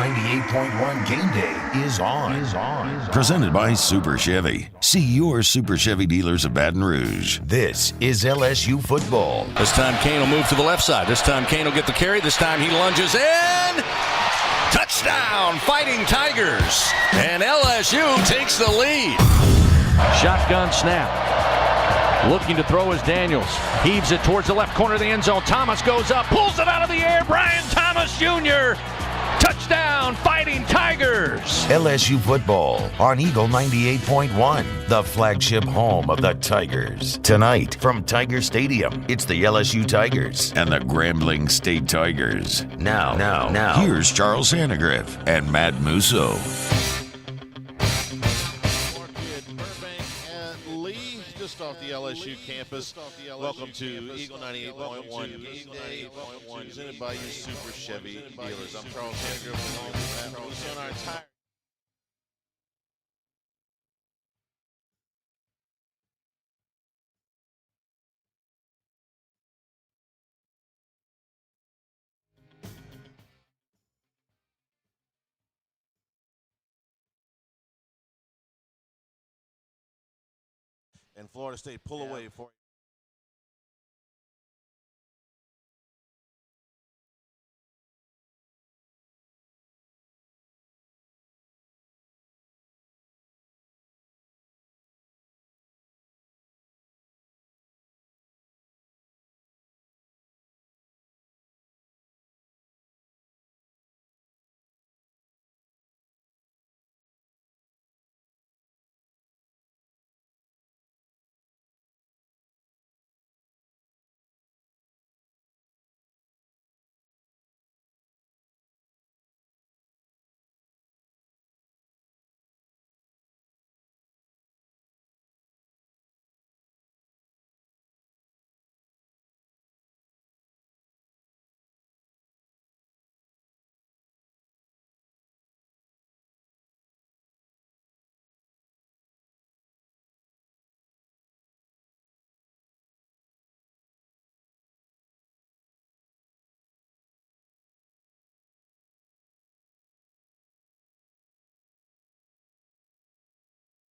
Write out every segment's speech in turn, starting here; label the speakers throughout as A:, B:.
A: 98.1 Gameday is on.
B: Presented by Super Chevy. See your Super Chevy dealers of Baton Rouge.
A: This is LSU football.
C: This time Kane will move to the left side. This time Kane will get the carry. This time he lunges in. Touchdown, Fighting Tigers. And LSU takes the lead.
D: Shotgun snap. Looking to throw is Daniels. Heaves it towards the left corner of the end zone. Thomas goes up, pulls it out of the air. Brian Thomas Jr. Touchdown, Fighting Tigers.
A: LSU football on Eagle 98.1, the flagship home of the Tigers. Tonight from Tiger Stadium, it's the LSU Tigers
B: And the Grambling State Tigers.
A: Now,
B: Here's Charles Santagriff and Matt Musso.
E: Just off the LSU campus. Welcome to Eagle 98.1 Gameday, presented by your Super Chevy dealers. I'm Charles Santagriff, along with Matt Musso and our entire. And Florida State pull away for.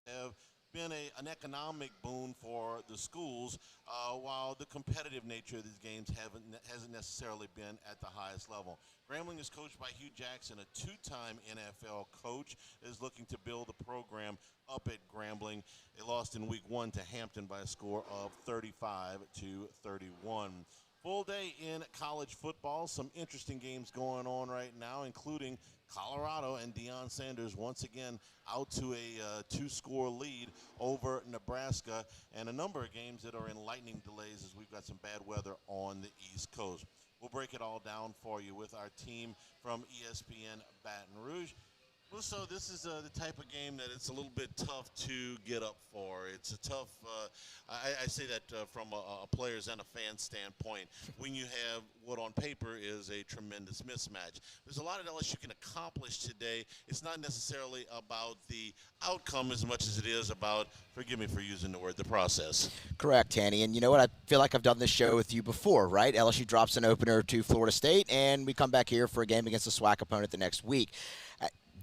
E: Have been an economic boon for the schools, while the competitive nature of these games hasn't necessarily been at the highest level. Grambling is coached by Hugh Jackson, a two-time NFL coach, is looking to build a program up at Grambling. They lost in week 1 to Hampton by a score of 35-31. Full day in college football. Some interesting games going on right now, including Colorado and Deion Sanders once again out to a 2-score lead over Nebraska, and a number of games that are in lightning delays as we've got some bad weather on the East Coast. We'll break it all down for you with our team from ESPN Baton Rouge. So this is the type of game that it's a little bit tough to get up for. It's a tough, I say that from a player's and a fan standpoint, when you have what on paper is a tremendous mismatch. There's a lot of LSU can accomplish today. It's not necessarily about the outcome as much as it is about, forgive me for using the word, the process.
F: Correct, Tanny. And you know what? I feel like I've done this show with you before, right? LSU drops an opener to Florida State, and we come back here for a game against a SWAC opponent the next week.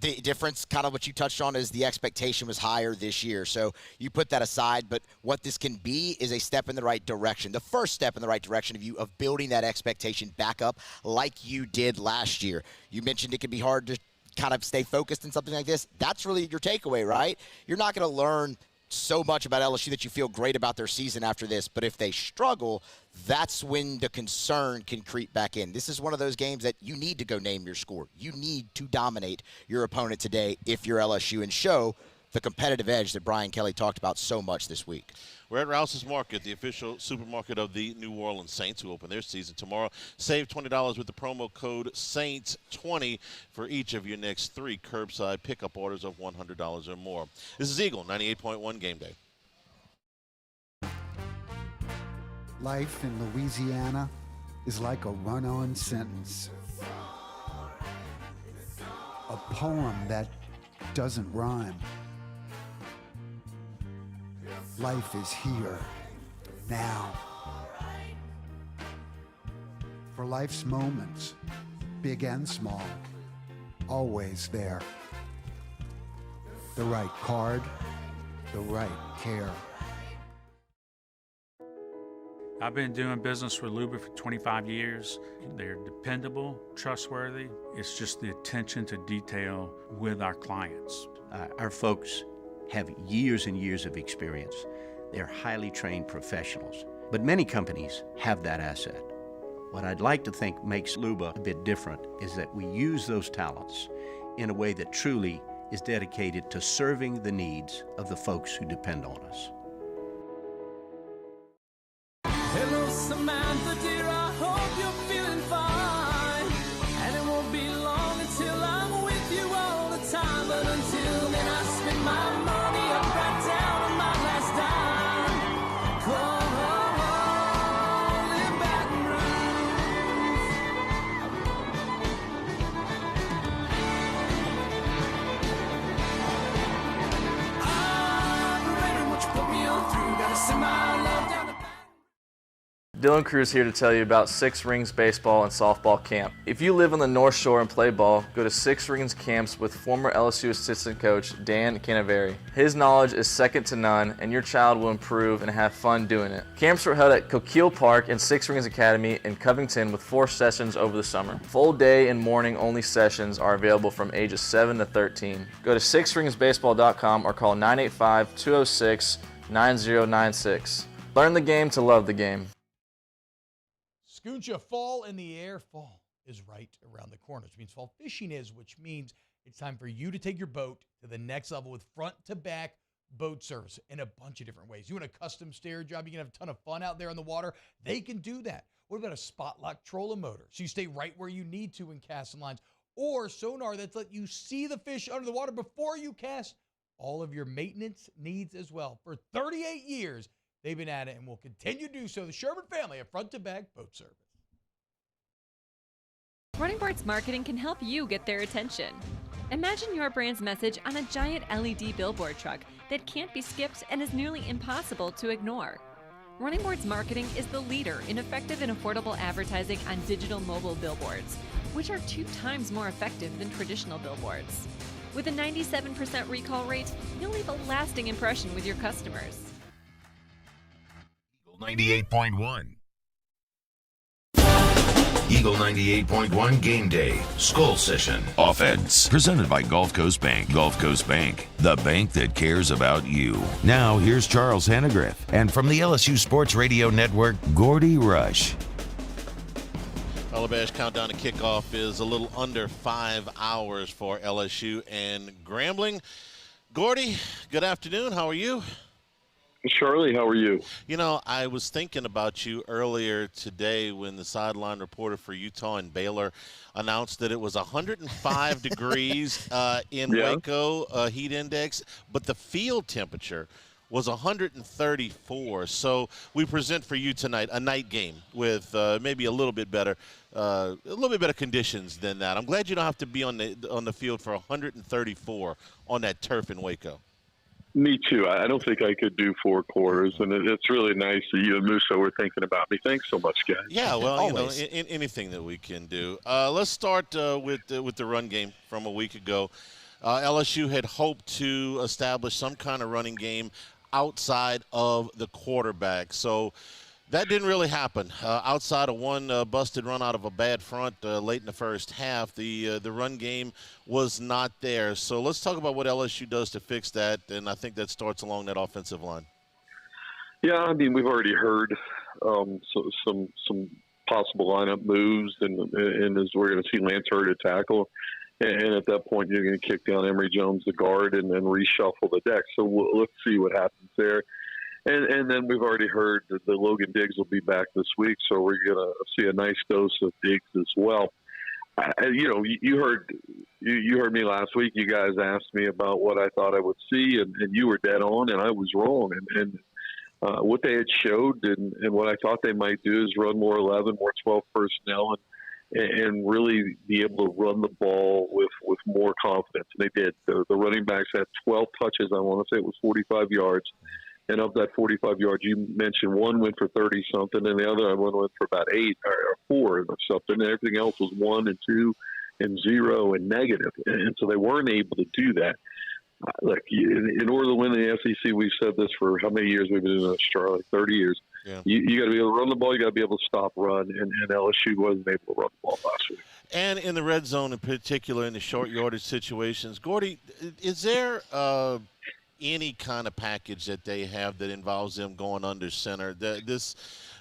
F: The difference, kind of what you touched on, is the expectation was higher this year. So you put that aside, but what this can be is a step in the right direction. The first step in the right direction of building that expectation back up like you did last year. You mentioned it can be hard to kind of stay focused in something like this. That's really your takeaway, right? You're not going to learn so much about LSU that you feel great about their season after this, but if they struggle, that's when the concern can creep back in. This is one of those games that you need to go name your score. You need to dominate your opponent today if you're LSU and show the competitive edge that Brian Kelly talked about so much this week.
E: We're at Rouse's Market, the official supermarket of the New Orleans Saints, who open their season tomorrow. Save $20 with the promo code SAINTS20 for each of your next 3 curbside pickup orders of $100 or more. This is Eagle 98.1 Game Day.
G: Life in Louisiana is like a run-on sentence. A poem that doesn't rhyme. Life is here, now. For life's moments, big and small, always there. The right card, the right care.
H: I've been doing business with Luba for 25 years. They're dependable, trustworthy. It's just the attention to detail with our clients.
I: Our folks have years and years of experience. They're highly trained professionals, but many companies have that asset. What I'd like to think makes Luba a bit different is that we use those talents in a way that truly is dedicated to serving the needs of the folks who depend on us.
J: Hello, Samantha, dear, I hope you're feeling fine. And it won't be long until I'm with you all the time. But until then, I spend my money up right down on my last dime. Come on, in Baton Rouge. I'm ready, what you put me on through. Gotta send my love down to
K: Dylan Cruz here to tell you about Six Rings Baseball and Softball Camp. If you live on the North Shore and play ball, go to Six Rings Camps with former LSU assistant coach Dan Canaveri. His knowledge is second to none, and your child will improve and have fun doing it. Camps were held at Coquille Park and Six Rings Academy in Covington with 4 sessions over the summer. Full day and morning only sessions are available from ages 7 to 13. Go to sixringsbaseball.com or call 985-206-9096. Learn the game to love the game.
L: Scooncha, fall in the air. Fall is right around the corner, which means fall fishing is, which means it's time for you to take your boat to the next level with front-to-back boat service in a bunch of different ways. You want a custom stair job, you can have a ton of fun out there on the water. They can do that. What about a spot lock trolling motor? So you stay right where you need to in casting lines. Or sonar that's let you see the fish under the water before you cast. All of your maintenance needs as well. For 38 years, they've been at it and will continue to do so. The Sherman family of front-to-back boat service.
M: Running Boards Marketing can help you get their attention. Imagine your brand's message on a giant LED billboard truck that can't be skipped and is nearly impossible to ignore. Running Boards Marketing is the leader in effective and affordable advertising on digital mobile billboards, which are 2 times more effective than traditional billboards. With a 97% recall rate, you'll leave a lasting impression with your customers.
A: 98.1. Eagle 98.1 Game Day. Skull Session.
B: Offense. Presented by Gulf Coast Bank. Gulf Coast Bank, the bank that cares about you.
A: Now, here's Charles Hannegriff. And from the LSU Sports Radio Network, Gordy Rush.
E: Calabash countdown to kickoff is a little under 5 hours for LSU and Grambling. Gordy, good afternoon. How are you?
N: Charlie, how are you?
E: You know, I was thinking about you earlier today when the sideline reporter for Utah and Baylor announced that it was 105 degrees in Waco heat index, but the field temperature was 134. So we present for you tonight a night game with maybe a little bit better conditions than that. I'm glad you don't have to be on the field for 134 on that turf in Waco.
N: Me too. I don't think I could do 4 quarters, and it's really nice that you and Musa were thinking about me. Thanks so much, guys.
E: Yeah, well, you know, anything that we can do. Let's start with the run game from a week ago. LSU had hoped to establish some kind of running game outside of the quarterback. So that didn't really happen. Outside of one busted run out of a bad front late in the first half, the run game was not there. So let's talk about what LSU does to fix that, and I think that starts along that offensive line.
N: Yeah, I mean, we've already heard some possible lineup moves, and as we're going to see Lance Hurd at tackle. And at that point, you're going to kick down Emory Jones, the guard, and then reshuffle the deck. So let's see what happens there. And then we've already heard that the Logan Diggs will be back this week, so we're going to see a nice dose of Diggs as well. You heard me last week. You guys asked me about what I thought I would see, and you were dead on, and I was wrong. And what they had showed and what I thought they might do is run more 11, more 12 personnel, and really be able to run the ball with more confidence. And they did. The running backs had 12 touches. I want to say it was 45 yards. And of that 45 yards, you mentioned one went for 30-something, and the other one went for about 8 or 4 or something. And everything else was 1 and 2 and 0 and negative. And so they weren't able to do that. Look, in order to win the SEC, we've said this for how many years we've been doing this, Charlie? 30 years.
E: Yeah.
N: You got to be able to run the ball. You got to be able to stop run, and LSU wasn't able to run the ball last week.
E: And in the red zone in particular, in the short yardage situations, Gordy, is there any kind of package that they have that involves them going under center? This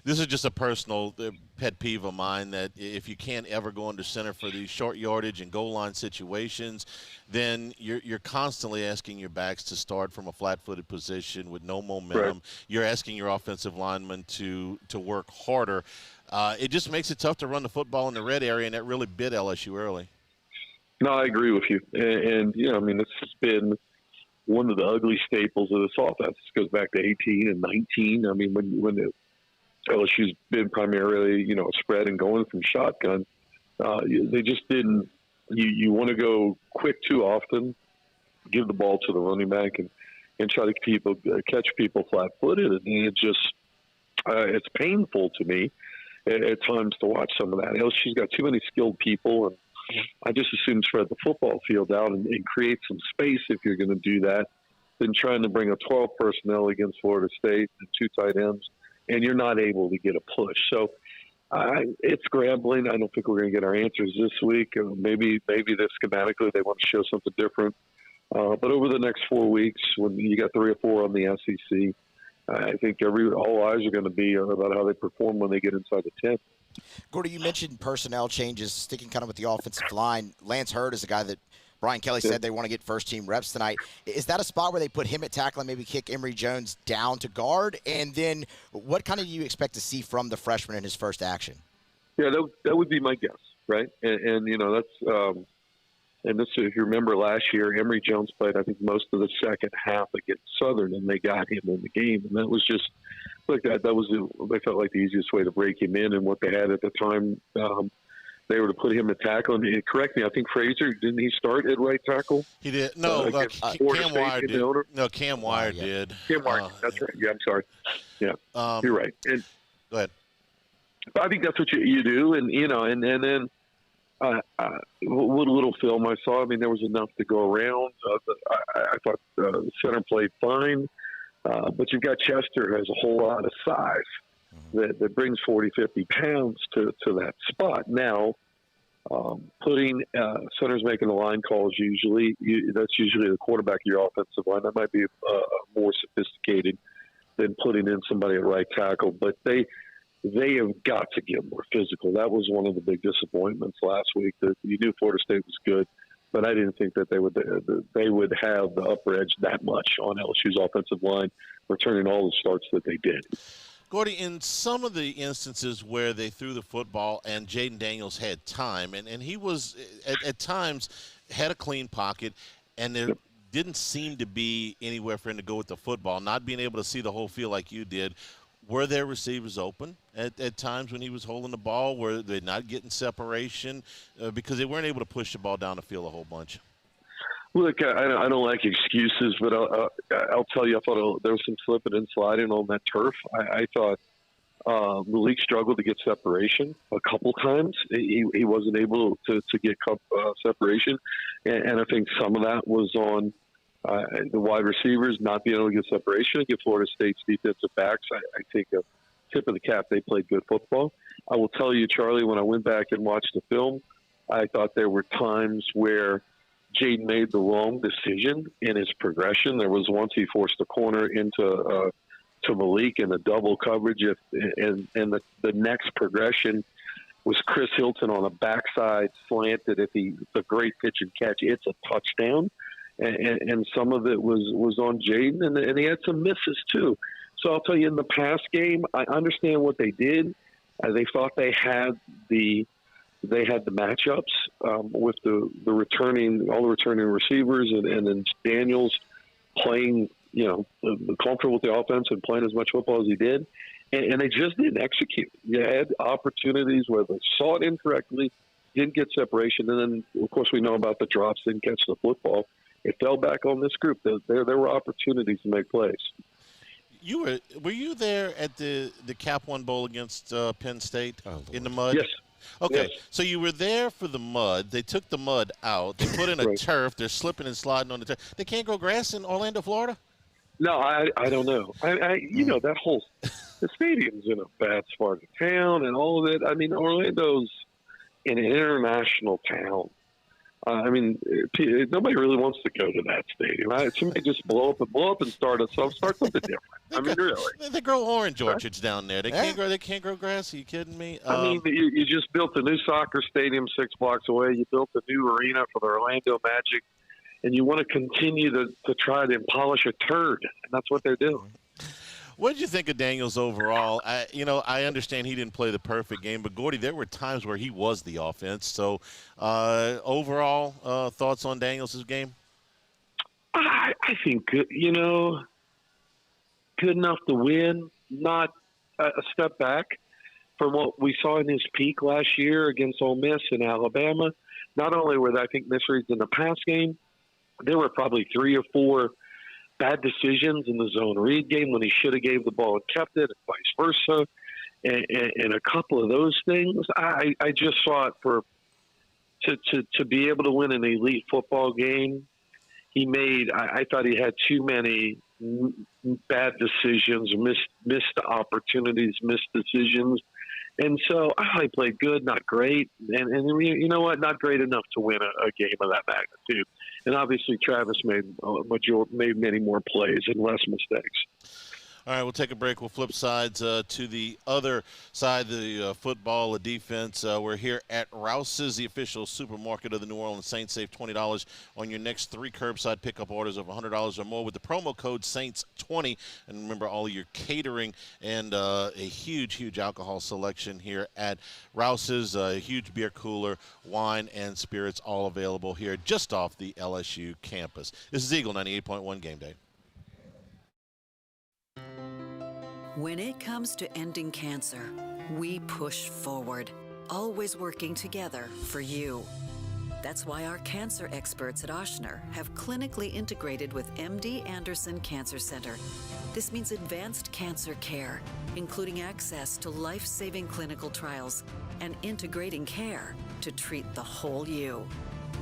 E: is just a personal pet peeve of mine, that if you can't ever go under center for these short yardage and goal line situations, then you're constantly asking your backs to start from a flat-footed position with no momentum.
N: Right.
E: You're asking your offensive linemen to work harder. It just makes it tough to run the football in the red area, and that really bit LSU early.
N: No, I agree with you. And I mean, this has been one of the ugly staples of this offense. This goes back to 18 and 19. I mean, when the LSU's been primarily, a spread and going from shotgun, they just didn't. You want to go quick too often, give the ball to the running back, and try to catch people flat-footed. And it just it's painful to me at times to watch some of that. LSU's got too many skilled people, and I just assume spread the football field out and create some space if you're going to do that, than trying to bring a 12 personnel against Florida State and 2 tight ends, and you're not able to get a push. So it's Grambling. I don't think we're going to get our answers this week. Maybe this schematically they want to show something different. But over the next 4 weeks, when you got 3 or 4 on the SEC, I think all eyes are going to be about how they perform when they get inside the 10.
F: Gordy, you mentioned personnel changes, sticking kind of with the offensive line. Lance Hurd is a guy that Brian Kelly said they want to get first-team reps tonight. Is that a spot where they put him at tackle and maybe kick Emory Jones down to guard? And then what kind of do you expect to see from the freshman in his first action?
N: Yeah, that would be my guess, right? And that's and this, if you remember last year, Emory Jones played, I think, most of the second half against Southern, and they got him in the game. And that was just like that. They felt like the easiest way to break him in, and what they had at the time. They were to put him at tackle. And correct me, I think Frazier, didn't he start at right tackle?
E: He did. No, Cam Wire did. No, Cam Wire did.
N: Cam Wire, that's right. Yeah, I'm sorry. Yeah, you're right. And,
E: go ahead.
N: I think that's what you do. And, and then what little film I saw, I mean, there was enough to go around. I thought the center played fine. But you've got Chester, who has a whole lot of size. That brings 40, 50 pounds to that spot. Now, putting centers making the line calls that's usually the quarterback of your offensive line. That might be more sophisticated than putting in somebody at right tackle. But they have got to get more physical. That was one of the big disappointments last week. That you knew Florida State was good, but I didn't think that they would have the upper edge that much on LSU's offensive line, returning all the starts that they did.
E: Gordy, in some of the instances where they threw the football and Jaden Daniels had time, and he was at times had a clean pocket, and there didn't seem to be anywhere for him to go with the football, not being able to see the whole field like you did. Were their receivers open at times when he was holding the ball? Were they not getting separation because they weren't able to push the ball down the field a whole bunch?
N: Look, I don't like excuses, but I'll tell you, I thought there was some slipping and sliding on that turf. I thought Malik struggled to get separation a couple times. He wasn't able to get separation, and I think some of that was on the wide receivers not being able to get separation against Florida State's defensive backs. I think a tip of the cap, they played good football. I will tell you, Charlie, when I went back and watched the film, I thought there were times where Jaden made the wrong decision in his progression. There was once he forced a corner into to Malik in a double coverage, and the next progression was Chris Hilton on a backside slant that if the great pitch and catch, it's a touchdown. And some of it was on Jaden, and he had some misses too. So I'll tell you, in the past game, I understand what they did. They thought they had the matchups with all the returning receivers, and then Daniels playing, comfortable with the offense and playing as much football as he did, and they just didn't execute. You had opportunities where they saw it incorrectly, didn't get separation, and then of course we know about the drops, didn't catch the football. It fell back on this group. There were opportunities to make plays.
E: Were you there at the Cap One Bowl against Penn State in the mud?
N: Yes.
E: Okay,
N: Yes.
E: so you were there for the mud. They took the mud out. They put in a
N: Right.
E: turf. They're slipping and sliding on the turf. They can't grow grass in Orlando, Florida?
N: No, I don't know. You know, that whole the stadium's in a bad part of town and all of it. I mean, Orlando's an international town. Nobody really wants to go to that stadium. Somebody just blow up and start something different. Really.
E: They grow orange orchards down there. They can't grow grass. Are you kidding me?
N: You just built a new soccer stadium 6 blocks away. You built a new arena for the Orlando Magic, and you want to continue to try to polish a turd, and that's what they're doing.
E: What did you think of Daniels overall? I understand he didn't play the perfect game, but Gordy, there were times where he was the offense. So, overall thoughts on Daniels' game?
N: I think good. Good enough to win. Not a step back from what we saw in his peak last year against Ole Miss and Alabama. Not only were there, I think, misreads in the pass game, there were probably 3 or 4 bad decisions in the zone read game when he should have gave the ball and kept it, and vice versa, and a couple of those things. I just saw it to be able to win an elite football game. I thought he had too many bad decisions, missed opportunities, missed decisions. And so I played good, not great. And you know what? Not great enough to win a game of that magnitude. And obviously Travis made many more plays and less mistakes.
E: All right, we'll take a break. We'll flip sides to the other side, the football, the defense. We're here at Rouse's, the official supermarket of the New Orleans Saints. Save $20 on your next 3 curbside pickup orders of $100 or more with the promo code SAINTS20. And remember, all of your catering and a huge alcohol selection here at Rouse's. A huge beer cooler, wine, and spirits all available here just off the LSU campus. This is Eagle 98.1 Game Day.
O: When it comes to ending cancer, we push forward, always working together for you. That's why our cancer experts at Ochsner have clinically integrated with MD Anderson Cancer Center. This means advanced cancer care, including access to life-saving clinical trials and integrating care to treat the whole you.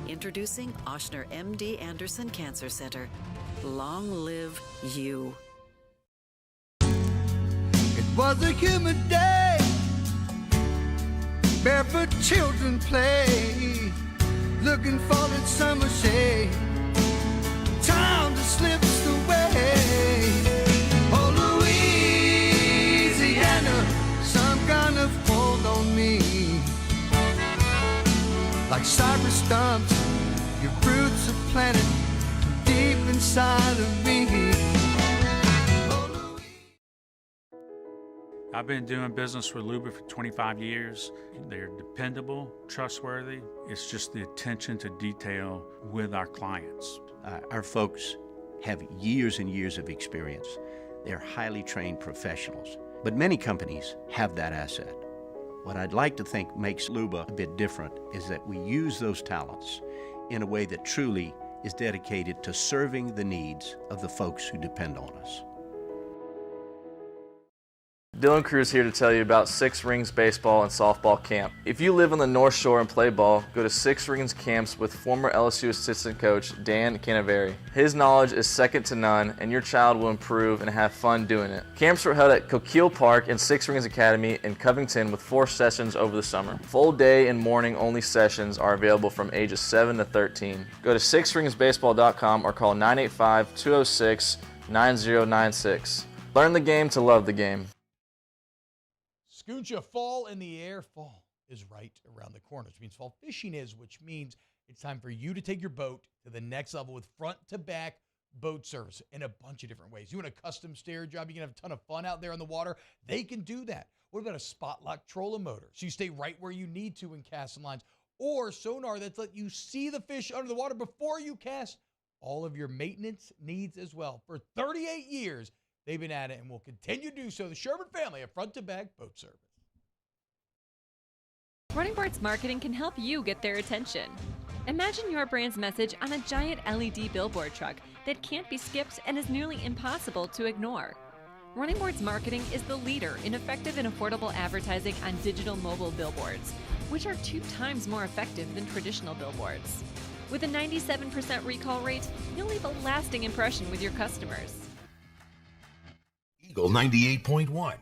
O: Introducing Ochsner MD Anderson Cancer Center. Long live you.
P: Was a humid day, barefoot children play, looking for that summer shade. Time just slips away. Oh, Louisiana, some kind of hold on me. Like cypress stumps, your roots are planted deep inside of me.
H: I've been doing business with Luba for 25 years. They're dependable, trustworthy. It's just the attention to detail with our clients.
I: Our folks have years and years of experience. They're highly trained professionals. But many companies have that asset. What I'd like to think makes Luba a bit different is that we use those talents in a way that truly is dedicated to serving the needs of the folks who depend on us.
K: Dylan Cruz here to tell you about Six Rings Baseball and Softball Camp. If you live on the North Shore and play ball, go to Six Rings Camps with former LSU assistant coach Dan Canaveri. His knowledge is second to none, and your child will improve and have fun doing it. Camps were held at Coquille Park and Six Rings Academy in Covington with 4 sessions over the summer. Full day and morning only sessions are available from ages 7 to 13. Go to sixringsbaseball.com or call 985-206-9096. Learn the game to love the game.
L: Scooncha, fall in the air. Fall is right around the corner, which means fall fishing is, which means it's time for you to take your boat to the next level with front-to-back boat service in a bunch of different ways. You want a custom stair job, you can have a ton of fun out there on the water. They can do that. What about a spot lock trolling motor? So you stay right where you need to in casting lines. Or sonar that's let you see the fish under the water before you cast. All of your maintenance needs as well. For 38 years, they've been at it and will continue to do so. The Sherman family of front-to-back boat service.
M: Running Boards Marketing can help you get their attention. Imagine your brand's message on a giant LED billboard truck that can't be skipped and is nearly impossible to ignore. Running Boards Marketing is the leader in effective and affordable advertising on digital mobile billboards, which are 2 times more effective than traditional billboards. With a 97% recall rate, you'll leave a lasting impression with your customers.
A: Eagle 98.1.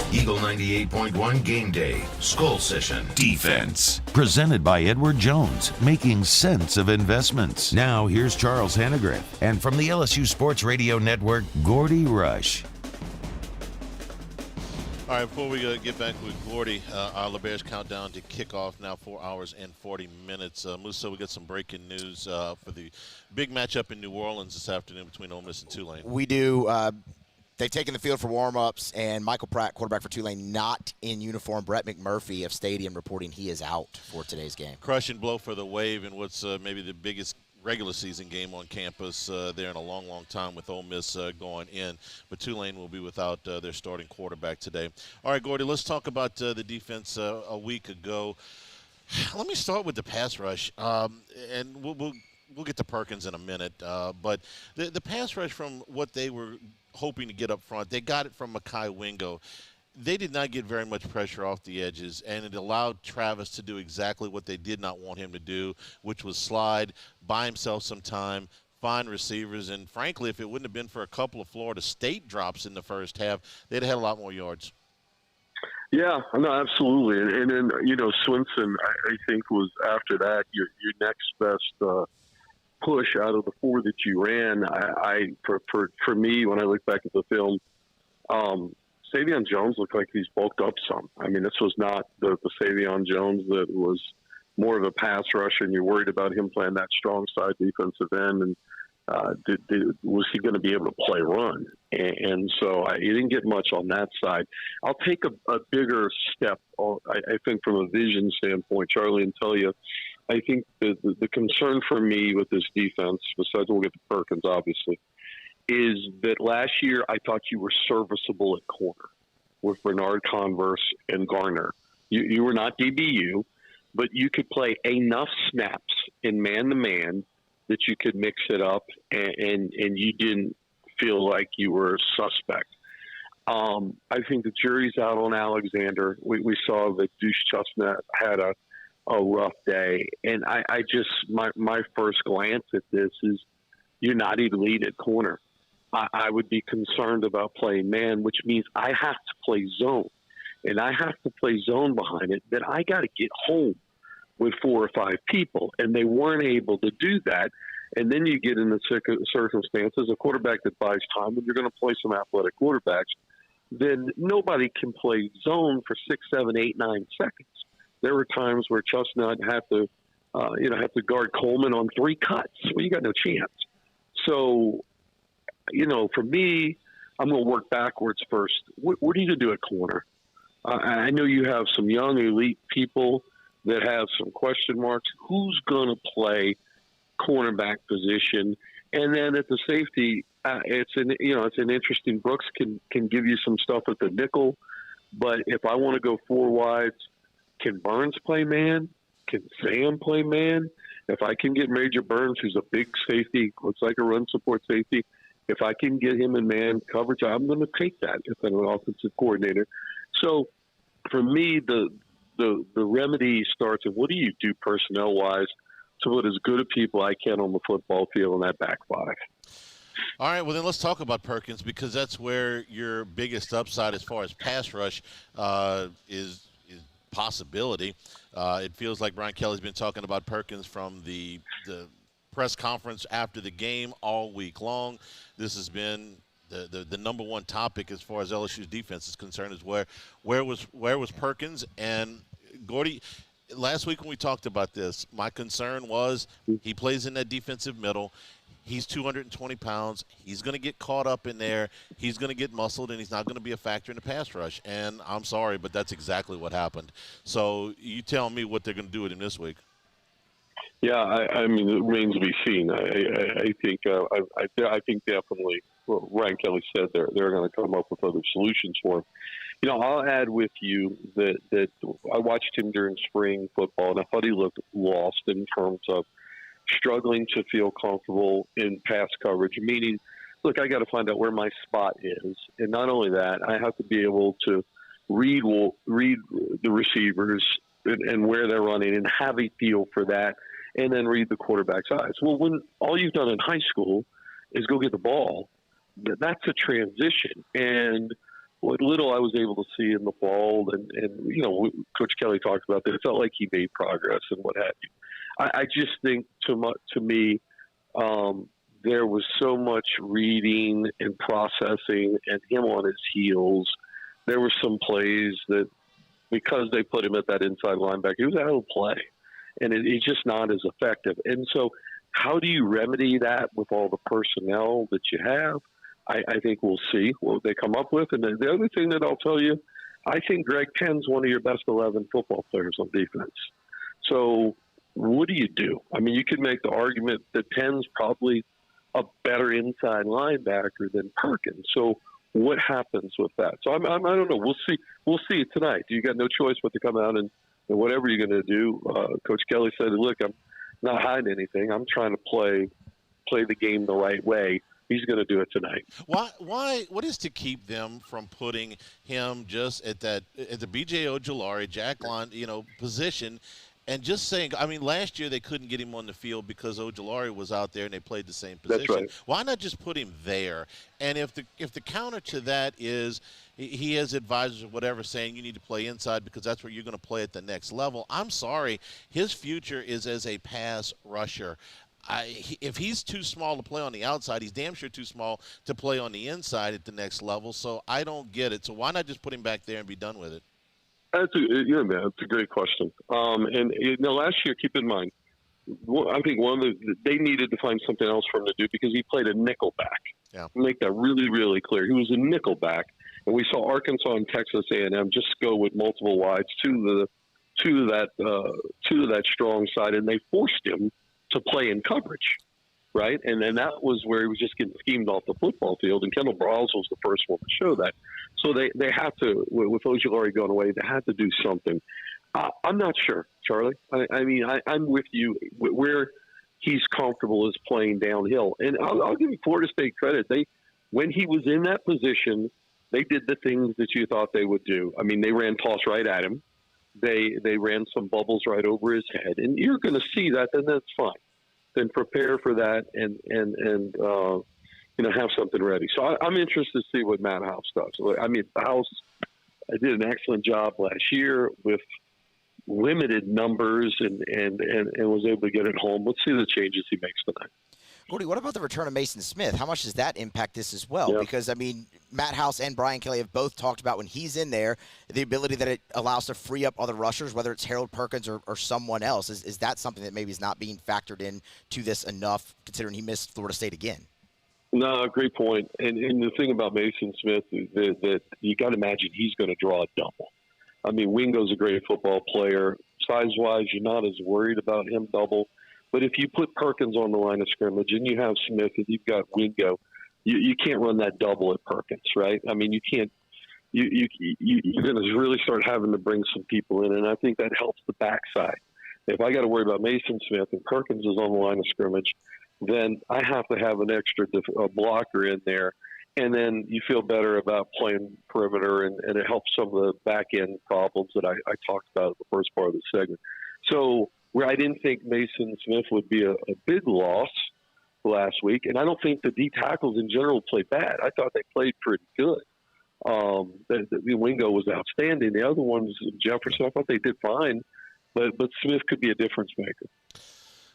A: Eagle 98.1 Game Day, Skull Session.
B: Defense. Presented by Edward Jones, making sense of investments.
A: Now here's Charles Hanegraaff, and from the LSU Sports Radio Network, Gordy Rush.
E: All right, before we get back with Gordy, our Bears countdown to kickoff now 4 hours and 40 minutes. Musa, we got some breaking news for the big matchup in New Orleans this afternoon between Ole Miss and Tulane.
F: We do. They've taken the field for warm-ups, and Michael Pratt, quarterback for Tulane, not in uniform. Brett McMurphy of Stadium reporting he is out for today's game.
E: Crushing blow for the Wave in what's maybe the biggest regular season game on campus there in a long, long time with Ole Miss going in. But Tulane will be without their starting quarterback today. All right, Gordy, let's talk about the defense a week ago. Let me start with the pass rush, and we'll get to Perkins in a minute. But the pass rush, from what they were hoping to get up front, they got it from Mekhi Wingo. They did not get very much pressure off the edges, and it allowed Travis to do exactly what they did not want him to do, which was slide, buy himself some time, find receivers. And frankly, if it wouldn't have been for a couple of Florida State drops in the first half, they'd have had a lot more yards.
N: Yeah, no, absolutely. And then, Swinson, I think, was after that your next best push out of the 4 that you ran. For me, when I look back at the film, Savion Jones looked like he's bulked up some. I mean, this was not the Savion Jones that was more of a pass rush, and you're worried about him playing that strong side defensive end. And was he going to be able to play run? And so he didn't get much on that side. I'll take a bigger step, I think, from a vision standpoint, Charlie, and tell you, I think the concern for me with this defense, besides we'll get to Perkins, obviously, is that last year I thought you were serviceable at corner with Bernard Converse and Garner. You were not DBU, but you could play enough snaps in man-to-man that you could mix it up, and you didn't feel like you were a suspect. I think the jury's out on Alexander. We saw that Deuce Chestnut had a rough day, and I just my first glance at this is you're not elite at corner. I would be concerned about playing man, which means I have to play zone, and I have to play zone behind it. Then I got to get home with 4 or 5 people, and they weren't able to do that. And then you get in the circumstances, a quarterback that buys time, and you're going to play some athletic quarterbacks, then nobody can play zone for 6, 7, 8, 9 seconds. There were times where Chestnut had to guard Coleman on 3 cuts. Well, you got no chance. So, for me, I'm going to work backwards first. What are you going to do at corner? I know you have some young elite people that have some question marks. Who's going to play cornerback position? And then at the safety, it's an interesting. Brooks can give you some stuff at the nickel, but if I want to go 4 wides, can Burns play man? Can Sam play man? If I can get Major Burns, who's a big safety, looks like a run support safety, if I can get him in man coverage, I'm going to take that if I'm an offensive coordinator. So for me, the remedy starts at what do you do personnel-wise to put as good a people I can on the football field in that back 5.
E: All right, well, then let's talk about Perkins, because that's where your biggest upside as far as pass rush is possibility. It feels like Brian Kelly's been talking about Perkins from the press conference after the game all week long. This has been the number one topic as far as LSU's defense is concerned, is where was Perkins. And Gordy, last week when we talked about this, my concern was he plays in that defensive middle. He's 220 pounds. He's going to get caught up in there. He's going to get muscled, and he's not going to be a factor in the pass rush. And I'm sorry, but that's exactly what happened. So you tell me what they're going to do with him this week.
N: Yeah, I mean, it remains to be seen. I think definitely, well, Ryan Kelly said they're going to come up with other solutions for him. I'll add with you that I watched him during spring football, and I thought he looked lost in terms of struggling to feel comfortable in pass coverage, meaning, look, I got to find out where my spot is. And not only that, I have to be able to read the receivers and where they're running and have a feel for that, and then read the quarterback's eyes. Well, when all you've done in high school is go get the ball, that's a transition. And what little I was able to see in the fall, and you know, Coach Kelly talked about that, it felt like he made progress and what have you. I just think to me, there was so much reading and processing and him on his heels. There were some plays that, because they put him at that inside linebacker, he was out of play, and it's just not as effective. And so how do you remedy that with all the personnel that you have? I think we'll see what they come up with. And the other thing that I'll tell you, I think Greg Penn's one of your best 11 football players on defense. So what do? I mean, you could make the argument that Penn's probably a better inside linebacker than Perkins. So what happens with that? So I don't know. We'll see it tonight. You got no choice but to come out and whatever you're going to do. Coach Kelly said, look, I'm not hiding anything. I'm trying to play the game the right way. He's going to do it tonight.
E: Why? What is to keep them from putting him just at the B.J. Ojulari, Jack Lyon, position, and just saying? I mean, last year they couldn't get him on the field because Ojulari was out there and they played the same position.
N: That's right.
E: Why not just put him there? And if the counter to that is he has advisors or whatever saying you need to play inside because that's where you're going to play at the next level, I'm sorry, his future is as a pass rusher. If he's too small to play on the outside, he's damn sure too small to play on the inside at the next level. So I don't get it. So why not just put him back there and be done with it?
N: That's a great question. And last year, keep in mind, I think they needed to find something else for him to do because he played a nickel back.
E: Yeah.
N: Make that really, really clear. He was a nickel back, and we saw Arkansas and Texas A&M just go with multiple wides to that strong side, and they forced him to play in coverage, right? And then that was where he was just getting schemed off the football field, and Kendall Brawls was the first one to show that. So they have to, with Ojulari going away, they had to do something. I'm not sure, Charlie. I'm with you. Where he's comfortable is playing downhill. And I'll give Florida State credit. When he was in that position, they did the things that you thought they would do. I mean, they ran toss right at him. They ran some bubbles right over his head, and you're going to see that. Then that's fine. Then prepare for that and have something ready. So I'm interested to see what Matt House does. I mean, House did an excellent job last year with limited numbers and was able to get it home. Let's see the changes he makes tonight.
F: Gordy, what about the return of Mason Smith? How much does that impact this as well?
N: Yeah.
F: Because, I mean, Matt House and Brian Kelly have both talked about when he's in there, the ability that it allows to free up other rushers, whether it's Harold Perkins or someone else. Is that something that maybe is not being factored in to this enough, considering he missed Florida State again?
N: No, great point. And the thing about Mason Smith is that you got to imagine he's going to draw a double. I mean, Wingo's a great football player. Size-wise, you're not as worried about him double. But if you put Perkins on the line of scrimmage and you have Smith and you've got Wingo, you can't run that double at Perkins, right? I mean, you can't. You're going to really start having to bring some people in, and I think that helps the backside. If I got to worry about Mason Smith and Perkins is on the line of scrimmage, then I have to have an extra blocker in there, and then you feel better about playing perimeter, and it helps some of the back-end problems that I talked about in the first part of the segment. So where I didn't think Mason Smith would be a big loss last week, and I don't think the D tackles in general played bad. I thought they played pretty good. The Wingo was outstanding. The other ones, Jefferson, I thought they did fine, but Smith could be a difference maker.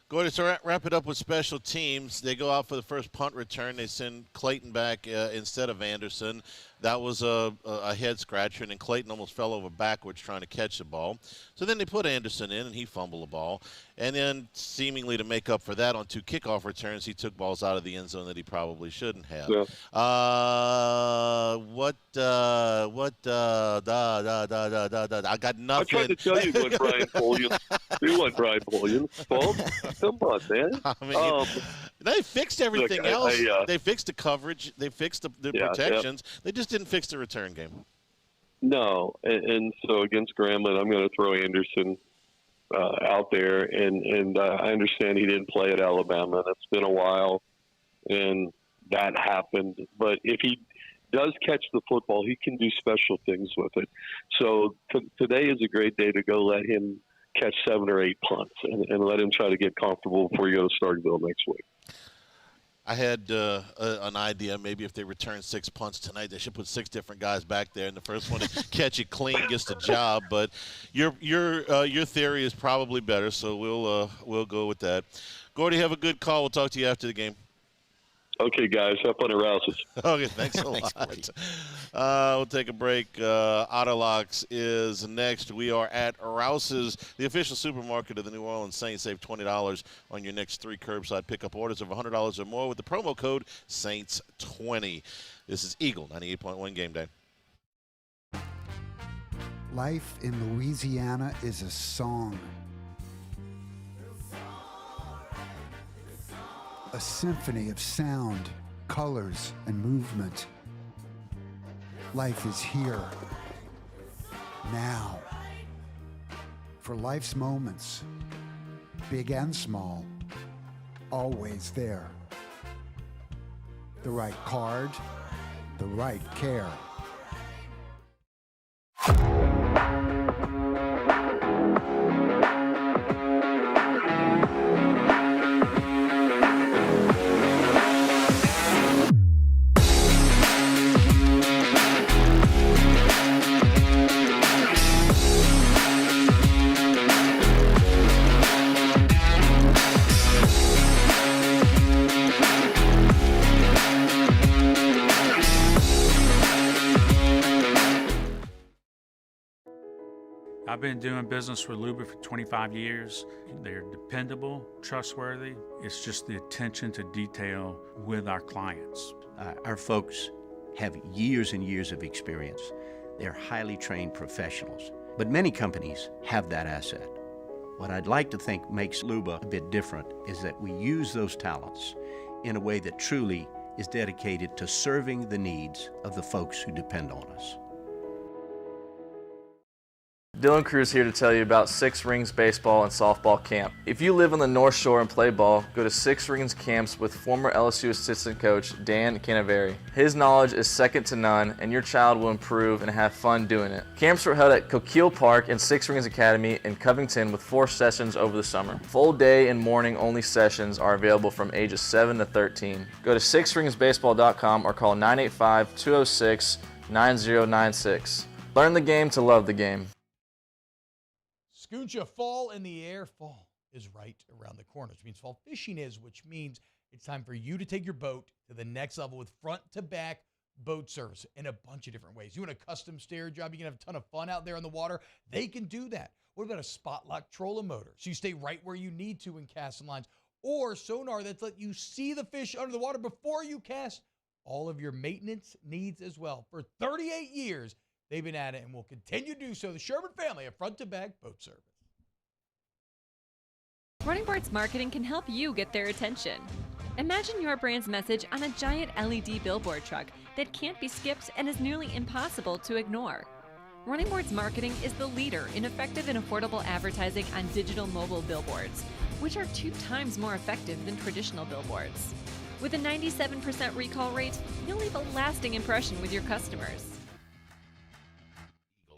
E: Go ahead, so wrap it up with special teams. They go out for the first punt return. They send Clayton back instead of Anderson. That was a head scratcher, and then Clayton almost fell over backwards trying to catch the ball. So then they put Anderson in, and he fumbled the ball. And then seemingly to make up for that on 2 kickoff returns, he took balls out of the end zone that he probably shouldn't have.
N: Yeah.
E: I got nothing.
N: I tried to tell you what Brian Polian. You want Brian Polian's fault? Come on, man.
E: I mean, they fixed everything else. They fixed the coverage. They fixed the protections. They just didn't fix the return game.
N: No, and so against Grambling, I'm going to throw Anderson out there, and I understand he didn't play at Alabama. That's been a while, that happened. But if he does catch the football, he can do special things with it. So today is a great day to go let him catch 7 or 8 punts and let him try to get comfortable before you go to Starkville next week.
E: I had an idea. Maybe if they return 6 punts tonight, they should put 6 different guys back there, and the first one to catch it clean gets the job. But your theory is probably better, so we'll go with that. Gordy, have a good call. We'll talk to you after the game.
N: Okay, guys. Have fun at Rouse's.
E: Okay, thanks a lot. We'll take a break. Autolocks is next. We are at Rouse's, the official supermarket of the New Orleans Saints. Save $20 on your next 3 curbside pickup orders of $100 or more with the promo code SAINTS20. This is Eagle 98.1 Game Day.
G: Life in Louisiana is a song. A symphony of sound, colors, and movement. Life is here, now. For life's moments, big and small, always there. The right card, the right care.
H: I've been doing business with Luba for 25 years. They're dependable, trustworthy. It's just the attention to detail with our clients.
I: Our folks have years and years of experience. They're highly trained professionals. But many companies have that asset. What I'd like to think makes Luba a bit different is that we use those talents in a way that truly is dedicated to serving the needs of the folks who depend on us.
K: Dylan Cruz here to tell you about Six Rings Baseball and Softball Camp. If you live on the North Shore and play ball, go to Six Rings Camps with former LSU assistant coach Dan Canaveri. His knowledge is second to none, and your child will improve and have fun doing it. Camps were held at Coquille Park and Six Rings Academy in Covington with 4 sessions over the summer. Full day and morning only sessions are available from ages 7 to 13. Go to sixringsbaseball.com or call 985-206-9096. Learn the game to love the game.
L: Scooncha, fall in the air. Fall is right around the corner, which means fall fishing is, which means it's time for you to take your boat to the next level with front-to-back boat service in a bunch of different ways. You want a custom stair job, you can have a ton of fun out there on the water, they can do that. What about a spot lock trolling motor? So you stay right where you need to in casting lines, or sonar that's let you see the fish under the water before you cast. All of your maintenance needs as well. For 38 years, they've been at it and will continue to do so. The Sherman family of front-to-back boat service.
M: Running Boards Marketing can help you get their attention. Imagine your brand's message on a giant LED billboard truck that can't be skipped and is nearly impossible to ignore. Running Boards Marketing is the leader in effective and affordable advertising on digital mobile billboards, which are 2 times more effective than traditional billboards. With a 97% recall rate, you'll leave a lasting impression with your customers.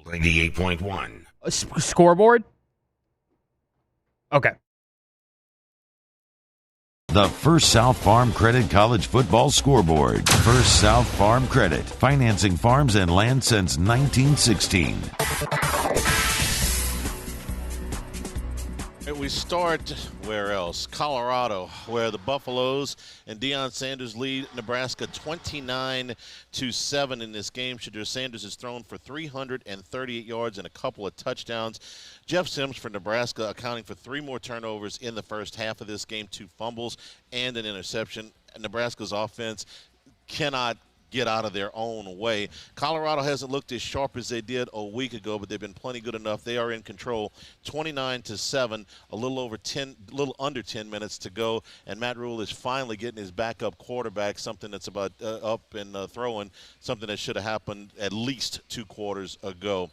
A: 98.1.
Q: Scoreboard? Okay.
B: The First South Farm Credit College Football Scoreboard. First South Farm Credit. Financing farms and land since 1916.
E: We start where else? Colorado, where the Buffaloes and Deion Sanders lead Nebraska 29-7 in this game. Shadur Sanders has thrown for 338 yards and a couple of touchdowns. Jeff Sims for Nebraska accounting for 3 more turnovers in the first half of this game, 2 fumbles and an interception. Nebraska's offense cannot get out of their own way. Colorado hasn't looked as sharp as they did a week ago, but they've been plenty good enough. They are in control, 29-7, a little under 10 minutes to go, and Matt Rule is finally getting his backup quarterback, something that's about up and throwing, something that should have happened at least 2 quarters ago.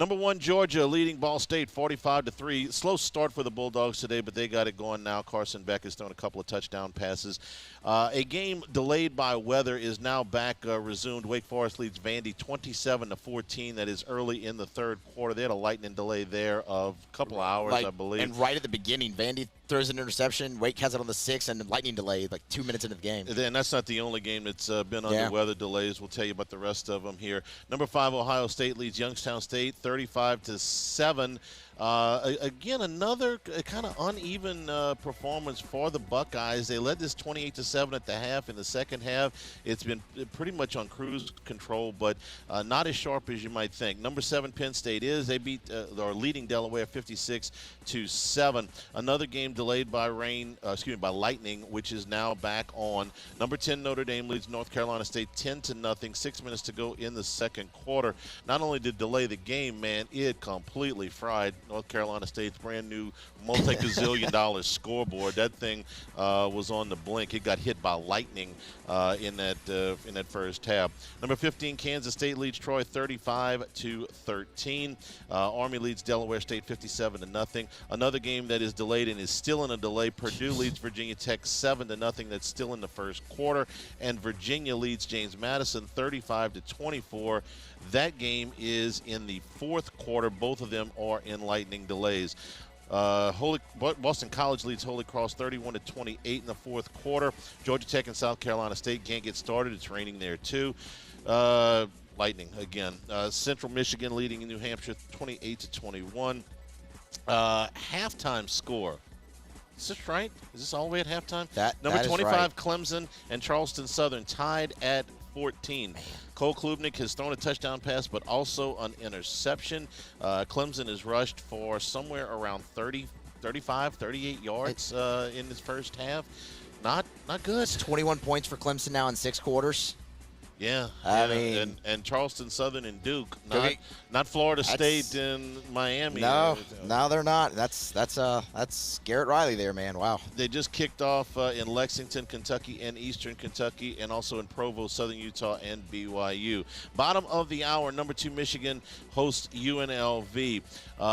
E: Number 1, Georgia leading Ball State 45-3. Slow start for the Bulldogs today, but they got it going now. Carson Beck has thrown a couple of touchdown passes. A game delayed by weather is now back resumed. Wake Forest leads Vandy 27-14. That is early in the third quarter. They had a lightning delay there of a couple of hours, I believe.
F: And right at the beginning, Vandy throws an interception. Wake has it on the 6, and the lightning delay like 2 minutes into the game.
E: And that's not the only game that's been under weather delays. We'll tell you about the rest of them here. Number 5, Ohio State leads Youngstown State 35-7. Again, another kind of uneven performance for the Buckeyes. They led this 28-7 at the half. In the second half, it's been pretty much on cruise control, but not as sharp as you might think. Number 7, Penn State is. They beat or leading Delaware 56-7. Another game delayed by by lightning, which is now back on. Number 10, Notre Dame leads North Carolina State 10-0. 6 minutes to go in the second quarter. Not only did delay the game, man, it completely fried North Carolina State's brand new multi-gazillion-dollar scoreboard. That thing was on the blink. It got hit by lightning in that first half. Number 15, Kansas State leads Troy 35-13. Army leads Delaware State 57-0. Another game that is delayed and is still in a delay. Purdue leads Virginia Tech 7-0. That's still in the first quarter. And Virginia leads James Madison 35-24. That game is in the fourth quarter. Both of them are in lightning delays. Boston College leads Holy Cross 31-28 in the fourth quarter. Georgia Tech and South Carolina State can't get started. It's raining there too. Lightning again. Central Michigan leading New Hampshire 28-21. Halftime score. Is this right? Is this all the way at halftime? Number 25, right. Clemson and Charleston Southern tied at 14. Cole Klubnik has thrown a touchdown pass, but also an interception. Clemson is rushed for somewhere around 30, 35, 38 yards in his first half. Not good.
F: It's 21 points for Clemson now in 6 quarters.
E: Yeah,
F: I mean,
E: and Charleston Southern and Duke, not Florida State and Miami.
F: No, they're not. That's Garrett Riley there, man. Wow.
E: They just kicked off in Lexington, Kentucky, and Eastern Kentucky, and also in Provo, Southern Utah, and BYU. Bottom of the hour, number 2 Michigan hosts UNLV.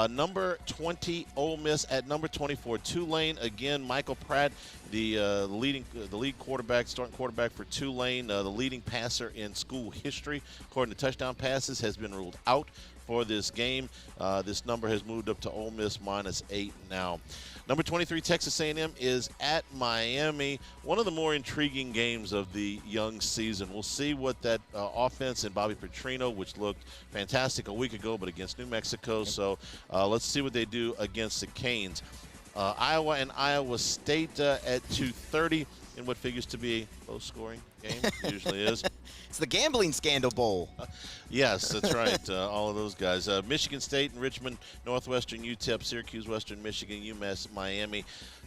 E: Number 20 Ole Miss at number 24 Tulane. Again, Michael Pratt, the lead quarterback, starting quarterback for Tulane, the leading passer in school history, according to touchdown passes, has been ruled out for this game. This number has moved up to Ole Miss -8 now. Number 23 Texas A&M is at Miami. One of the more intriguing games of the young season. We'll see what that offense and Bobby Petrino, which looked fantastic a week ago, but against New Mexico. So let's see what they do against the Canes. Iowa and Iowa State at 2:30 in what figures to be a low-scoring game. It usually is.
F: It's the Gambling Scandal Bowl.
E: Yes, that's right. All of those guys. Michigan State and Richmond, Northwestern, UTEP, Syracuse, Western Michigan, UMass, Miami.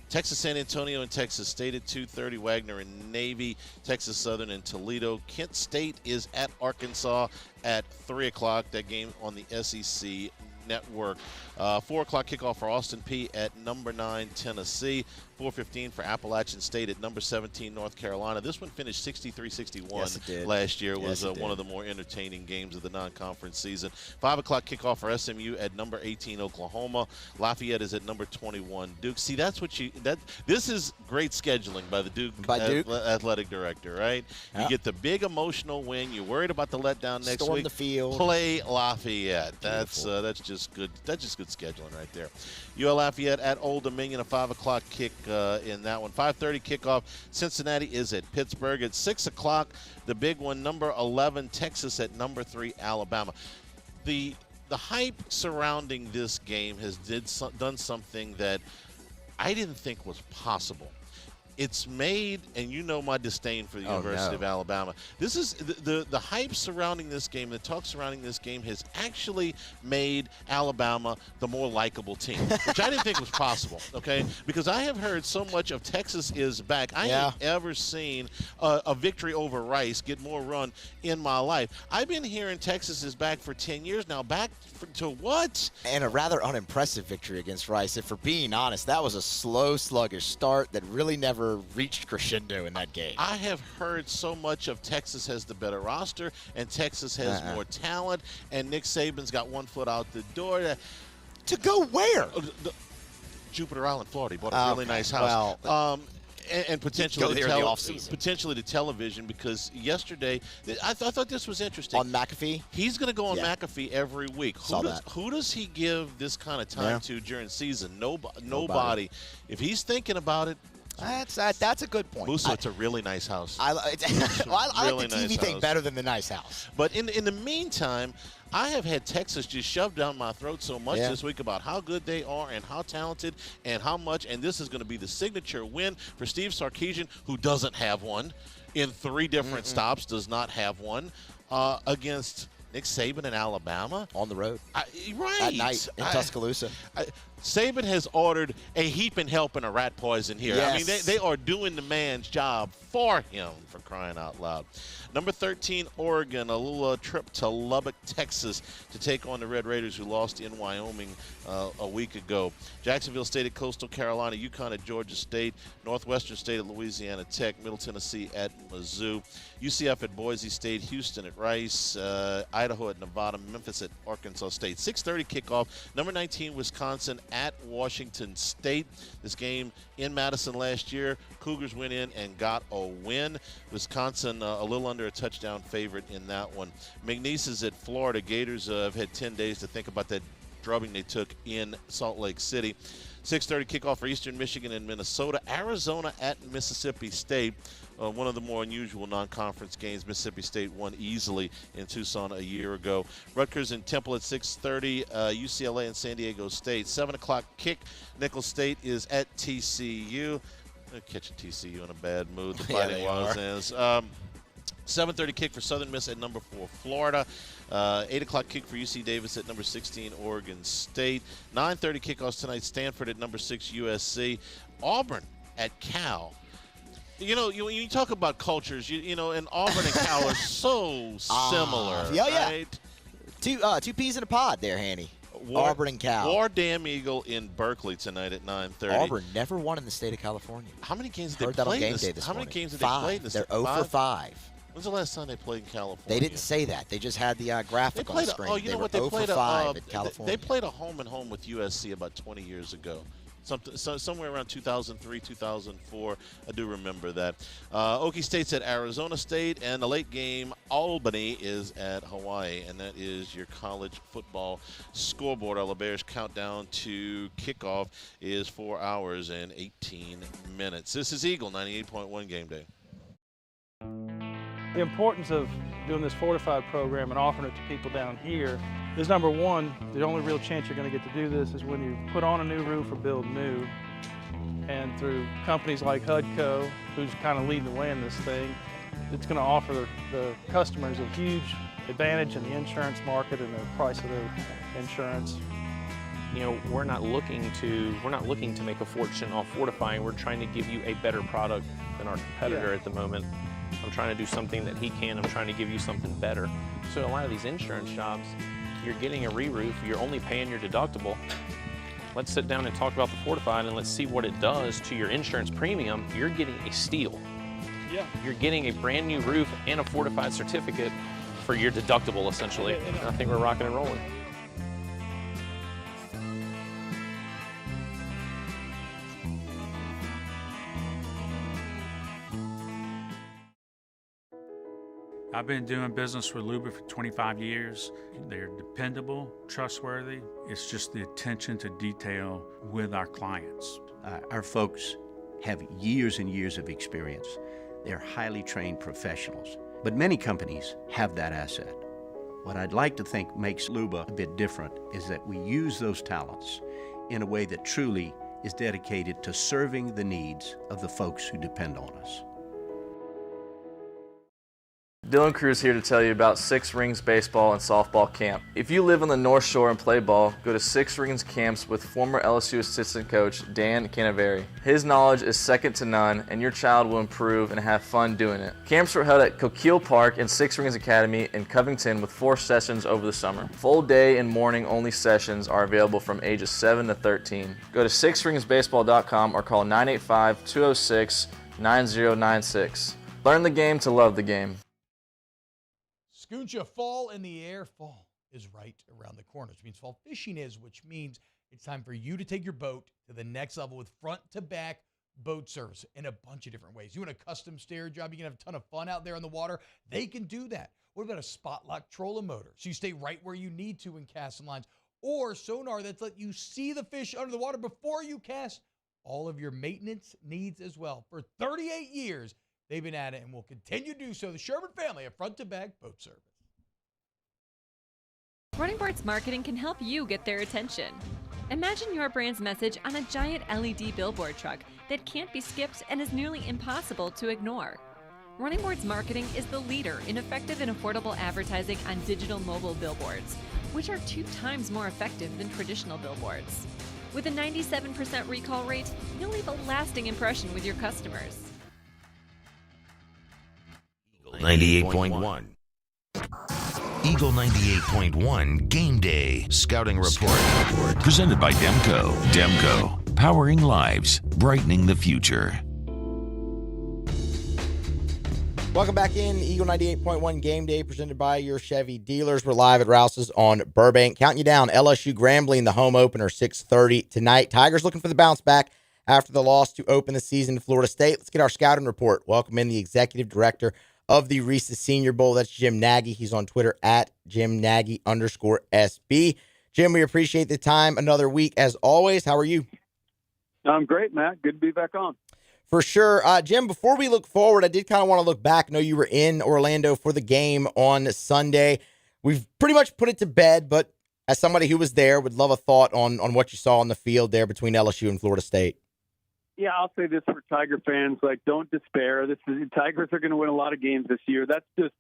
E: Texas San Antonio and Texas State at 2:30. Wagner and Navy, Texas Southern and Toledo. Kent State is at Arkansas at 3 o'clock. That game on the SEC Network. 4 o'clock kickoff for Austin Peay at number 9 Tennessee. 4:15 for Appalachian State at number 17 North Carolina. This one finished 63-61 last year. It was one of the more entertaining games of the non-conference season. 5 o'clock kickoff for SMU at number 18 Oklahoma. Lafayette is at number 21 Duke. See, this is great scheduling by the Duke athletic director, right? You get the big emotional win. You're worried about the letdown next
F: Storm
E: week.
F: the field.
E: Play Lafayette. That's just good. That's just good scheduling right there. UL Lafayette at Old Dominion, a 5 o'clock kick in that one. 5:30 kickoff. Cincinnati is at Pittsburgh. At 6 o'clock, the big one, number 11 Texas at number 3 Alabama. The hype surrounding this game has done something that I didn't think was possible. It's made, and you know my disdain for the University of Alabama. This is the hype surrounding this game, the talk surrounding this game has actually made Alabama the more likable team, which I didn't think was possible, okay? Because I have heard so much of Texas is back. I ain't ever seen a victory over Rice get more run in my life. I've been hearing Texas is back for 10 years now. Back to what?
F: And a rather unimpressive victory against Rice. If we're being honest, that was a slow, sluggish start that really never never reached crescendo in that game.
E: I have heard so much of Texas has the better roster and Texas has more talent, and Nick Saban's got one foot out the door.
F: To go where?
E: Jupiter Island, Florida. He bought a really nice house.
F: Well,
E: and potentially
F: to
E: to television, because yesterday I thought this was interesting.
F: On McAfee?
E: He's going to go on McAfee every week.
F: Saw
E: Who does he give this kind of time to during season? Nobody. If he's thinking about it,
F: that's a good point.
E: Musa, it's a really nice house.
F: I like the TV thing better than the nice house.
E: But in the meantime, I have had Texas just shoved down my throat so much this week about how good they are and how talented and how much. And this is going to be the signature win for Steve Sarkisian, who doesn't have one in 3 different stops, does not have one, against Nick Saban in Alabama.
F: On the road.
E: Right.
F: At night in Tuscaloosa.
E: Saban has ordered a heaping help and a rat poison here.
F: Yes.
E: I mean, they are doing the man's job for him, for crying out loud. Number 13, Oregon, a little trip to Lubbock, Texas, to take on the Red Raiders, who lost in Wyoming a week ago. Jacksonville State at Coastal Carolina, UConn at Georgia State, Northwestern State at Louisiana Tech, Middle Tennessee at Mizzou, UCF at Boise State, Houston at Rice, Idaho at Nevada, Memphis at Arkansas State. 6:30 kickoff. Number 19, Wisconsin at Washington State. This game in Madison last year, Cougars went in and got a win. Wisconsin a little under a touchdown favorite in that one. McNeese is at Florida. Gators have had 10 days to think about that drubbing they took in Salt Lake City. 6:30 kickoff for Eastern Michigan and Minnesota. Arizona at Mississippi State. One of the more unusual non-conference games. Mississippi State won easily in Tucson a year ago. Rutgers and Temple at 6:30. UCLA and San Diego State. 7 o'clock kick. Nicholls State is at TCU. They're catching TCU in a bad mood. The Fighting Wazans. 7:30 kick for Southern Miss at number 4, Florida. 8 o'clock kick for UC Davis at number 16, Oregon State. 9:30 kickoffs tonight, Stanford at number 6, USC. Auburn at Cal. You know, when you talk about cultures, you know, and Auburn and Cal are so similar. Right?
F: Two peas in a pod there, Hanny. Auburn and Cal.
E: War Damn Eagle in Berkeley tonight at 9:30.
F: Auburn never won in the state of California.
E: How many games did
F: Heard
E: they
F: that on
E: play?
F: Gameday this
E: How many
F: morning.
E: games did
F: 5.
E: they play in the
F: They're
E: state?
F: 0 for 5.
E: When's the last time they played in California?
F: They didn't say that. They just had the graphic on the screen.
E: You know what? They
F: 0
E: played
F: for 5 in California.
E: They played a home-and-home with USC about 20 years ago. Somewhere around 2003, 2004. I do remember that. Okie State's at Arizona State, and the late game, Albany is at Hawaii, and that is your college football scoreboard. Our Bears countdown to kickoff is 4 hours and 18 minutes. This is Eagle 98.1 Game Day.
Q: The importance of doing this fortified program and offering it to people down here is, number one, the only real chance you're going to get to do this is when you put on a new roof or build new. And through companies like HUDCO, who's kind of leading the way in this thing, it's going to offer the customers a huge advantage in the insurance market and the price of their insurance.
R: You know, we're not looking to make a fortune off fortifying. We're trying to give you a better product than our competitor at the moment. I'm trying to do something that he can. I'm trying to give you something better. So a lot of these insurance jobs, you're getting a re-roof, you're only paying your deductible. Let's sit down and talk about the fortified and let's see what it does to your insurance premium. You're getting a steal.
Q: Yeah.
R: You're getting a brand new roof and a fortified certificate for your deductible, essentially. I think we're rocking and rolling.
H: I've been doing business with Luba for 25 years. They're dependable, trustworthy. It's just the attention to detail with our clients.
I: Our folks have years and years of experience. They're highly trained professionals. But many companies have that asset. What I'd like to think makes Luba a bit different is that we use those talents in a way that truly is dedicated to serving the needs of the folks who depend on us.
K: Dylan Cruz here to tell you about Six Rings Baseball and Softball Camp. If you live on the North Shore and play ball, go to Six Rings Camps with former LSU assistant coach Dan Canaveri. His knowledge is second to none, and your child will improve and have fun doing it. Camps were held at Coquille Park and Six Rings Academy in Covington with 4 sessions over the summer. Full day and morning only sessions are available from ages 7 to 13. Go to sixringsbaseball.com or call 985-206 9096. Learn the game to love the game.
L: Scooncha, fall in the air. Fall is right around the corner, which means fall fishing is, which means it's time for you to take your boat to the next level with front-to-back boat service in a bunch of different ways. You want a custom stair job, you can have a ton of fun out there on the water. They can do that. What about a spot lock trolling motor? So you stay right where you need to in casting lines. Or sonar that's let you see the fish under the water before you cast. All of your maintenance needs as well. For 38 years, they've been at it and will continue to do so. The Sherman family of front-to-back boat service.
M: Running Boards Marketing can help you get their attention. Imagine your brand's message on a giant LED billboard truck that can't be skipped and is nearly impossible to ignore. Running Boards Marketing is the leader in effective and affordable advertising on digital mobile billboards, which are 2 times more effective than traditional billboards. With a 97% recall rate, you'll leave a lasting impression with your customers.
A: 98.1. Eagle 98.1 Game Day Scouting Report.
B: Presented by Demco. Demco, powering lives, brightening the future.
F: Welcome back in. Eagle 98.1 Game Day presented by your Chevy dealers. We're live at Rouse's on Burbank. Counting you down, LSU Grambling, the home opener, 6:30 tonight. Tigers looking for the bounce back after the loss to open the season to Florida State. Let's get our scouting report. Welcome in the executive director of the Reese's Senior Bowl. That's Jim Nagy. He's on Twitter at JimNagy_SB. Jim, we appreciate the time. Another week as always. How are you?
S: I'm great, Matt. Good to be back on.
F: For sure. Jim, before we look forward, I did kind of want to look back. I know you were in Orlando for the game on Sunday. We've pretty much put it to bed, but as somebody who was there, would love a thought on what you saw on the field there between LSU and Florida State.
S: Yeah, I'll say this for Tiger fans, don't despair. Tigers are going to win a lot of games this year. That's just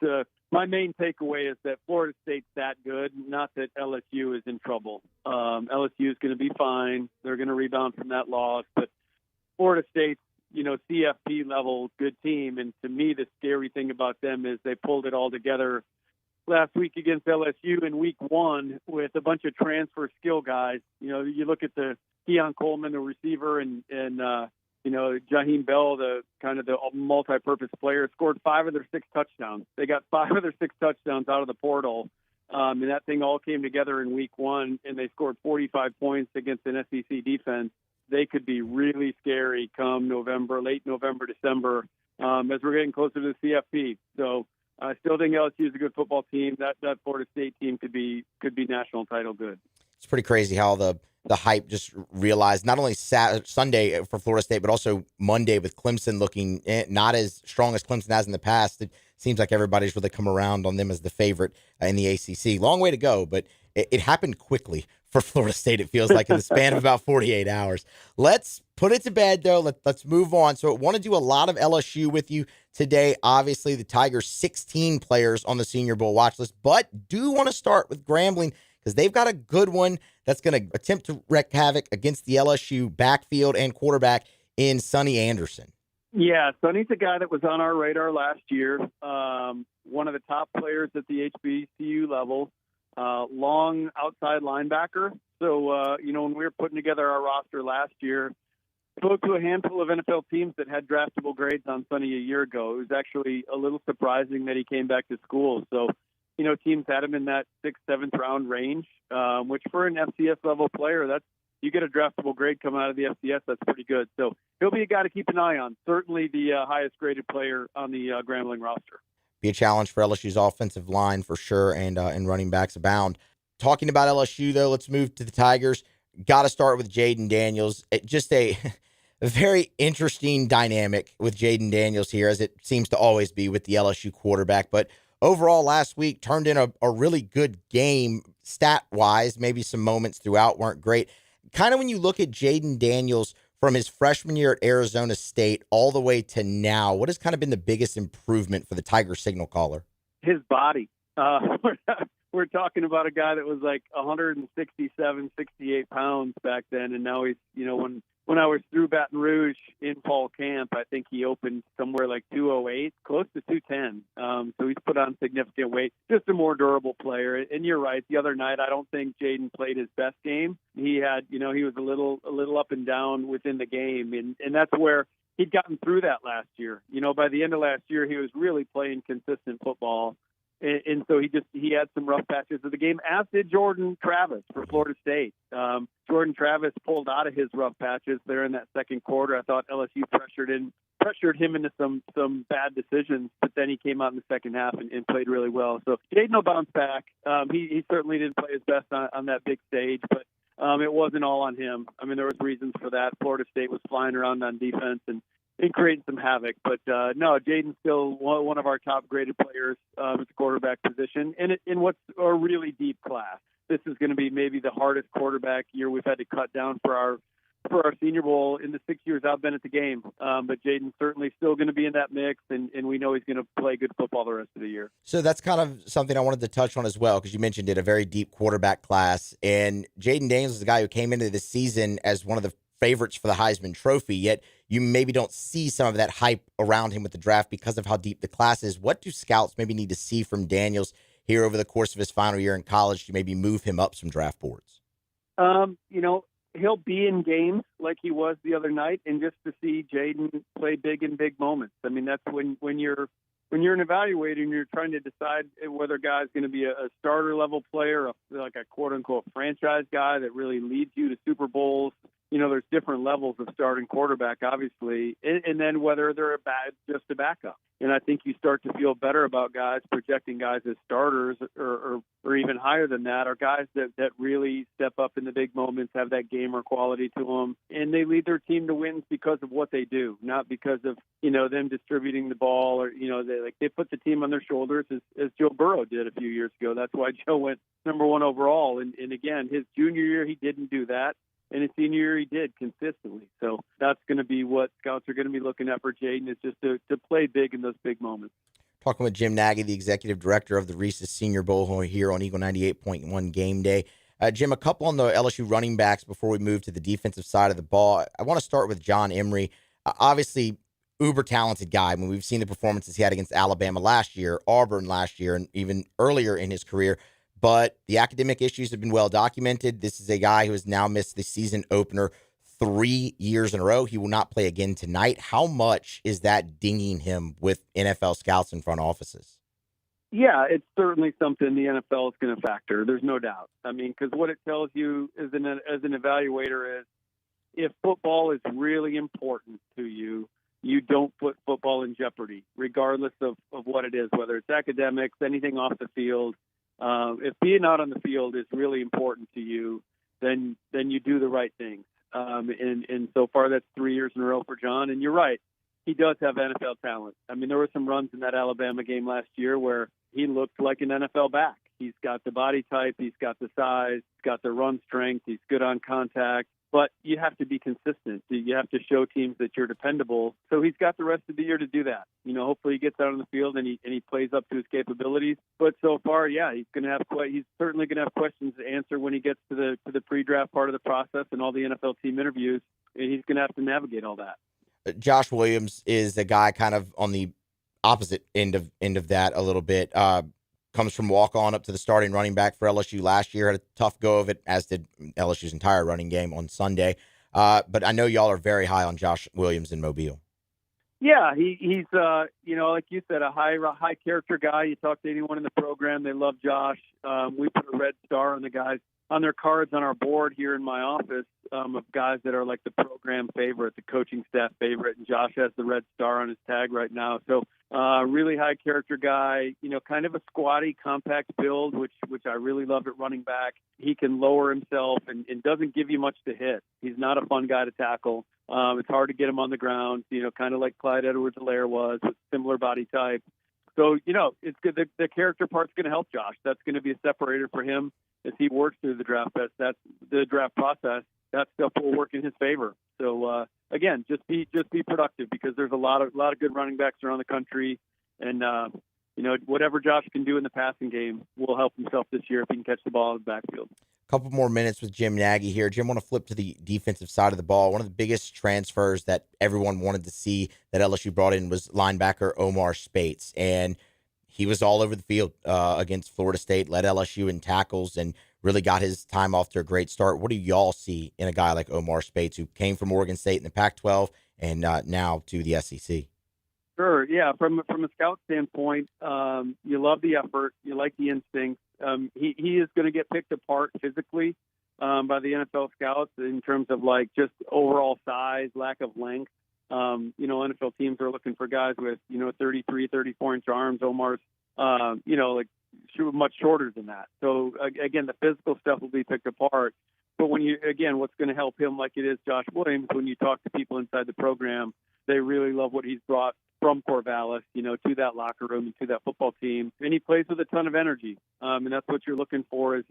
S: my main takeaway is that Florida State's that good, not that LSU is in trouble. LSU is going to be fine. They're going to rebound from that loss, but Florida State's, CFP level good team. And to me, the scary thing about them is they pulled it all together last week against LSU in week 1 with a bunch of transfer skill guys. You look at the Keon Coleman, the receiver, and Jaheim Bell, the kind of the multi-purpose player, scored 5 of their 6 touchdowns. They got 5 of their 6 touchdowns out of the portal. And that thing all came together in week 1, and they scored 45 points against an SEC defense. They could be really scary come November, late November, December, as we're getting closer to the CFP. So I still think LSU is a good football team. That Florida State team could be national title good.
F: It's pretty crazy how the hype just realized not only Sunday for Florida State, but also Monday with Clemson looking not as strong as Clemson has in the past. It seems like everybody's really come around on them as the favorite in the ACC. Long way to go, but it happened quickly for Florida State, it feels like, in the span of about 48 hours. Let's put it to bed, though. Let's move on. So I want to do a lot of LSU with you today. Obviously, the Tigers, 16 players on the Senior Bowl watch list, but do want to start with Grambling because they've got a good one that's going to attempt to wreak havoc against the LSU backfield and quarterback in Sonny Anderson.
S: Yeah, Sonny's a guy that was on our radar last year, one of the top players at the HBCU level. Long outside linebacker. So, when we were putting together our roster last year, spoke to a handful of NFL teams that had draftable grades on Sonny a year ago. It was actually a little surprising that he came back to school. So, teams had him in that 6th, 7th round range, which for an FCS level player, you get a draftable grade coming out of the FCS, that's pretty good. So he'll be a guy to keep an eye on. Certainly the highest graded player on the Grambling roster.
F: Be a challenge for LSU's offensive line for sure, and running backs abound. Talking about LSU, though, let's move to the Tigers. Got to start with Jaden Daniels. Just a very interesting dynamic with Jaden Daniels here, as it seems to always be with the LSU quarterback. But overall, last week turned in a really good game stat-wise. Maybe some moments throughout weren't great. Kind of when you look at Jaden Daniels from his freshman year at Arizona State all the way to now, what has kind of been the biggest improvement for the Tiger signal caller?
S: His body. We're talking about a guy that was like 167, 68 pounds back then, and now he's, when I was through Baton Rouge in fall camp, I think he opened somewhere like 208, close to 210. So he's put on significant weight. Just a more durable player. And you're right. The other night, I don't think Jaden played his best game. He had, he was a little up and down within the game, and that's where he'd gotten through that last year. By the end of last year, he was really playing consistent football. And so he had some rough patches of the game, as did Jordan Travis for Florida State. Jordan Travis pulled out of his rough patches there in that second quarter. I thought LSU pressured him into some bad decisions, but then he came out in the second half and played really well. So Jaden will bounce back. He certainly didn't play his best on that big stage, but it wasn't all on him. I mean, there was reasons for that. Florida State was flying around on defense and creating some havoc. But no, Jaden's still one of our top graded players at the quarterback position, and in what's a really deep class. This is going to be maybe the hardest quarterback year we've had to cut down for our Senior Bowl in the 6 years I've been at the game. But Jaden's certainly still going to be in that mix, and we know he's going to play good football the rest of the year.
F: So that's kind of something I wanted to touch on as well, because you mentioned it, a very deep quarterback class. And Jaden Daniels is a guy who came into this season as one of the favorites for the Heisman Trophy, yet you maybe don't see some of that hype around him with the draft because of how deep the class is. What do scouts maybe need to see from Daniels here over the course of his final year in college to maybe move him up some draft boards?
S: He'll be in games like he was the other night, and just to see Jaden play big in big moments. I mean, that's when you're an evaluator and you're trying to decide whether a guy's going to be a starter level player, like a quote unquote franchise guy that really leads you to Super Bowls. There's different levels of starting quarterback, obviously, and then whether they're just a backup. And I think you start to feel better about guys, projecting guys as starters or even higher than that, are guys that really step up in the big moments, have that gamer quality to them, and they lead their team to wins because of what they do, not because of, them distributing the ball or, they put the team on their shoulders as Joe Burrow did a few years ago. That's why Joe went number one overall. And again, his junior year, he didn't do that. And his senior year, he did consistently. So that's going to be what scouts are going to be looking at for Jaden, is just to play big in those big moments.
F: Talking with Jim Nagy, the executive director of the Reese's Senior Bowl here on Eagle 98.1 Game Day. Jim, a couple on the LSU running backs before we move to the defensive side of the ball. I want to start with John Emery. Obviously, uber talented guy. I mean, we've seen the performances he had against Alabama last year, Auburn last year, and even earlier in his career. But the academic issues have been well documented. This is a guy who has now missed the season opener 3 years in a row. He will not play again tonight. How much is that dinging him with NFL scouts and front offices?
S: Yeah, it's certainly something the NFL is going to factor. There's no doubt. I mean, because what it tells you as an evaluator is, if football is really important to you, you don't put football in jeopardy, regardless of what it is, whether it's academics, anything off the field. If being out on the field is really important to you, then you do the right things. And so far, that's 3 years in a row for John. And you're right, he does have NFL talent. I mean, there were some runs in that Alabama game last year where he looked like an NFL back. He's got the body type, he's got the size, he's got the run strength, he's good on contact. But you have to be consistent. You have to show teams that you're dependable. So he's got the rest of the year to do that. Hopefully he gets out on the field and he plays up to his capabilities. But so far, yeah, he's certainly going to have questions to answer when he gets to the pre-draft part of the process and all the NFL team interviews. And he's going to have to navigate all that.
F: Josh Williams is a guy kind of on the opposite end of that a little bit. Comes from walk-on up to the starting running back for LSU last year. Had a tough go of it, as did LSU's entire running game on Sunday. But I know y'all are very high on Josh Williams in Mobile.
S: Yeah, he's like you said, a high character guy. You talk to anyone in the program, they love Josh. We put a red star on the guys on their cards on our board here in my office of guys that are like the program favorite, the coaching staff favorite, and Josh has the red star on his tag right now. So really high character guy, kind of a squatty, compact build, which I really love at running back. He can lower himself and doesn't give you much to hit. He's not a fun guy to tackle. It's hard to get him on the ground, kind of like Clyde Edwards-Helaire was, with similar body type. So, it's good. The character part's going to help Josh. That's going to be a separator for him as he works through the draft. That's the draft process. That stuff will work in his favor. So, again, just be productive, because there's a lot of good running backs around the country. And, whatever Josh can do in the passing game will help himself this year if he can catch the ball in the backfield.
F: Couple more minutes with Jim Nagy here. Jim, I want to flip to the defensive side of the ball. One of the biggest transfers that everyone wanted to see that LSU brought in was linebacker Omar Spates, and he was all over the field against Florida State, led LSU in tackles, and really got his time off to a great start. What do y'all see in a guy like Omar Spates, who came from Oregon State in the Pac-12 and now to the SEC.
S: Sure. Yeah. From a scout standpoint, you love the effort. You like the instincts. He is going to get picked apart physically by the NFL scouts in terms of like just overall size, lack of length. NFL teams are looking for guys with 33, 34-inch arms. Omar's like much shorter than that. So again, the physical stuff will be picked apart. But what's going to help him, like it is Josh Williams, when you talk to people inside the program, they really love what he's brought from Corvallis, to that locker room and to that football team. And he plays with a ton of energy. And that's what you're looking for is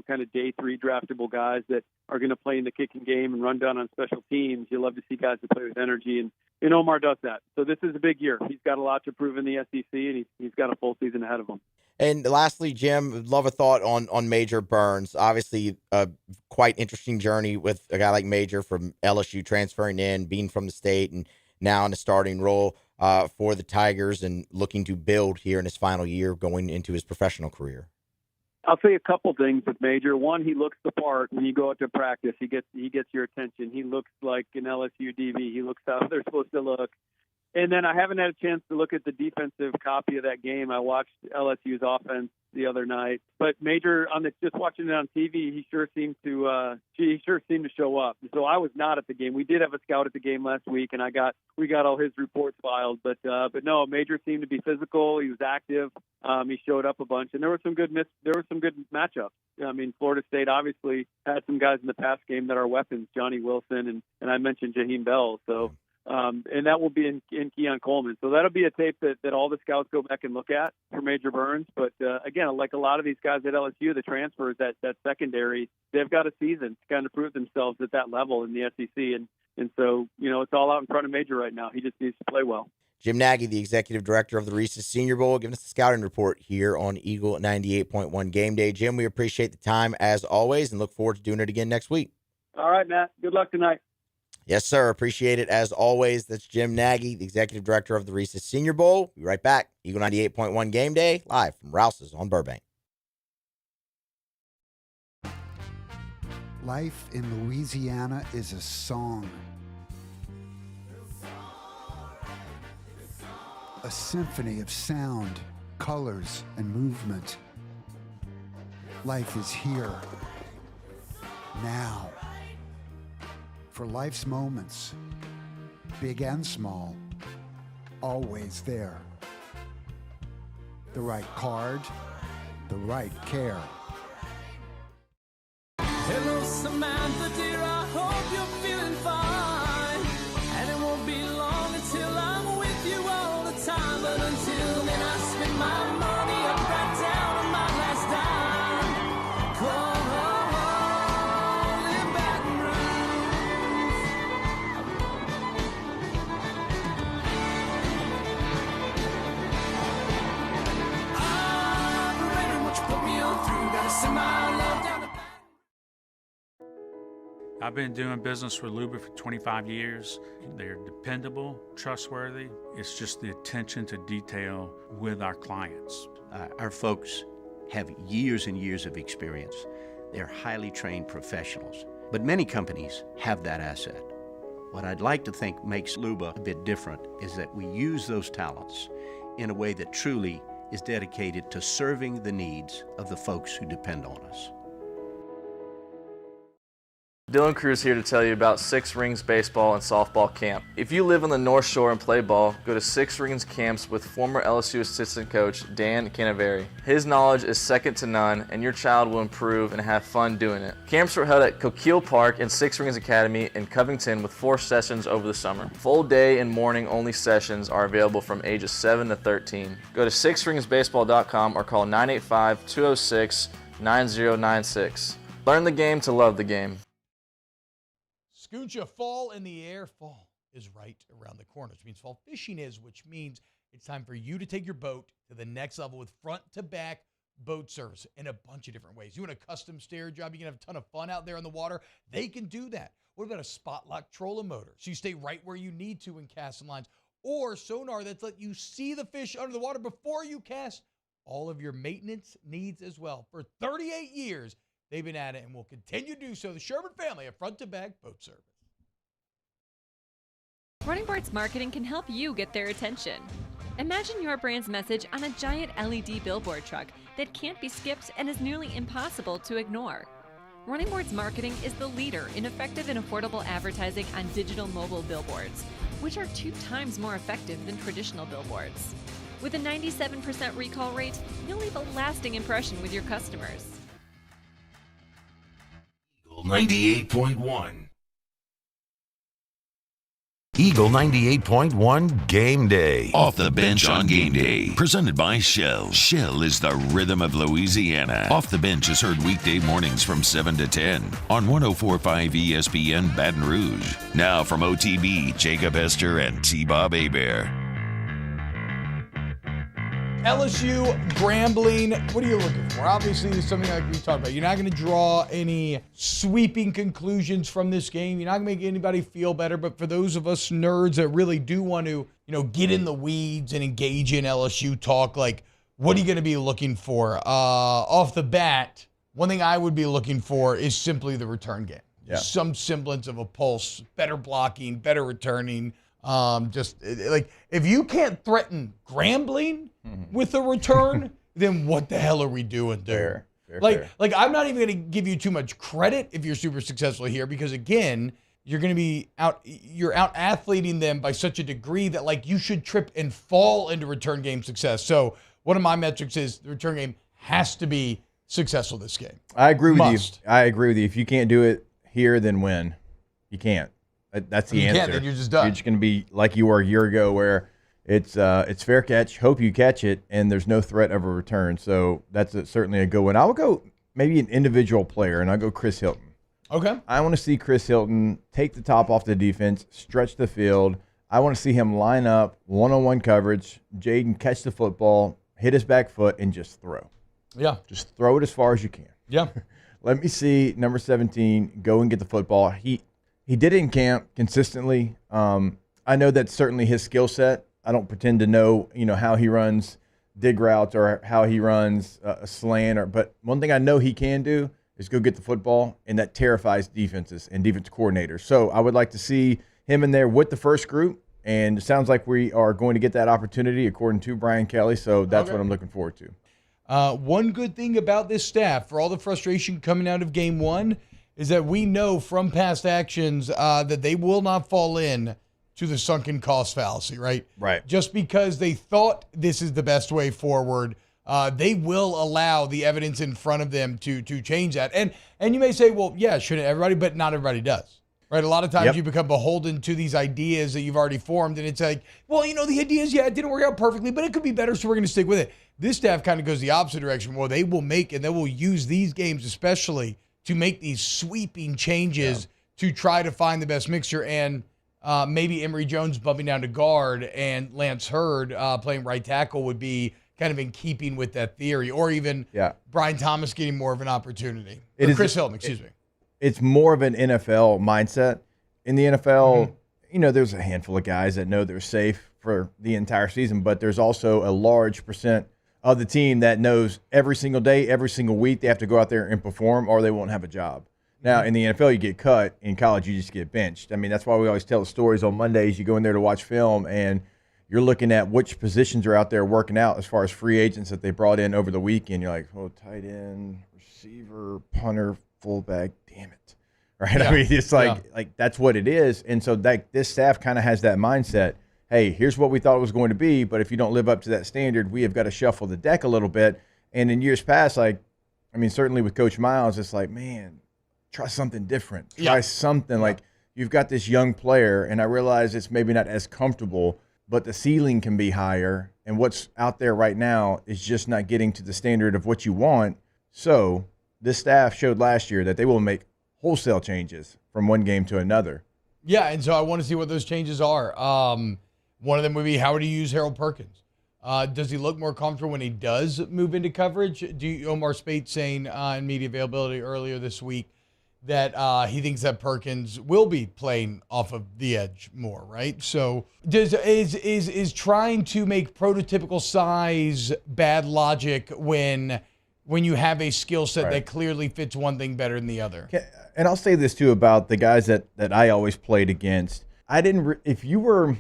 S: kind of day 3 draftable guys that are going to play in the kicking game and run down on special teams. You love to see guys that play with energy. And Omar does that. So this is a big year. He's got a lot to prove in the SEC, and he's got a full season ahead of him.
F: And lastly, Jim, love a thought on Major Burns. Obviously, a quite interesting journey with a guy like Major from LSU transferring in, being from the state, and now in a starting role for the Tigers and looking to build here in his final year going into his professional career.
S: I'll say a couple things with Major. One, he looks the part when you go out to practice. He gets your attention. He looks like an LSU DB. He looks how they're supposed to look. And then I haven't had a chance to look at the defensive copy of that game. I watched LSU's offense the other night, but Major just watching it on TV, he sure seemed to show up. So I was not at the game. We did have a scout at the game last week, and we got all his reports filed. But no, Major seemed to be physical. He was active. He showed up a bunch, and there were some good matchups. I mean, Florida State obviously had some guys in the pass game that are weapons, Johnny Wilson, and I mentioned Jaheim Bell. So. And that will be in Keon Coleman. So that'll be a tape that all the scouts go back and look at for Major Burns. But again, like a lot of these guys at LSU, the transfers, that secondary, they've got a season to kind of prove themselves at that level in the SEC. And so, it's all out in front of Major right now. He just needs to play well.
F: Jim Nagy, the executive director of the Reese's Senior Bowl, giving us the scouting report here on Eagle 98.1 Game Day. Jim, we appreciate the time as always and look forward to doing it again next week.
S: All right, Matt. Good luck tonight.
F: Yes, sir. Appreciate it as always. That's Jim Nagy, the executive director of the Reese's Senior Bowl. Be right back. Eagle 98.1 Game Day, live from Rouse's on Burbank.
G: Life in Louisiana is a song. A symphony of sound, colors, and movement. Life is here, now. For life's moments, big and small, always there. The right card, the right care.
J: Hello, Samantha, dear, I hope you're feeling fine. And it won't be long until I'm with you all the time. But until then, I spend my money up right down on my last dime. Come on, live Baton Rouge. I'm ready, what you put me on through. Gotta send my love down to
H: I've been doing business with Luba for 25 years. They're dependable, trustworthy. It's just the attention to detail with our clients.
I: Our folks have years and years of experience. They're highly trained professionals. But many companies have that asset. What I'd like to think makes Luba a bit different is that we use those talents in a way that truly is dedicated to serving the needs of the folks who depend on us.
K: Dylan Cruz here to tell you about Six Rings Baseball and Softball Camp. If you live on the North Shore and play ball, go to Six Rings Camps with former LSU assistant coach Dan Canaveri. His knowledge is second to none, and your child will improve and have fun doing it. Camps were held at Coquille Park and Six Rings Academy in Covington with 4 sessions over the summer. Full day and morning only sessions are available from ages 7 to 13. Go to sixringsbaseball.com or call 985-206-9096. Learn the game to love the game.
L: Scooncha, fall in the air. Fall is right around the corner, which means fall fishing is, which means it's time for you to take your boat to the next level with front-to-back boat service in a bunch of different ways. You want a custom stair job, you can have a ton of fun out there in the water, they can do that. What about a spot lock trolling motor? So you stay right where you need to in casting lines, or sonar that's let you see the fish under the water before you cast. All of your maintenance needs as well. For 38 years, they've been at it and will continue to do so. The Sherman family, a front-to-back boat service.
M: Running Boards Marketing can help you get their attention. Imagine your brand's message on a giant LED billboard truck that can't be skipped and is nearly impossible to ignore. Running Boards Marketing is the leader in effective and affordable advertising on digital mobile billboards, which are 2 times more effective than traditional billboards. With a 97% recall rate, you'll leave a lasting impression with your customers.
A: 98.1. Eagle 98.1 Game Day.
B: Off the bench on Game Day. Presented by Shell. Shell is the rhythm of Louisiana. Off the Bench is heard weekday mornings from 7 to 10 on 104.5 ESPN Baton Rouge. Now from OTB, Jacob Hester and T-Bob Hebert.
L: LSU, Grambling, what are you looking for? Obviously, there's something like we talked about. You're not going to draw any sweeping conclusions from this game. You're not going to make anybody feel better. But for those of us nerds that really do want to, get in the weeds and engage in LSU talk, like, what are you going to be looking for? Off the bat, one thing I would be looking for is simply the return game. Yeah. Some semblance of a pulse, better blocking, better returning. If you can't threaten Grambling with a return, then what the hell are we doing, dude?
T: Fair.
L: I'm not even going to give you too much credit if you're super successful here, because again, you're going to be you're out athleting them by such a degree that like you should trip and fall into return game success. So one of my metrics is the return game has to be successful this game.
T: I agree with you. If you can't do it here, then win. You can't. That's the answer.
L: You can't, then you're just done.
T: You're just going to be like you were a year ago, where it's fair catch, hope you catch it, and there's no threat of a return. So that's certainly a good one. I would go maybe an individual player, and I'll go Chris Hilton.
L: Okay.
T: I want to see Chris Hilton take the top off the defense, stretch the field. I want to see him line up, one-on-one coverage, Jaden catch the football, hit his back foot, and just throw.
L: Yeah.
T: Just throw it as far as you can.
L: Yeah.
T: Let me see number 17 go and get the football. He did it in camp consistently. I know that's certainly his skill set. I don't pretend to know, how he runs dig routes or how he runs a slant. But one thing I know he can do is go get the football, and that terrifies defenses and defense coordinators. So I would like to see him in there with the first group, and it sounds like we are going to get that opportunity according to Brian Kelly. So that's what I'm looking forward to.
L: One good thing about this staff, for all the frustration coming out of game one, is that we know from past actions that they will not fall in to the sunken cost fallacy, right?
T: Right.
L: Just because they thought this is the best way forward, they will allow the evidence in front of them to change that. And you may say, well, yeah, shouldn't everybody? But not everybody does, right? A lot of times you become beholden to these ideas that you've already formed, and it's like, well, the ideas, it didn't work out perfectly, but it could be better, so we're going to stick with it. This staff kind of goes the opposite direction. Well, they will make and they will use these games especially to make these sweeping changes to try to find the best mixture. And maybe Emory Jones bumping down to guard and Lance Hurd playing right tackle would be kind of in keeping with that theory, or even Brian Thomas getting more of an opportunity. Chris Hilton, excuse me.
T: It's more of an NFL mindset. In the NFL, there's a handful of guys that know they're safe for the entire season, but there's also a large percent of the team that knows every single day, every single week, they have to go out there and perform or they won't have a job. Now, in the NFL, you get cut. In college, you just get benched. I mean, that's why we always tell the stories on Mondays. You go in there to watch film, and you're looking at which positions are out there working out as far as free agents that they brought in over the weekend. You're like, tight end, receiver, punter, fullback, damn it. Right? Yeah. I mean, it's like that's what it is. And so this staff kind of has that mindset. Hey, here's what we thought it was going to be, but if you don't live up to that standard, we have got to shuffle the deck a little bit. And in years past, certainly with Coach Miles, it's like, man, try something different. Try something. Like, you've got this young player, and I realize it's maybe not as comfortable, but the ceiling can be higher, and what's out there right now is just not getting to the standard of what you want. So this staff showed last year that they will make wholesale changes from one game to another.
L: Yeah, and so I want to see what those changes are. One of them would be, how would you use Harold Perkins? Does he look more comfortable when he does move into coverage? Omar Spate saying in media availability earlier this week that he thinks that Perkins will be playing off of the edge more, right? So is trying to make prototypical size bad logic when you have a skill set that clearly fits one thing better than the other?
T: And I'll say this too about the guys that I always played against. if you were,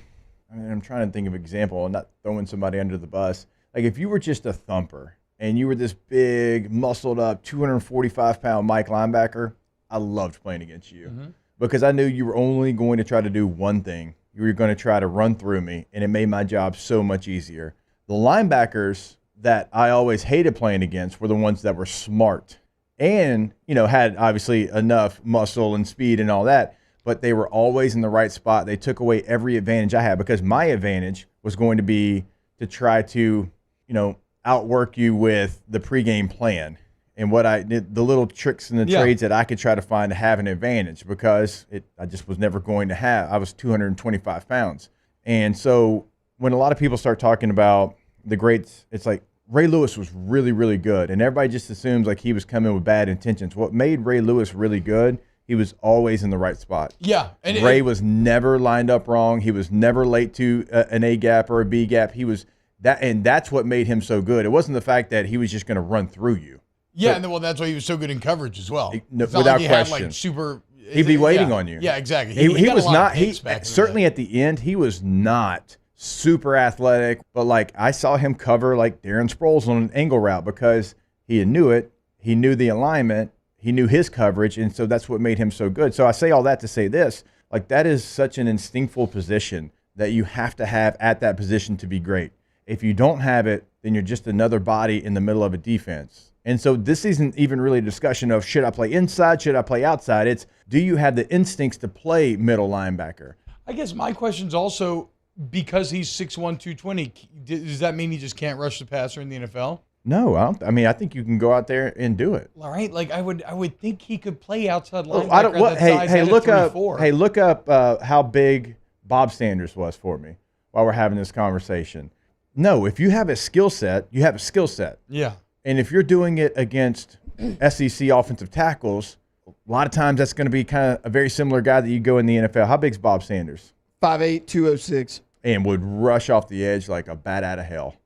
T: I'm trying to think of an example and not throwing somebody under the bus. Like if you were just a thumper and you were this big, muscled up, 245-pound Mike linebacker, I loved playing against you because I knew you were only going to try to do one thing. You were going to try to run through me, and it made my job so much easier. The linebackers that I always hated playing against were the ones that were smart and, had obviously enough muscle and speed and all that, but they were always in the right spot. They took away every advantage I had because my advantage was going to be to try to, outwork you with the pregame plan and what I did, the little tricks and the trades that I could try to find to have an advantage because I just was never going to have. I was 225 pounds. And so when a lot of people start talking about the greats, it's like Ray Lewis was really, really good. And everybody just assumes like he was coming with bad intentions. What made Ray Lewis really good, he was always in the right spot.
L: Yeah.
T: And Ray was never lined up wrong. He was never late to an A gap or a B gap. He was that, and that's what made him so good. It wasn't the fact that he was just going to run through you.
L: Yeah, and that's why he was so good in coverage as well.
T: Without
L: like he
T: question.
L: Had like super.
T: He'd be waiting on you.
L: Yeah, exactly.
T: He was not. He certainly at the end he was not super athletic, but like I saw him cover like Darren Sproles on an angle route because he knew it. He knew the alignment. He knew his coverage, and so that's what made him so good. So I say all that to say this: like that is such an instinctful position that you have to have at that position to be great. If you don't have it, then you're just another body in the middle of a defense. And so this isn't even really a discussion of should I play inside, should I play outside? It's do you have the instincts to play middle linebacker?
L: I guess my question's also because he's 6'1", 220, does that mean he just can't rush the passer in the NFL?
T: No, I think you can go out there and do it.
L: All right, like I would think he could play outside linebacker.
T: Look up how big Bob Sanders was for me while we're having this conversation. No, if you have a skill set, you have a skill set.
L: Yeah.
T: And if you're doing it against SEC offensive tackles, a lot of times that's going to be kind of a very similar guy that you go in the NFL. How big's Bob Sanders?
U: 5'8", 206.
T: And would rush off the edge like a bat out of hell.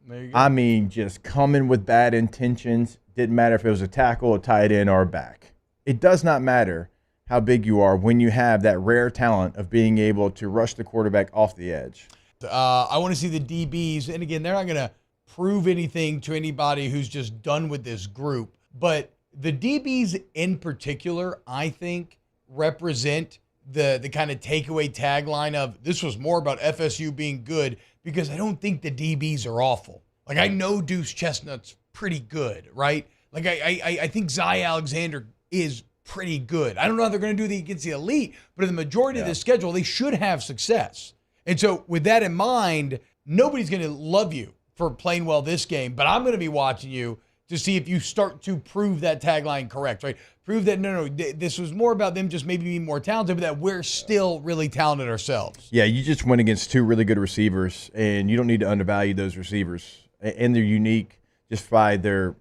L: There you go.
T: I mean, just coming with bad intentions. Didn't matter if it was a tackle, a tight end, or a back. It does not matter how big you are when you have that rare talent of being able to rush the quarterback off the edge.
L: I want to see the DBs. And again, they're not going to prove anything to anybody who's just done with this group. But the DBs in particular, I think, represent the kind of takeaway tagline of this was more about FSU being good because I don't think the DBs are awful. Like, I know Deuce Chestnut's pretty good, right? Like, I think Zy Alexander is pretty good. I don't know how they're going to do against the elite, but in the majority of the schedule, they should have success. And so with that in mind, nobody's going to love you for playing well this game, but I'm going to be watching you to see if you start to prove that tagline correct, right? Prove that, this was more about them just maybe being more talented, but that we're still really talented ourselves.
T: Yeah, you just went against two really good receivers, and you don't need to undervalue those receivers. And they're unique just by their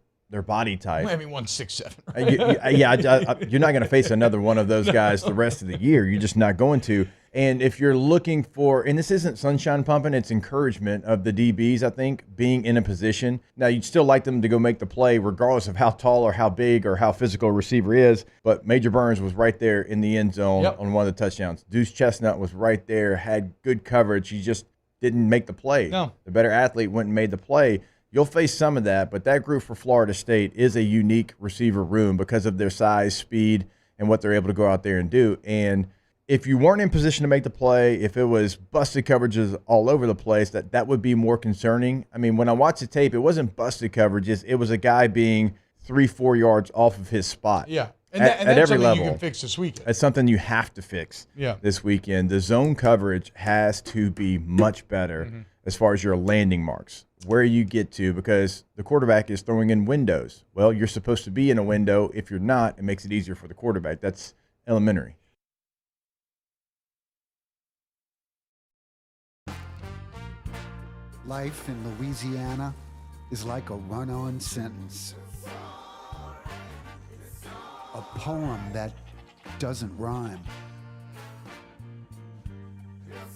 T: body type.
L: I mean, 1'6'7", right?
T: You're not going to face another one of those guys the rest of the year. You're just not going to. And if you're looking for, and this isn't sunshine pumping, it's encouragement of the DBs, I think, being in a position. Now, you'd still like them to go make the play regardless of how tall or how big or how physical a receiver is. But Major Burns was right there in the end zone on one of the touchdowns. Deuce Chestnut was right there, had good coverage. He just didn't make the play.
L: No.
T: The better athlete went and made the play. You'll face some of that, but that group for Florida State is a unique receiver room because of their size, speed, and what they're able to go out there and do. And if you weren't in position to make the play, if it was busted coverages all over the place, that would be more concerning. I mean, when I watched the tape, it wasn't busted coverages. It was a guy being 3-4 yards off of his spot.
L: Yeah. And
T: at
L: that's
T: every
L: something
T: level.
L: you can fix this weekend.
T: That's something you have to fix this weekend. The zone coverage has to be much better as far as your landing marks, where you get to, because the quarterback is throwing in windows. Well, you're supposed to be in a window. If you're not, it makes it easier for the quarterback. That's elementary.
G: Life in Louisiana is like a run-on sentence. A poem that doesn't rhyme.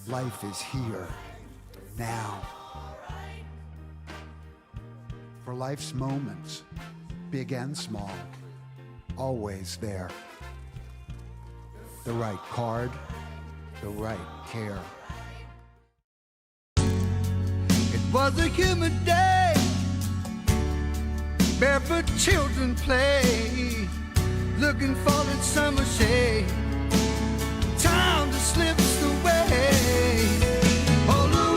G: Life is here, now. For life's moments, big and small, always there. The right card, the right care.
P: It was a humid day, barefoot children play, looking for that summer shade. Time just slips away. Oh,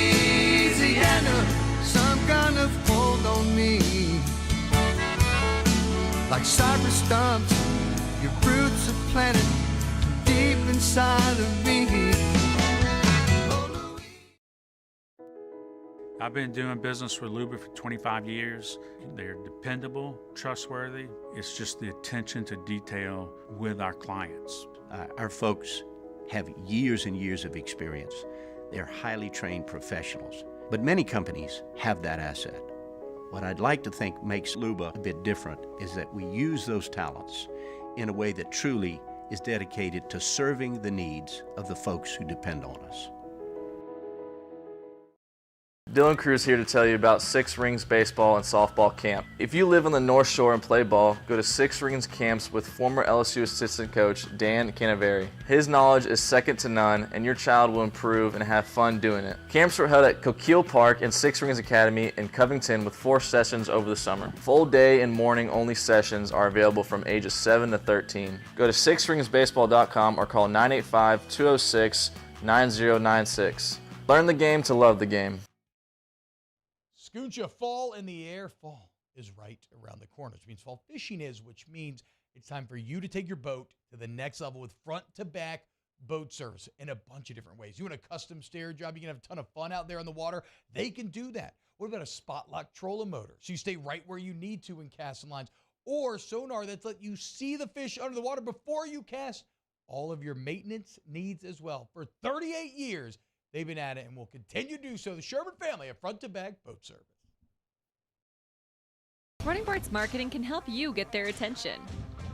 P: Louisiana, some kind of hold on me. Like cypress stumps, your roots are planted deep inside of me.
H: I've been doing business with Luba for 25 years. They're dependable, trustworthy. It's just the attention to detail with our clients.
I: Our folks have years and years of experience. They're highly trained professionals. But many companies have that asset. What I'd like to think makes Luba a bit different is that we use those talents in a way that truly is dedicated to serving the needs of the folks who depend on us.
K: Dylan Cruz here to tell you about Six Rings Baseball and Softball Camp. If you live on the North Shore and play ball, go to Six Rings Camps with former LSU assistant coach Dan Canaveri. His knowledge is second to none, and your child will improve and have fun doing it. Camps were held at Coquille Park and Six Rings Academy in Covington with 4 sessions over the summer. Full day and morning only sessions are available from ages 7 to 13. Go to sixringsbaseball.com or call 985-206-9096. Learn the game to love the game.
L: Scooncha, fall in the air. Fall is right around the corner, which means fall fishing is, which means it's time for you to take your boat to the next level with front-to-back boat service in a bunch of different ways. You want a custom stair job, you can have a ton of fun out there on the water, they can do that. What about a spot lock trolling motor? So you stay right where you need to in casting lines, or sonar that's let you see the fish under the water before you cast. All of your maintenance needs as well. For 38 years, they've been at it and will continue to do so. The Sherman family of front-to-back boat service.
M: Running Boards Marketing can help you get their attention.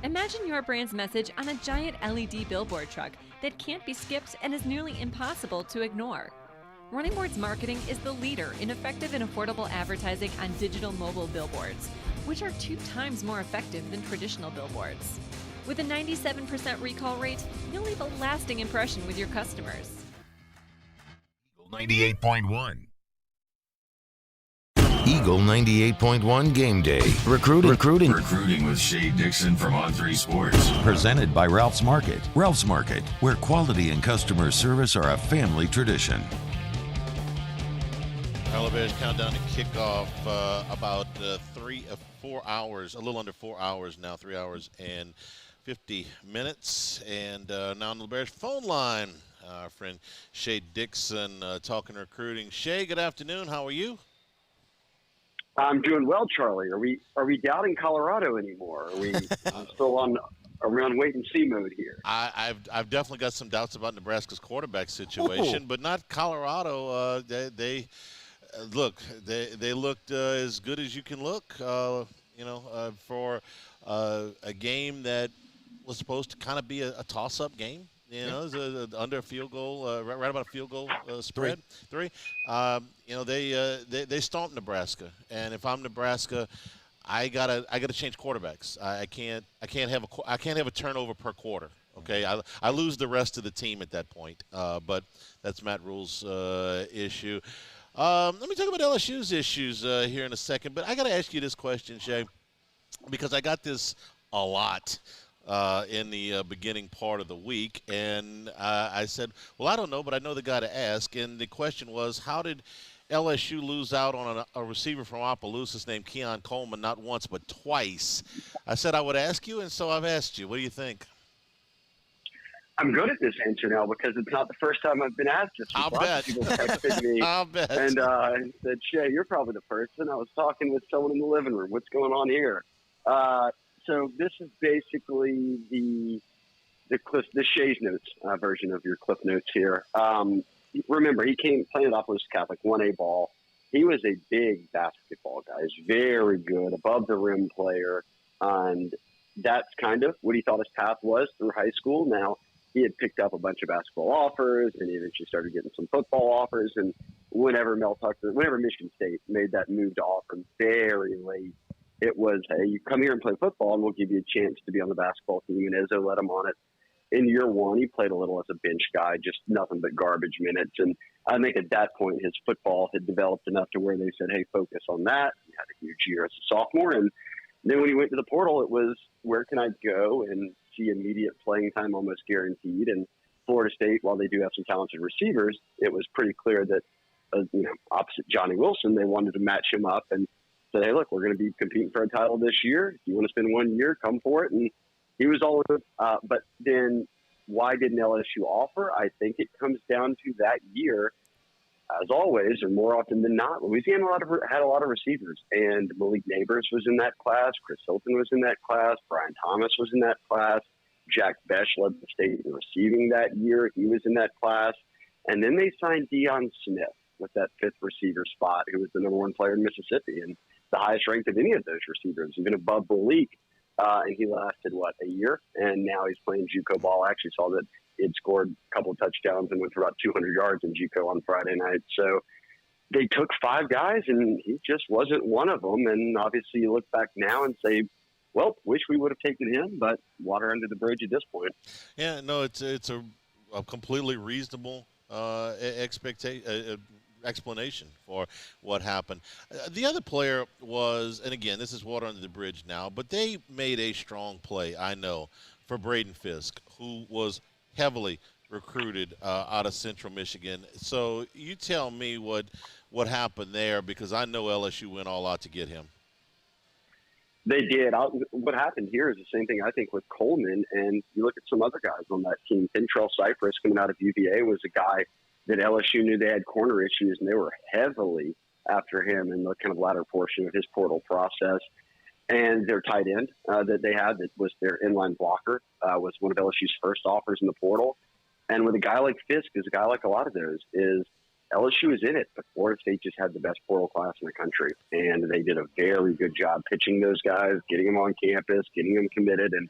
M: Imagine your brand's message on a giant LED billboard truck that can't be skipped and is nearly impossible to ignore. Running Boards Marketing is the leader in effective and affordable advertising on digital mobile billboards, which are 2 times more effective than traditional billboards. With a 97% recall rate, you'll leave a lasting impression with your customers.
A: 98.1. Eagle 98.1 Game Day. Recruiting
B: with Shay Dixon from On3 Sports.
A: Presented by Ralph's Market.
B: Ralph's Market, where quality and customer service are a family tradition.
E: Bears countdown to kickoff about 3 or 4 hours, a little under 4 hours now, 3 hours and 50 minutes. And now on the Bears phone line, our friend Shay Dixon talking recruiting. Shay, good afternoon. How are you?
C: I'm doing well, Charlie. Are we doubting Colorado anymore? Are we still on wait and see mode here?
E: I've definitely got some doubts about Nebraska's quarterback situation, but not Colorado. They looked as good as you can look. For a game that was supposed to kind of be a toss-up game. You know, it was under a field goal, right about a field goal spread. 3. They stomped Nebraska, and if I'm Nebraska, I gotta change quarterbacks. I can't have a turnover per quarter. Okay, I lose the rest of the team at that point. But that's Matt Rule's issue. Let me talk about LSU's issues here in a second. But I gotta ask you this question, Shay, because I got this a lot. In the beginning part of the week, and I said, well, I don't know, but I know the guy to ask. And the question was, how did LSU lose out on a receiver from Opelousas named Keon Coleman not once but twice? I said I would ask you, and so I've asked you. What do you think?
C: I'm good at this answer now because it's not the first time I've been asked this.
E: I'll bet.
C: People texted me
E: I'll bet.
C: And said, Shay, you're probably the person. I was talking with someone in the living room. What's going on here? So this is basically the Shay's Notes version of your Cliff Notes here. Remember, he came playing at Opelousas Catholic, 1A ball. He was a big basketball guy. He's very good, above the rim player, and that's kind of what he thought his path was through high school. Now he had picked up a bunch of basketball offers, and he eventually started getting some football offers. And whenever Michigan State made that move to offer him very late, it was, hey, you come here and play football, and we'll give you a chance to be on the basketball team. And Izzo let him on it. in year one, he played a little as a bench guy, just nothing but garbage minutes. And I think at that point, his football had developed enough to where they said, hey, focus on that. He had a huge year as a sophomore. And then when he went to the portal, it was, where can I go and see immediate playing time almost guaranteed? And Florida State, while they do have some talented receivers, it was pretty clear that, opposite Johnny Wilson, they wanted to match him up and said, hey, look, we're going to be competing for a title this year. If you want to spend 1 year, come for it. And he was all in. But then why didn't LSU offer? I think it comes down to that year. As always, or more often than not, Louisiana had a lot of receivers. And Malik Neighbors was in that class. Chris Hilton was in that class. Brian Thomas was in that class. Jack Besh led the state in receiving that year. He was in that class. And then they signed Deion Smith with that fifth receiver spot, who was the number one player in Mississippi and the highest ranked of any of those receivers, even above Malik. And he lasted, a year? And now he's playing JUCO ball. I actually saw that he'd scored a couple of touchdowns and went for about 200 yards in JUCO on Friday night. So they took 5 guys, and he just wasn't one of them. And obviously you look back now and say, well, wish we would have taken him, but water under the bridge at this point.
E: Yeah, no, it's a completely reasonable explanation for what happened. The other player was, and again, this is water under the bridge now, but they made a strong play, I know, for Braden Fisk, who was heavily recruited out of Central Michigan. So you tell me what happened there, because I know LSU went all out to get him.
C: They did. What happened here is the same thing, I think, with Coleman. And you look at some other guys on that team. Kentrell Cypress, coming out of UVA, was a guy that LSU knew they had corner issues, and they were heavily after him in the kind of latter portion of his portal process. And their tight end that they had, that was their inline blocker, was one of LSU's first offers in the portal. And with a guy like Fisk, is a guy like a lot of those, is LSU is in it, but Florida State just had the best portal class in the country. And they did a very good job pitching those guys, getting them on campus, getting them committed. And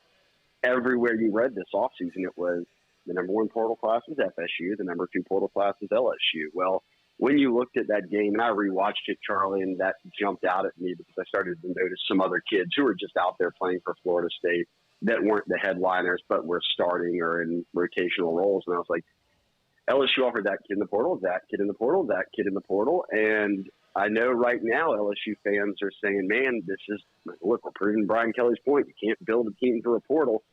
C: everywhere you read this offseason, it was the number 1 portal class is FSU, the number 2 portal class is LSU. Well, when you looked at that game, and I rewatched it, Charlie, and that jumped out at me because I started to notice some other kids who were just out there playing for Florida State that weren't the headliners, but were starting or in rotational roles. And I was like, LSU offered that kid in the portal, that kid in the portal, that kid in the portal. And I know right now LSU fans are saying, man, look, we're proving Brian Kelly's point. You can't build a team through a portal.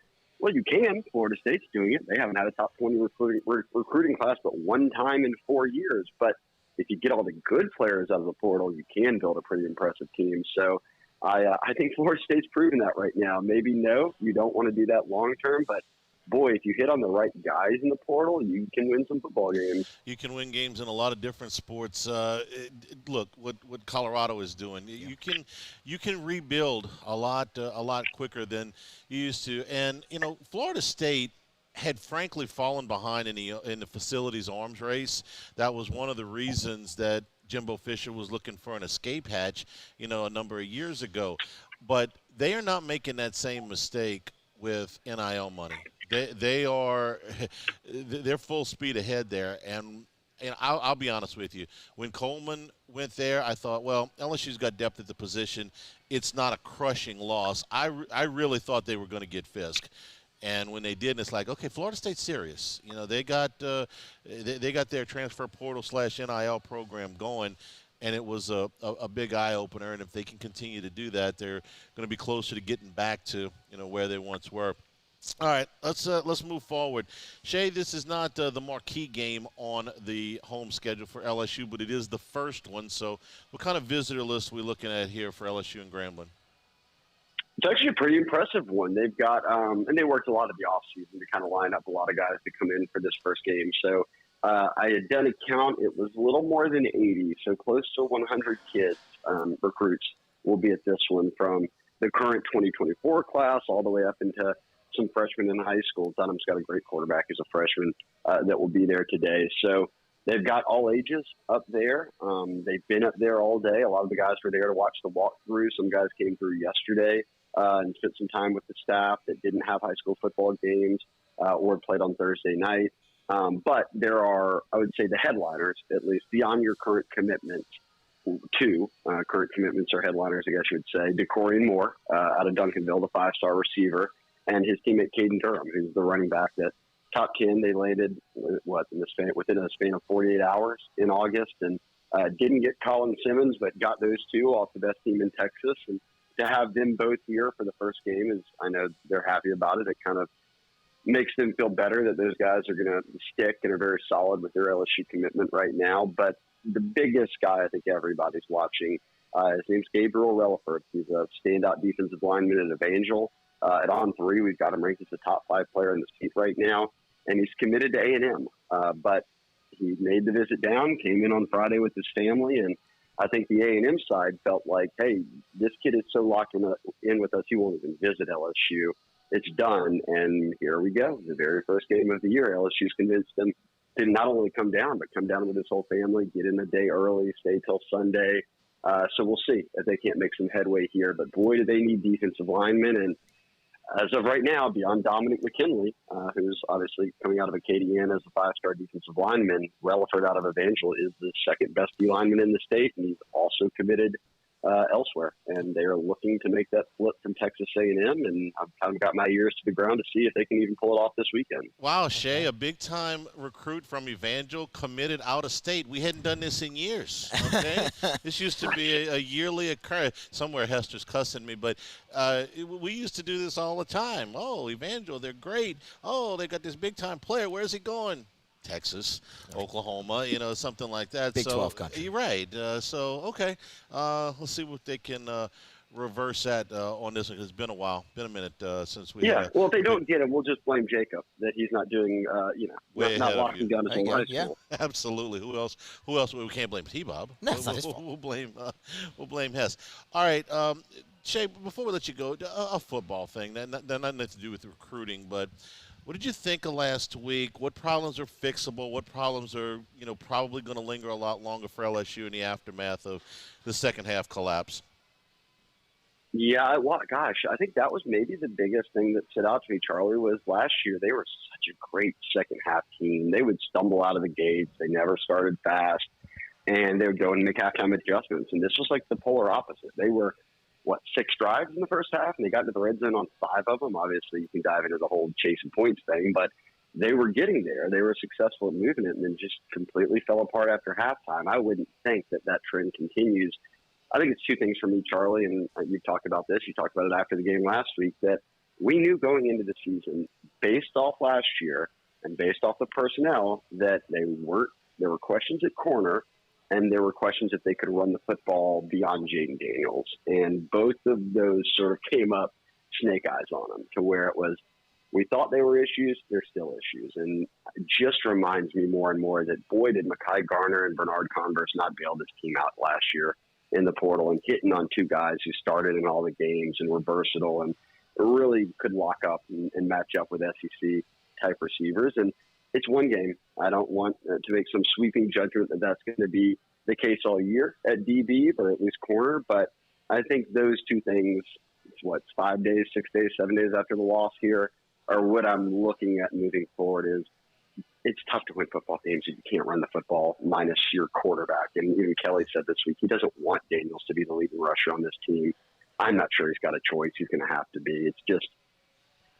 C: Well, you can. Florida State's doing it. They haven't had a top 20 recruiting class but one time in 4 years. But if you get all the good players out of the portal, you can build a pretty impressive team. So I think Florida State's proving that right now. Maybe no, you don't want to do that long term, but boy, if you hit on the right guys in the portal, you can win some football games.
E: You can win games in a lot of different sports. Look what Colorado is doing. You can rebuild a lot quicker than you used to. And Florida State had frankly fallen behind in the facilities arms race. That was one of the reasons that Jimbo Fisher was looking for an escape hatch, a number of years ago. But they are not making that same mistake with NIL money. They're full speed ahead there. And I'll be honest with you. When Coleman went there, I thought, well, LSU's got depth at the position. It's not a crushing loss. I really thought they were going to get Fisk. And when they did, it's like, okay, Florida State's serious. They got their transfer portal / NIL program going, and it was a big eye opener. And if they can continue to do that, they're going to be closer to getting back to where they once were. All right, let's move forward. Shay, this is not the marquee game on the home schedule for LSU, but it is the first one. So what kind of visitor list are we looking at here for LSU and Grambling?
C: It's actually a pretty impressive one. They've got, and they worked a lot of the offseason to kind of line up a lot of guys to come in for this first game. So I had done a count. It was a little more than 80, so close to 100 kids, recruits, will be at this one, from the current 2024 class all the way up into some freshmen in high school. Dunham's got a great quarterback as a freshman that will be there today. So they've got all ages up there. They've been up there all day. A lot of the guys were there to watch the walkthrough. Some guys came through yesterday and spent some time with the staff that didn't have high school football games or played on Thursday night. But there are, I would say, the headliners, at least beyond your current commitments. Two current commitments or headliners, I guess you would say. DeCorian Moore out of Duncanville, the 5-star receiver. and his teammate Caden Durham, who's the running back that top 10 they landed within a span of 48 hours in August, and didn't get Colin Simmons, but got those two off the best team in Texas. And to have them both here for the first game is, I know they're happy about it. It kind of makes them feel better that those guys are going to stick and are very solid with their LSU commitment right now. But the biggest guy I think everybody's watching, his name's Gabriel Relaford. He's a standout defensive lineman at Evangel. At On3, we've got him ranked as the top 5 player in the state right now, and he's committed to A&M. But he made the visit down, came in on Friday with his family, and I think the A&M side felt like, hey, this kid is so locked in with us, he won't even visit LSU. It's done, and here we go. The very first game of the year, LSU's convinced him to not only come down, but come down with his whole family, get in a day early, stay till Sunday. So we'll see if they can't make some headway here. But boy, do they need defensive linemen. And as of right now, beyond Dominic McKinley, who's obviously coming out of Acadiana as a 5-star defensive lineman, Relaford out of Evangel is the second best D lineman in the state, and he's also committed elsewhere. And they are looking to make that flip from Texas A&M, and I've kind of got my ears to the ground to see if they can even pull it off this weekend.
E: Wow, Shay, a big-time recruit from Evangel committed out of state. We hadn't done this in years, okay? This used to be a yearly occurrence. Somewhere Hester's cussing me, but we used to do this all the time. Oh, Evangel, they're great. Oh, they got this big-time player. Where's he going? Texas, Oklahoma, something like that.
F: Big 12 country.
E: You're right. Okay. Let's see what they can reverse that on this one. It's been a while. Been a minute since we had
C: well, if they don't get him, we'll just blame Jacob that he's not doing, not locking down his whole high school.
E: Absolutely. Who else? We can't blame T-Bob.
F: No, it's not his fault.
E: We'll blame Hess. All right. Shay, before we let you go, a football thing. That nothing to do with recruiting, but what did you think of last week? What problems are fixable? What problems are, probably going to linger a lot longer for LSU in the aftermath of the second half collapse?
C: Yeah, well, gosh, I think that was maybe the biggest thing that stood out to me, Charlie, was last year they were such a great second half team. They would stumble out of the gates. They never started fast, and they would go and make halftime adjustments. And this was like the polar opposite. They were 6 drives in the first half, and they got into the red zone on 5 of them. Obviously, you can dive into the whole chasing points thing, but they were getting there. They were successful at moving it, and then just completely fell apart after halftime. I wouldn't think that trend continues. I think it's 2 things for me, Charlie, and you talked about this. You talked about it after the game last week, that we knew going into the season, based off last year and based off the personnel, that there were questions at corner, and there were questions if they could run the football beyond Jaden Daniels. And both of those sort of came up snake eyes on them, to where it was, we thought they were issues, they're still issues. And it just reminds me more and more that, boy, did Mekhi Garner and Bernard Converse not bail this team out last year in the portal, and hitting on 2 guys who started in all the games and were versatile and really could lock up and match up with SEC-type receivers. And it's one game. I don't want to make some sweeping judgment that that's going to be the case all year at DB, or at least corner. But I think those 2 things, 5 days, 6 days, 7 days after the loss here, are what I'm looking at moving forward. Is it's tough to win football games if you can't run the football minus your quarterback. And even Kelly said this week, he doesn't want Daniels to be the leading rusher on this team. I'm not sure he's got a choice. He's going to have to be.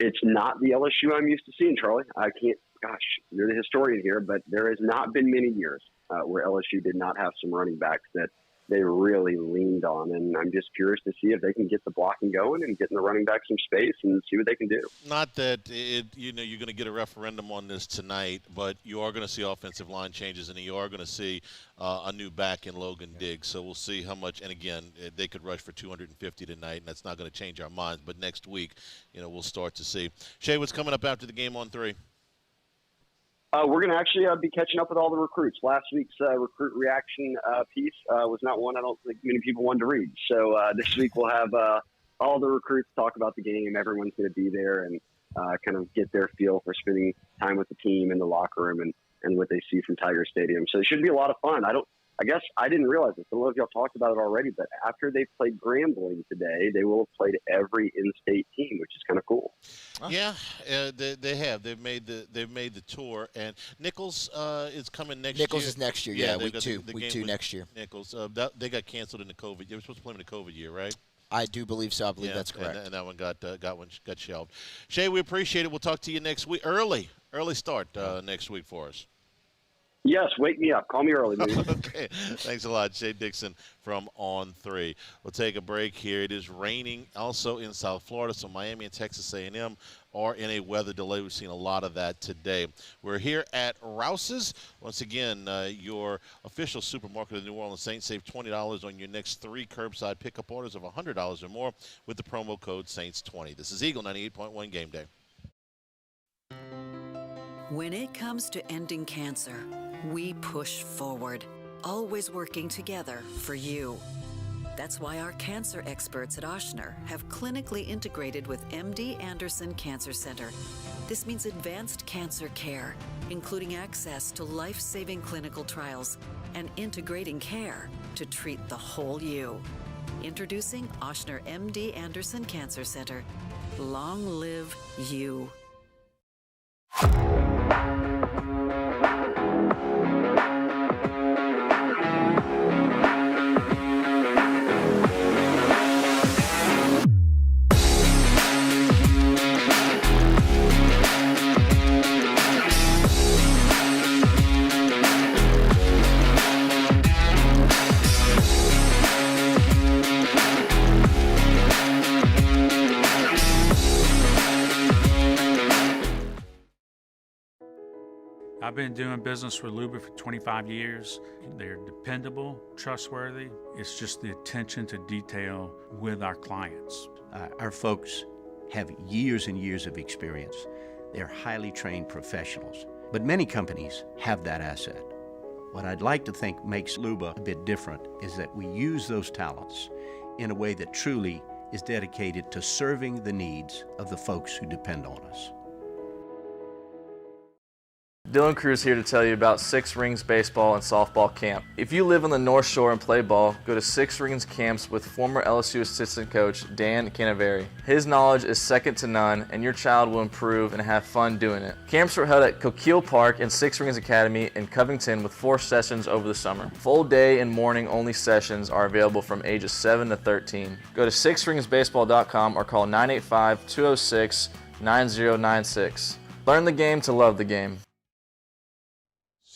C: It's not the LSU I'm used to seeing, Charlie. I can't, gosh, you're the historian here, but there has not been many years where LSU did not have some running backs that they really leaned on. And I'm just curious to see if they can get the blocking going and getting the running back some space and see what they can do.
E: Not that you're going to get a referendum on this tonight, but you are going to see offensive line changes, and you are going to see a new back in Logan Diggs. So we'll see how much. And again, they could rush for 250 tonight, and that's not going to change our minds. But next week, we'll start to see. Shay, what's coming up after the game on 3?
C: We're going to actually be catching up with all the recruits. Last week's recruit reaction piece was not one I don't think many people wanted to read. So this week we'll have all the recruits talk about the game. Everyone's going to be there and kind of get their feel for spending time with the team in the locker room and what they see from Tiger Stadium. So it should be a lot of fun. I guess I didn't realize this. I don't know if y'all talked about it already, but after they played Grambling today, they will have played every in-state team, which is kind of cool.
E: Yeah, they have. They've made the tour, and Nichols is coming next year.
F: Nichols is next year. Yeah, week 2
E: the
F: next year.
E: Nichols. They got canceled in the COVID. They were supposed to play in the COVID year, right?
F: I do believe so. I believe that's correct.
E: And that one got shelved. Shay, we appreciate it. We'll talk to you next week. Early start next week for us.
C: Yes, wake me up. Call me early, please.
E: Okay. Thanks a lot, Shay Dixon from On 3. We'll take a break here. It is raining also in South Florida, so Miami and Texas A&M are in a weather delay. We've seen a lot of that today. We're here at Rouse's. Once again, your official supermarket of the New Orleans Saints. Save $20 on your next 3 curbside pickup orders of $100 or more with the promo code Saints20. This is Eagle 98.1 Game Day.
O: When it comes to ending cancer, we push forward, always working together for you. That's why our cancer experts at Ochsner have clinically integrated with MD Anderson Cancer Center. This means advanced cancer care, including access to life-saving clinical trials and integrating care to treat the whole you. Introducing Ochsner MD Anderson Cancer Center. Long live you.
H: I've been doing business with Luba for 25 years. They're dependable, trustworthy. It's just the attention to detail with our clients.
I: Our folks have years and years of experience. They're highly trained professionals. But many companies have that asset. What I'd like to think makes Luba a bit different is that we use those talents in a way that truly is dedicated to serving the needs of the folks who depend on us.
K: Dylan Cruz here to tell you about Six Rings Baseball and Softball Camp. If you live on the North Shore and play ball, go to Six Rings Camps with former LSU assistant coach Dan Canaveri. His knowledge is second to none, and your child will improve and have fun doing it. Camps were held at Coquille Park and Six Rings Academy in Covington with 4 sessions over the summer. Full day and morning only sessions are available from ages 7 to 13. Go to sixringsbaseball.com or call 985-206-9096. Learn the game to love the game.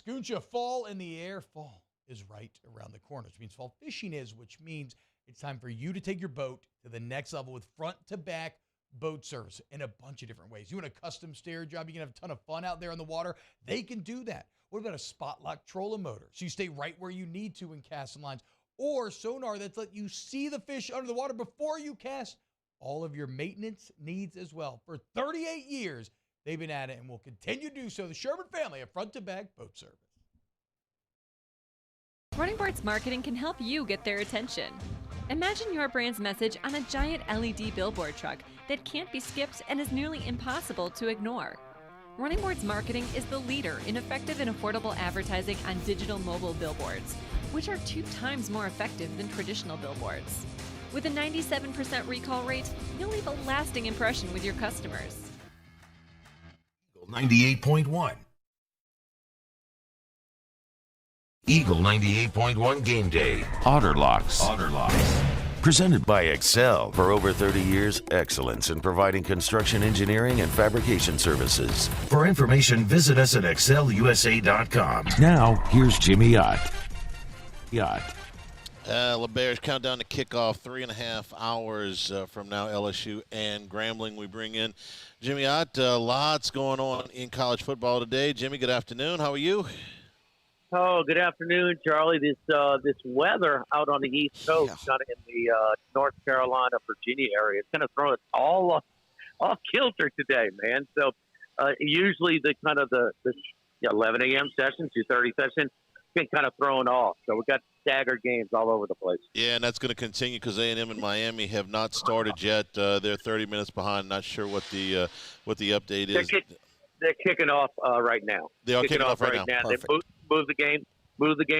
L: Scooncha, fall in the air. Fall is right around the corner, which means fall fishing is, which means it's time for you to take your boat to the next level with front-to-back boat service in a bunch of different ways. You want a custom stair job, you can have a ton of fun out there on the water. They can do that. What about a spot lock trolling motor? So you stay right where you need to in casting lines. Or sonar that's let you see the fish under the water before you cast. All of your maintenance needs as well. For 38 years, they've been at it and will continue to do so. The Sherman family of front-to-back boat service.
M: Running Boards Marketing can help you get their attention. Imagine your brand's message on a giant LED billboard truck that can't be skipped and is nearly impossible to ignore. Running Boards Marketing is the leader in effective and affordable advertising on digital mobile billboards, which are 2 times more effective than traditional billboards. With a 97% recall rate, you'll leave a lasting impression with your customers.
A: 98.1. Eagle 98.1 Game Day. Otter Locks. Presented by Excel. For over 30 years, excellence in providing construction engineering and fabrication services. For information, visit us at excelusa.com. Now, here's Jimmy Ott.
E: LeBear's countdown to kickoff, 3.5 hours from now, LSU and Grambling. We bring in Jimmy Ott. Lots going on in college football today. Jimmy, good afternoon. How are you?
D: Oh, good afternoon, Charlie. This weather out on the East Coast, kind of in the North Carolina, Virginia area, it's kind of throwing us all off kilter today, man. So usually the 11 a.m. session, 2:30 session, been kind of thrown off. So we've got staggered games all over the place.
E: Yeah, and that's going to continue because A&M and Miami have not started yet. They're 30 minutes behind. Not sure what the update is.
D: They're kicking off right now.
E: They are kicking off right now.
D: They move the game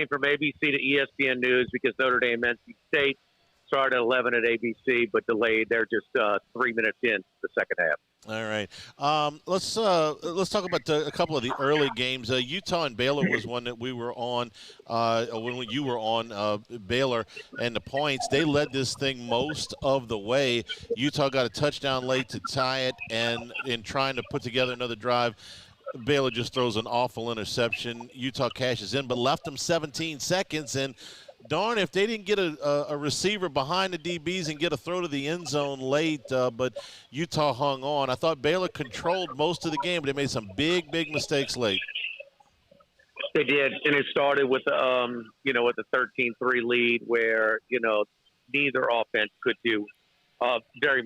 D: from ABC to ESPN News because Notre Dame, NC State started at 11 at ABC, but delayed. They're just 3 minutes in the second half.
E: All right. Let's talk about a couple of the early games. Utah and Baylor was one that we were on when you were on Baylor, and the points, they led this thing most of the way. Utah got a touchdown late to tie it, and in trying to put together another drive, Baylor just throws an awful interception. Utah cashes in, but left them 17 seconds, and darn if they didn't get a receiver behind the DBs and get a throw to the end zone late, but Utah hung on. I thought Baylor controlled most of the game, but they made some big mistakes late.
D: They did, and it started with with a 13-3 lead where neither offense could do very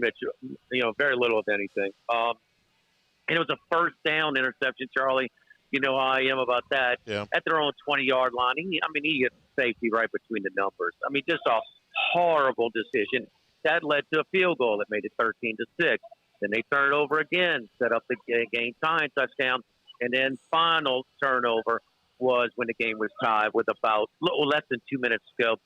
D: little of anything. And it was a first down interception, Charlie. You know how I am about that.
E: Yeah.
D: At their own 20-yard line. He hit safety right between the numbers. Just a horrible decision. That led to a field goal that made it 13-6. Then they turned it over again, set up the game-tying touchdown, and then final turnover was when the game was tied with about less than 2 minutes to go.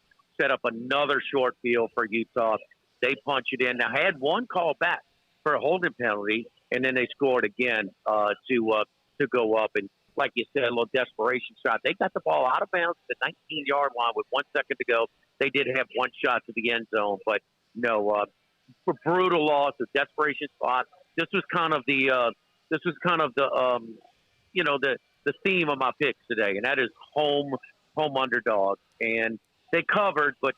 D: Set up another short field for Utah. They punch it in. Now, had one call back for a holding penalty, and then they scored again to go up. And like you said, a little desperation shot. They got the ball out of bounds at the 19-yard line with 1 second to go. They did have one shot to the end zone, but no, brutal loss, a desperation spot. This was kind of the theme of my picks today, and that is home underdog. And they covered, but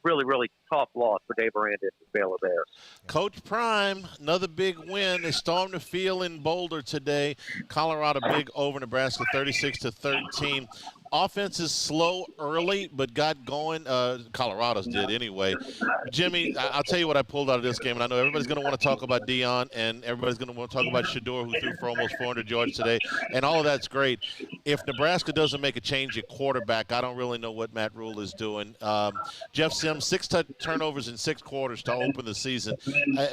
D: really, really tough loss for Dave Aranda and the Baylor Bears.
E: Coach Prime, another big win. They stormed the field in Boulder today. Colorado big over Nebraska, 36-13. Offense is slow early, but got going. Colorado's did anyway. Jimmy, I'll tell you what I pulled out of this game, and I know everybody's going to want to talk about Deion, and everybody's going to want to talk about Shador, who threw for almost 400 yards today, and all of that's great. If Nebraska doesn't make a change at quarterback, I don't really know what Matt Rule is doing. Jeff Sims, 6 turnovers in 6 quarters to open the season.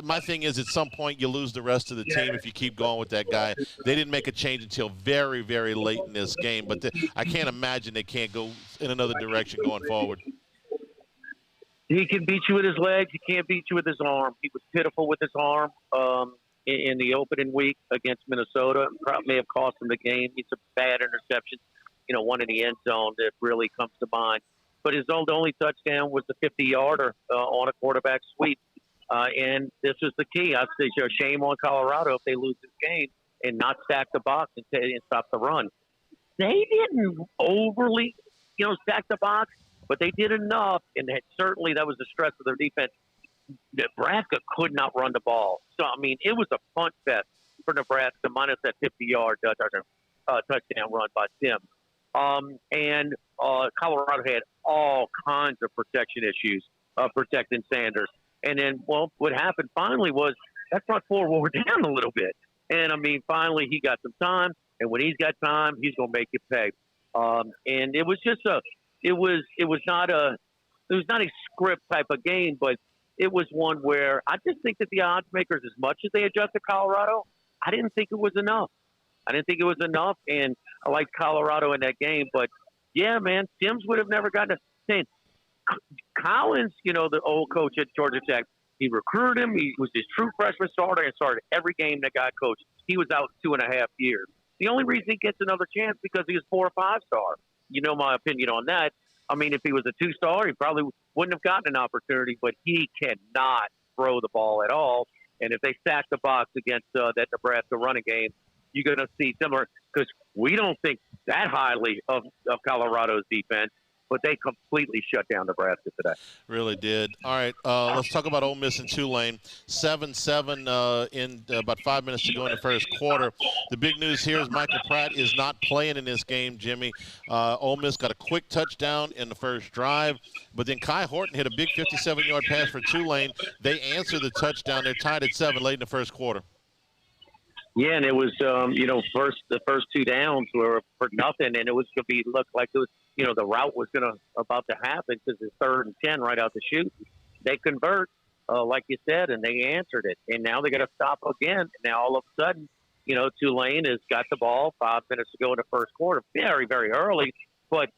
E: My thing is, at some point, you lose the rest of the team if you keep going with that guy. They didn't make a change until very, very late in this game, but I can't imagine they can't go in another direction going forward.
D: He can beat you with his legs. He can't beat you with his arm. He was pitiful with his arm in the opening week against Minnesota. Probably may have cost him the game. It's a bad interception, one in the end zone that really comes to mind. But his only touchdown was the 50-yarder on a quarterback sweep. And this was the key. I say, shame on Colorado if they lose this game and not stack the box and stop the run. They didn't overly, stack the box, but they did enough, and certainly that was the stress of their defense. Nebraska could not run the ball. So, it was a punt fest for Nebraska, minus that 50-yard touchdown run by Sim. And Colorado had all kinds of protection issues protecting Sanders. And then, what happened finally was that front four wore down a little bit. And, finally he got some time, and when he's got time, he's going to make it pay. And it was just it was not a script type of game, but it was one where I just think that the odds makers, as much as they adjusted Colorado, I didn't think it was enough. And I liked Colorado in that game. But, yeah, man, Sims would have never gotten a chance. Collins, the old coach at Georgia Tech, he recruited him. He was his true freshman starter and started every game that got coached. He was out 2.5 years. The only reason he gets another chance because he was 4 or 5-star. You know my opinion on that. If he was a 2-star, he probably wouldn't have gotten an opportunity, but he cannot throw the ball at all. And if they stack the box against that Nebraska running game, you're going to see similar, because we don't think that highly of Colorado's defense, but they completely shut down Nebraska today.
E: Really did. All right, let's talk about Ole Miss and Tulane. 7-7 in about 5 minutes to go in the first quarter. The big news here is Michael Pratt is not playing in this game, Jimmy. Ole Miss got a quick touchdown in the first drive, but then Kai Horton hit a big 57-yard pass for Tulane. They answered the touchdown. They're tied at 7 late in the first quarter.
D: Yeah, and it was, the first 2 downs were for nothing, and it was going to look like it was, the route was about to happen because it's 3rd and 10 right out the chute. They convert, like you said, and they answered it. And now they got to stop again. And now all of a sudden, Tulane has got the ball 5 minutes to go in the first quarter, very, very early, but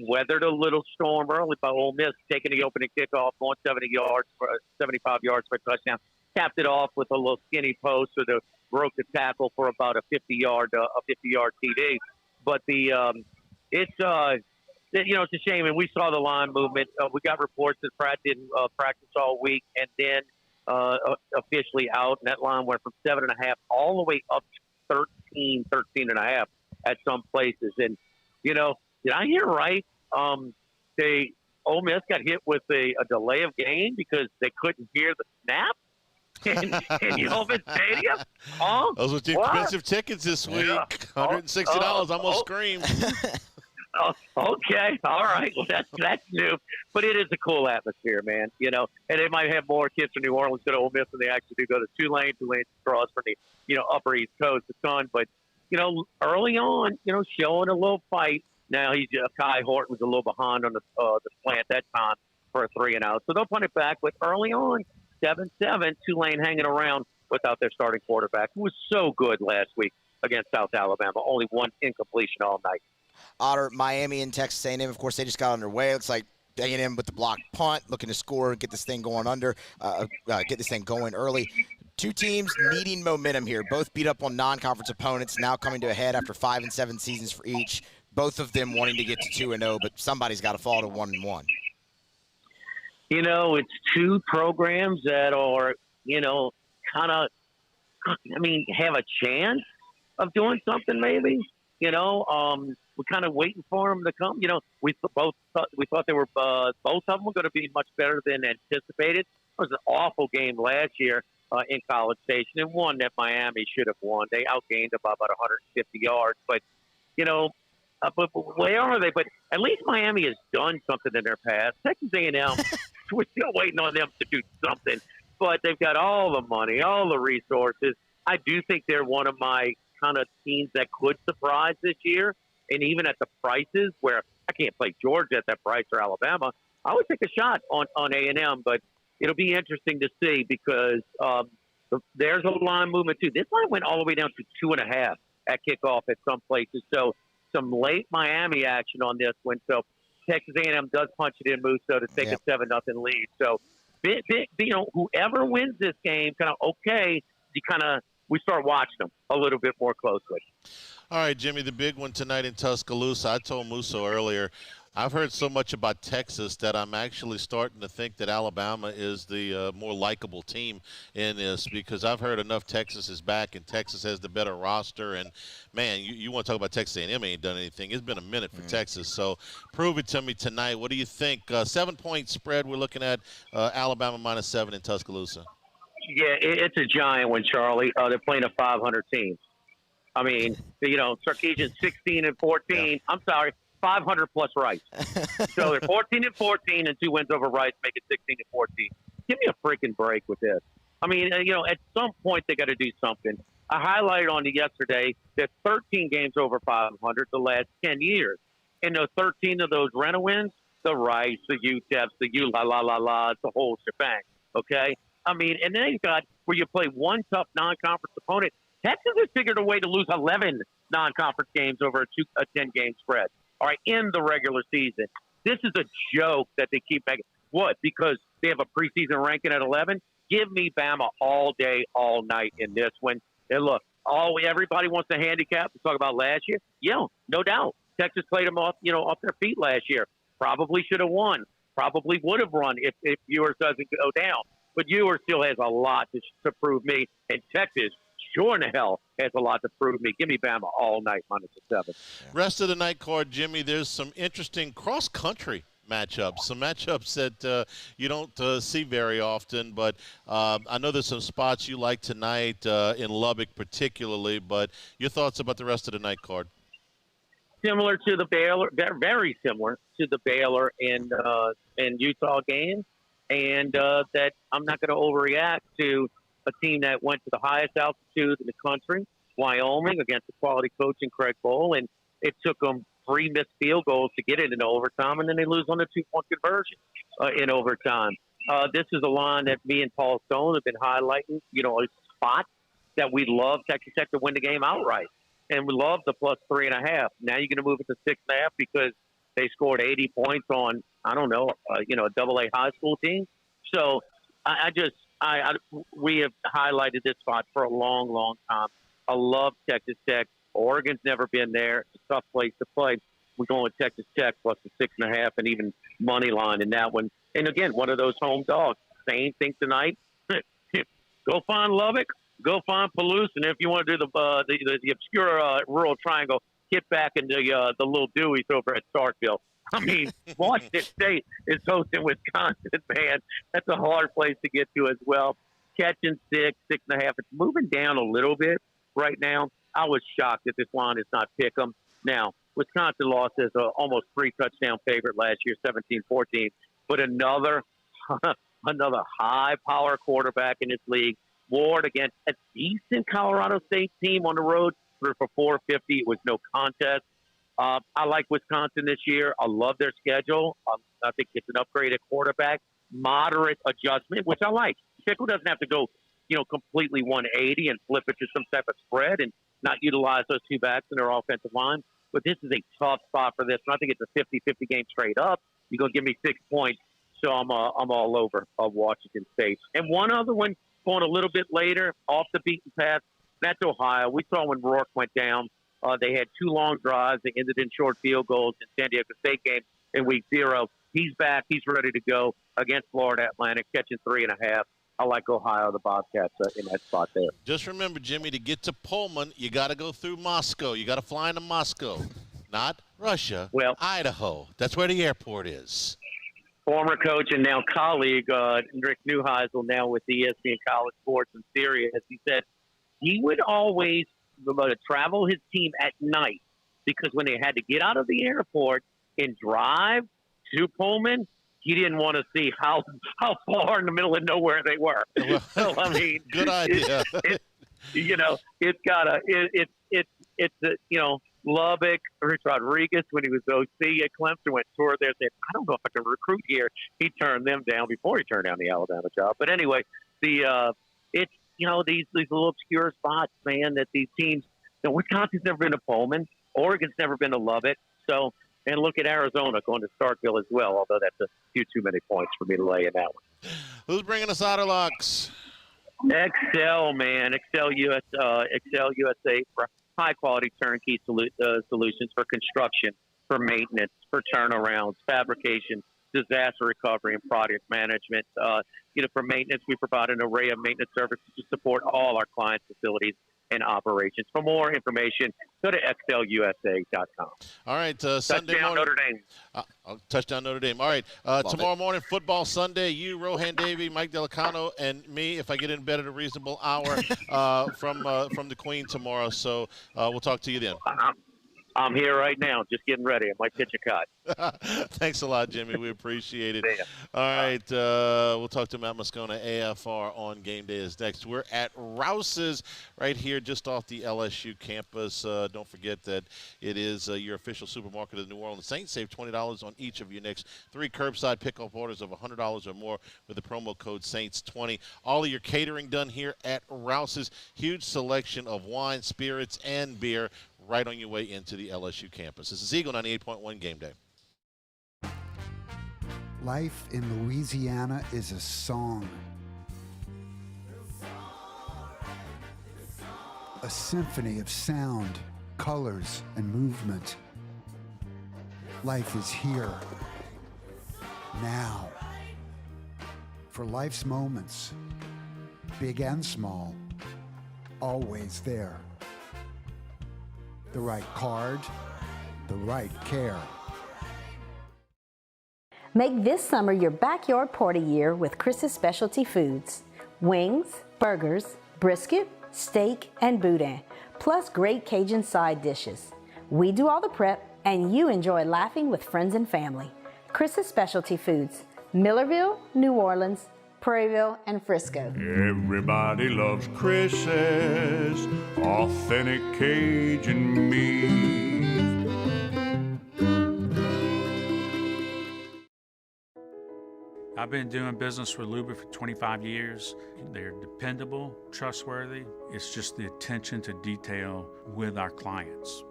D: weathered a little storm early by Ole Miss, taking the opening kickoff, going 75 yards for a touchdown. tapped it off with a little skinny post or broke the tackle for about a 50-yard TD. But it's a shame, and we saw the line movement. We got reports that Pratt didn't practice all week, and then officially out, and that line went from 7.5 all the way up to 13.5 at some places. And did I hear right? Ole Miss got hit with a delay of game because they couldn't hear the snap in Yeovil Stadium. Oh,
E: those were the expensive tickets this week. $160. Almost screamed.
D: Oh, okay. All right. Well, that's new. But it is a cool atmosphere, man. And they might have more kids from New Orleans go to Ole Miss than they actually do go to Tulane. Tulane's across from the, Upper East Coast, the Sun. But, early on, showing a little fight. Now, Kai Horton was a little behind on the slant that time for a 3-and-out. So they'll punt it back. But early on, 7-7, Tulane hanging around without their starting quarterback, who was so good last week against South Alabama. Only one incompletion all night.
F: Otter, Miami and Texas A&M, of course, they just got underway. It's like A&M with the block punt, looking to score and get this thing going get this thing going early. Two teams needing momentum here. Both beat up on non-conference opponents, now coming to a head after 5 and 7 seasons for each. Both of them wanting to get to 2-0, but somebody's got to fall to 1-1.
D: It's two programs that are, have a chance of doing something maybe. We're kind of waiting for them to come. We thought they were both of them were going to be much better than anticipated. It was an awful game last year in College Station, and one that Miami should have won. They outgained by about 150 yards. But but where are they? But at least Miami has done something in their past. Texas A&M, we're still waiting on them to do something. But they've got all the money, all the resources. I do think they're one of my kind of teams that could surprise this year. And even at the prices where I can't play Georgia at that price or Alabama, I would take a shot on A&M. But it'll be interesting to see because there's a line movement too. This line went all the way down to 2.5 at kickoff at some places. So some late Miami action on this one. So Texas A&M does punch it in Musso to take a 7-0 lead. So whoever wins this game, we start watching them a little bit more closely.
E: All right, Jimmy, the big one tonight in Tuscaloosa. I told Musso earlier, I've heard so much about Texas that I'm actually starting to think that Alabama is the more likable team in this because I've heard enough Texas is back and Texas has the better roster. And, man, you want to talk about Texas A&M ain't done anything. It's been a minute for Texas. So prove it to me tonight. What do you think? 7-point spread we're looking at, Alabama -7 in Tuscaloosa.
D: Yeah, it's a giant one, Charlie. They're playing a 500 team. I mean, Sarkisian 16-14. Yeah. I'm sorry, 500 plus Rice. So they're 14-14 and 2 wins over Rice, make it 16-14. Give me a freaking break with this. I mean, at some point they got to do something. I highlighted on it yesterday that 13 games over 500 the last 10 years, and those 13 of those rental wins, the Rice, the UTEPs, the the whole shebang. Okay. I mean, and then you got where you play one tough non-conference opponent. Texas has figured a way to lose 11 non-conference games over a 10-game spread. All right, in the regular season. This is a joke that they keep making. What? Because they have a preseason ranking at 11? Give me Bama all day, all night in this one. And look, everybody wants to handicap. We talk about last year. Yeah, no doubt. Texas played them off their feet last year. Probably should have won. Probably would have run if Ewers doesn't go down. But Ewers still has a lot to prove me. And Texas sure in the hell has a lot to prove me. Give me Bama all night -7.
E: Yeah. Rest of the night card, Jimmy, there's some interesting cross-country matchups, some matchups that you don't see very often. But I know there's some spots you like tonight in Lubbock particularly. But your thoughts about the rest of the night card?
D: Similar to the Baylor, very similar to the Baylor and Utah game. And that I'm not going to overreact to a team that went to the highest altitude in the country, Wyoming, against the quality coach in Craig Bowl. And it took them 3 missed field goals to get it into overtime, and then they lose on a 2-point conversion in overtime. This is a line that me and Paul Stone have been highlighting, a spot that we love Texas Tech to win the game outright. And we love the +3.5. Now you're going to move it to 6.5 because they scored 80 points on, a AA high school team. So We have highlighted this spot for a long, long time. I love Texas Tech. Oregon's never been there. It's a tough place to play. We're going with Texas Tech plus the 6.5 and even money line in that one. And again, one of those home dogs. Same thing tonight. Go find Lubbock. Go find Palouse. And if you want to do the obscure rural triangle, get back into the little Dewey's over at Starkville. I mean, Washington State is hosting Wisconsin, man. That's a hard place to get to as well. Catching 6.5. It's moving down a little bit right now. I was shocked that this line is not pick 'em. Now, Wisconsin lost as a almost 3-touchdown favorite last year, 17-14. But another high-power quarterback in this league. Ward against a decent Colorado State team on the road for 450. It was no contest. I like Wisconsin this year. I love their schedule. I think it's an upgrade at quarterback. Moderate adjustment, which I like. Pickle doesn't have to go, completely 180 and flip it to some type of spread and not utilize those two backs in their offensive line. But this is a tough spot for this. And I think it's a 50-50 game straight up. You're going to give me 6 points, so I'm all over Washington State. And one other one going a little bit later, off the beaten path, that's Ohio. We saw when Rourke went down. They had 2 long drives. They ended in short field goals in San Diego State game in week 0. He's back. He's ready to go against Florida Atlantic, catching 3.5. I like Ohio, the Bobcats, in that spot there.
E: Just remember, Jimmy, to get to Pullman, you got to go through Moscow. You got to fly into Moscow, not Russia, Idaho. That's where the airport is.
D: Former coach and now colleague, Rick Neuheisel, now with the ESPN College Sports in Syria, as he said, he would always travel his team at night because when they had to get out of the airport and drive to Pullman, he didn't want to see how far in the middle of nowhere they were. So I mean,
E: good idea.
D: Lubbock, Rich Rodriguez, when he was OC at Clemson, went toward there, said, I don't know if I can recruit here. He turned them down before he turned down the Alabama job. But anyway, it's these little obscure spots, man, that these teams. Wisconsin's never been to Pullman. Oregon's never been to Lubbock. So. And look at Arizona going to Starkville as well, although that's a few too many points for me to lay in that one.
E: Who's bringing us Otter Locks?
D: Excel, man. Excel USA for high-quality turnkey solutions for construction, for maintenance, for turnarounds, fabrication, disaster recovery, and project management. For maintenance, we provide an array of maintenance services to support all our clients' facilities and operations. For more information, go to excelusa.com.
E: All right, Sunday morning.
D: Notre Dame.
E: Touchdown Notre Dame. All right, tomorrow morning, football Sunday. You, Rohan Davey, Mike Delicano, and me, if I get in bed at a reasonable hour from the Queen tomorrow. So we'll talk to you then.
D: I'm here right now, just getting ready. I might pitch a cut.
E: Thanks a lot, Jimmy. We appreciate it. All right, we'll talk to Matt Moscona, AFR, on Game Day is next. We're at Rouse's right here just off the LSU campus. Don't forget that it is your official supermarket of the New Orleans Saints. Save $20 on each of your next 3 curbside pickup orders of $100 or more with the promo code SAINTS20. All of your catering done here at Rouse's. Huge selection of wine, spirits, and beer right on your way into the LSU campus. This is Eagle 98.1 Game Day.
G: Life in Louisiana is a song. A symphony of sound, colors, and movement. Life is here, now. For life's moments, big and small, always there. The right card, the right care.
N: Make this summer your backyard party year with Chris's Specialty Foods. Wings, burgers, brisket, steak, and boudin, plus great Cajun side dishes. We do all the prep, and you enjoy laughing with friends and family. Chris's Specialty Foods, Millerville, New Orleans, Prairieville, and Frisco.
V: Everybody loves Chris's authentic Cajun meat.
H: I've been doing business with Luba for 25 years. They're dependable, trustworthy. It's just the attention to detail with our clients.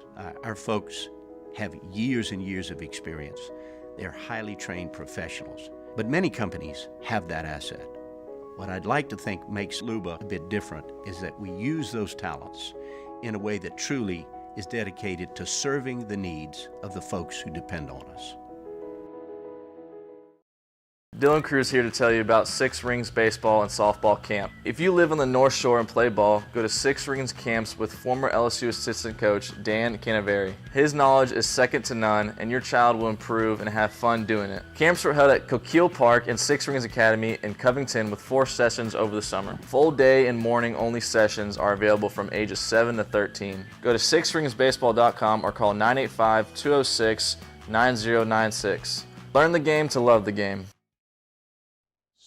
I: Our folks have years and years of experience. They're highly trained professionals. But many companies have that asset. What I'd like to think makes Luba a bit different is that we use those talents in a way that truly is dedicated to serving the needs of the folks who depend on us.
K: Dylan Cruz here to tell you about Six Rings Baseball and Softball Camp. If you live on the North Shore and play ball, go to Six Rings Camps with former LSU assistant coach Dan Canaveri. His knowledge is second to none, and your child will improve and have fun doing it. Camps were held at Coquille Park and Six Rings Academy in Covington with 4 sessions over the summer. Full day and morning only sessions are available from ages 7 to 13. Go to sixringsbaseball.com or call 985-206-9096. Learn the game to love the game.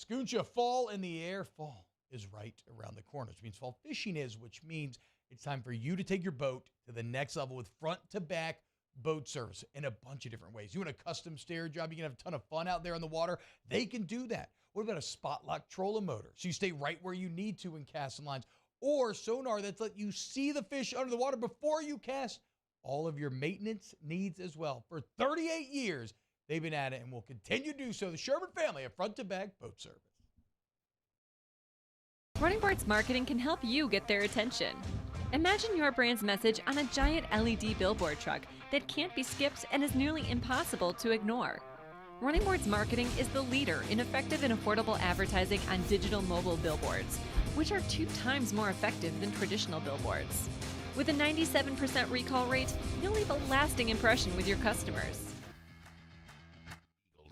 L: Scooncha, fall in the air. Fall is right around the corner, which means fall fishing is, which means it's time for you to take your boat to the next level with front-to-back boat service in a bunch of different ways. You want a custom stair job, you can have a ton of fun out there on the water. They can do that. What about a spot lock trolling motor? So you stay right where you need to in casting lines. Or sonar that's let you see the fish under the water before you cast. All of your maintenance needs as well. For 38 years, they've been at it and will continue to do so. The Sherman family of front-to-back boat service.
M: Running Boards Marketing can help you get their attention. Imagine your brand's message on a giant LED billboard truck that can't be skipped and is nearly impossible to ignore. Running Boards Marketing is the leader in effective and affordable advertising on digital mobile billboards, which are 2 times more effective than traditional billboards. With a 97% recall rate, you'll leave a lasting impression with your customers.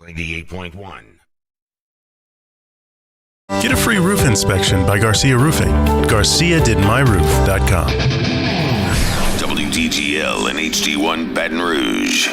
A: 98.1.
Q: Get a free roof inspection by Garcia Roofing. GarciaDidMyRoof.com.
B: WDGL and HD1 Baton Rouge.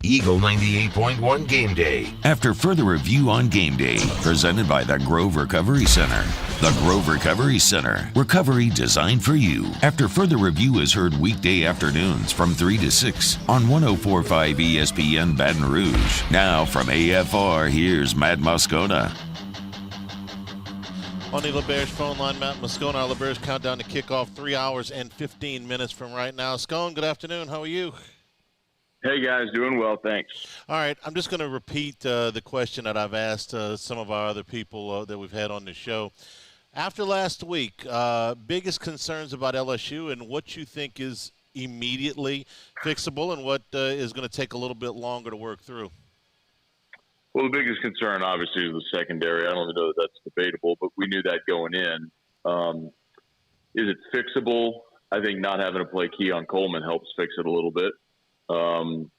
A: Eagle 98.1 Game Day.
B: After further review on Game Day, presented by the Grove Recovery Center. The Grove Recovery Center. Recovery designed for you. After further review is heard weekday afternoons from 3 to 6 on 104.5 ESPN Baton Rouge. Now from AFR, here's Matt Moscona.
E: On the LeBear's phone line, Matt Moscona, our LeBear's countdown to kickoff 3 hours and 15 minutes from right now. Scone, good afternoon. How are you?
R: Hey, guys. Doing well, thanks.
E: All right. I'm just going to repeat the question that I've asked some of our other people that we've had on the show. After last week, biggest concerns about LSU and what you think is immediately fixable and what is going to take a little bit longer to work through?
R: Well, the biggest concern, obviously, is the secondary. I don't even know that that's debatable, but we knew that going in. Is it fixable? I think not having to play Keon Coleman helps fix it a little bit. And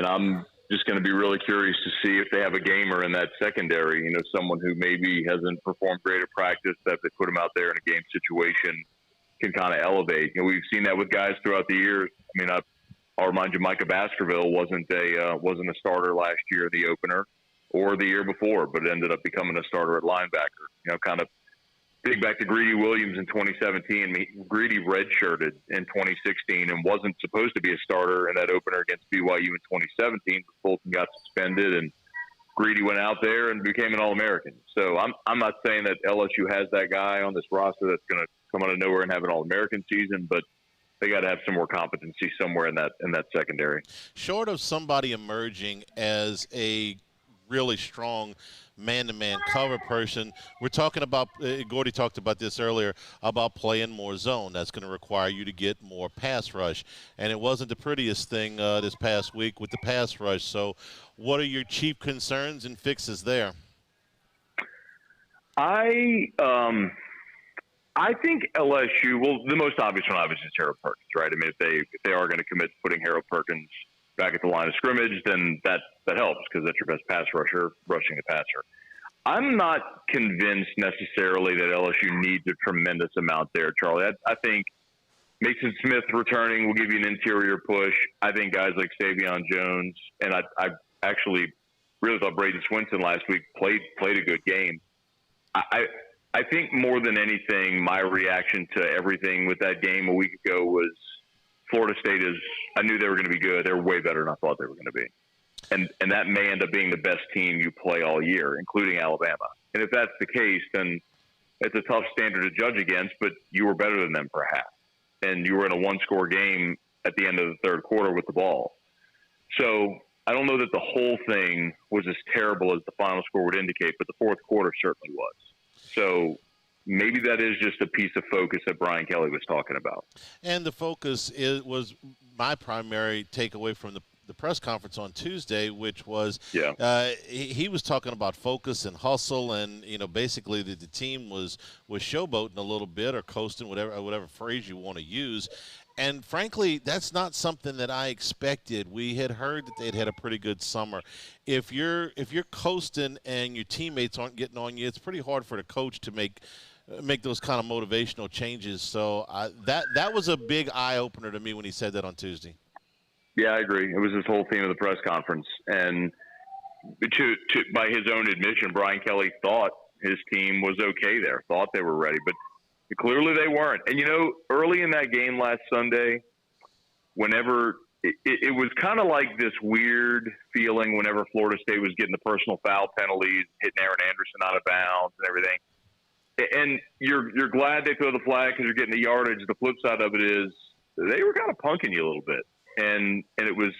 R: I'm just going to be really curious to see if they have a gamer in that secondary, you know, someone who maybe hasn't performed great at practice, that if they put him out there in a game situation can kind of elevate. You know, we've seen that with guys throughout the years. I mean, I'll remind you, Micah Baskerville wasn't a starter last year in the opener or the year before, but ended up becoming a starter at linebacker. You know, kind of big back to Greedy Williams in 2017. I mean, Greedy redshirted in 2016 and wasn't supposed to be a starter in that opener against BYU in 2017. But Fulton got suspended, and Greedy went out there and became an All-American. So I'm not saying that LSU has that guy on this roster that's going to come out of nowhere and have an All-American season, but they got to have some more competency somewhere in that secondary.
E: Short of somebody emerging as a really strong man-to-man cover person, we're talking about, Gordy talked about this earlier, about playing more zone. That's going to require you to get more pass rush. And it wasn't the prettiest thing this past week with the pass rush. So what are your chief concerns and fixes there?
R: I think LSU, well, the most obvious one obviously is Harold Perkins, right? I mean, if they are going to commit to putting Harold Perkins back at the line of scrimmage, then that helps because that's your best pass rusher, rushing the passer. I'm not convinced necessarily that LSU needs a tremendous amount there, Charlie. I think Mason Smith returning will give you an interior push. I think guys like Savion Jones, and I actually really thought Braden Swinson last week played a good game. I think more than anything, my reaction to everything with that game a week ago was Florida State I knew they were going to be good. They were way better than I thought they were going to be. And that may end up being the best team you play all year, including Alabama. And if that's the case, then it's a tough standard to judge against, but you were better than them perhaps. And you were in a one-score game at the end of the third quarter with the ball. So I don't know that the whole thing was as terrible as the final score would indicate, but the fourth quarter certainly was. So maybe that is just a piece of focus that Brian Kelly was talking about.
E: And the focus was my primary takeaway from the press conference on Tuesday, which was he was talking about focus and hustle, and basically the team was showboating a little bit or coasting, whatever phrase you want to use. And frankly, that's not something that I expected. We had heard that they'd had a pretty good summer. If you're coasting and your teammates aren't getting on you, it's pretty hard for the coach to make those kind of motivational changes. So that was a big eye opener to me when he said that on Tuesday.
R: Yeah, I agree. It was his whole theme of the press conference, and by his own admission, Brian Kelly thought his team was okay there, thought they were ready, but clearly they weren't. And, early in that game last Sunday, whenever it was kind of like this weird feeling whenever Florida State was getting the personal foul penalties, hitting Aaron Anderson out of bounds and everything. And you're glad they throw the flag because you're getting the yardage. The flip side of it is they were kind of punking you a little bit. And it was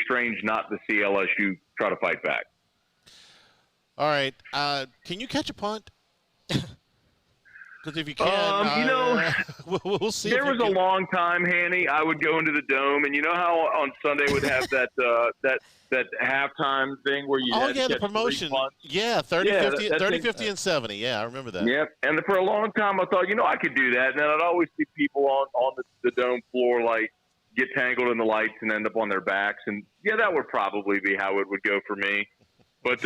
R: strange not to see LSU try to fight back.
E: All right. Can you catch a punt? Because if you can, we'll see.
R: There was a long time, Hanny, I would go into the Dome, and you know how on Sunday would have that halftime thing where you had to
E: the
R: catch
E: promotion. 30, 50, and 70. Yeah, I remember that.
R: Yep. And for a long time, I thought, I could do that. And then I'd always see people on the Dome floor, like, get tangled in the lights and end up on their backs. And, that would probably be how it would go for me. But,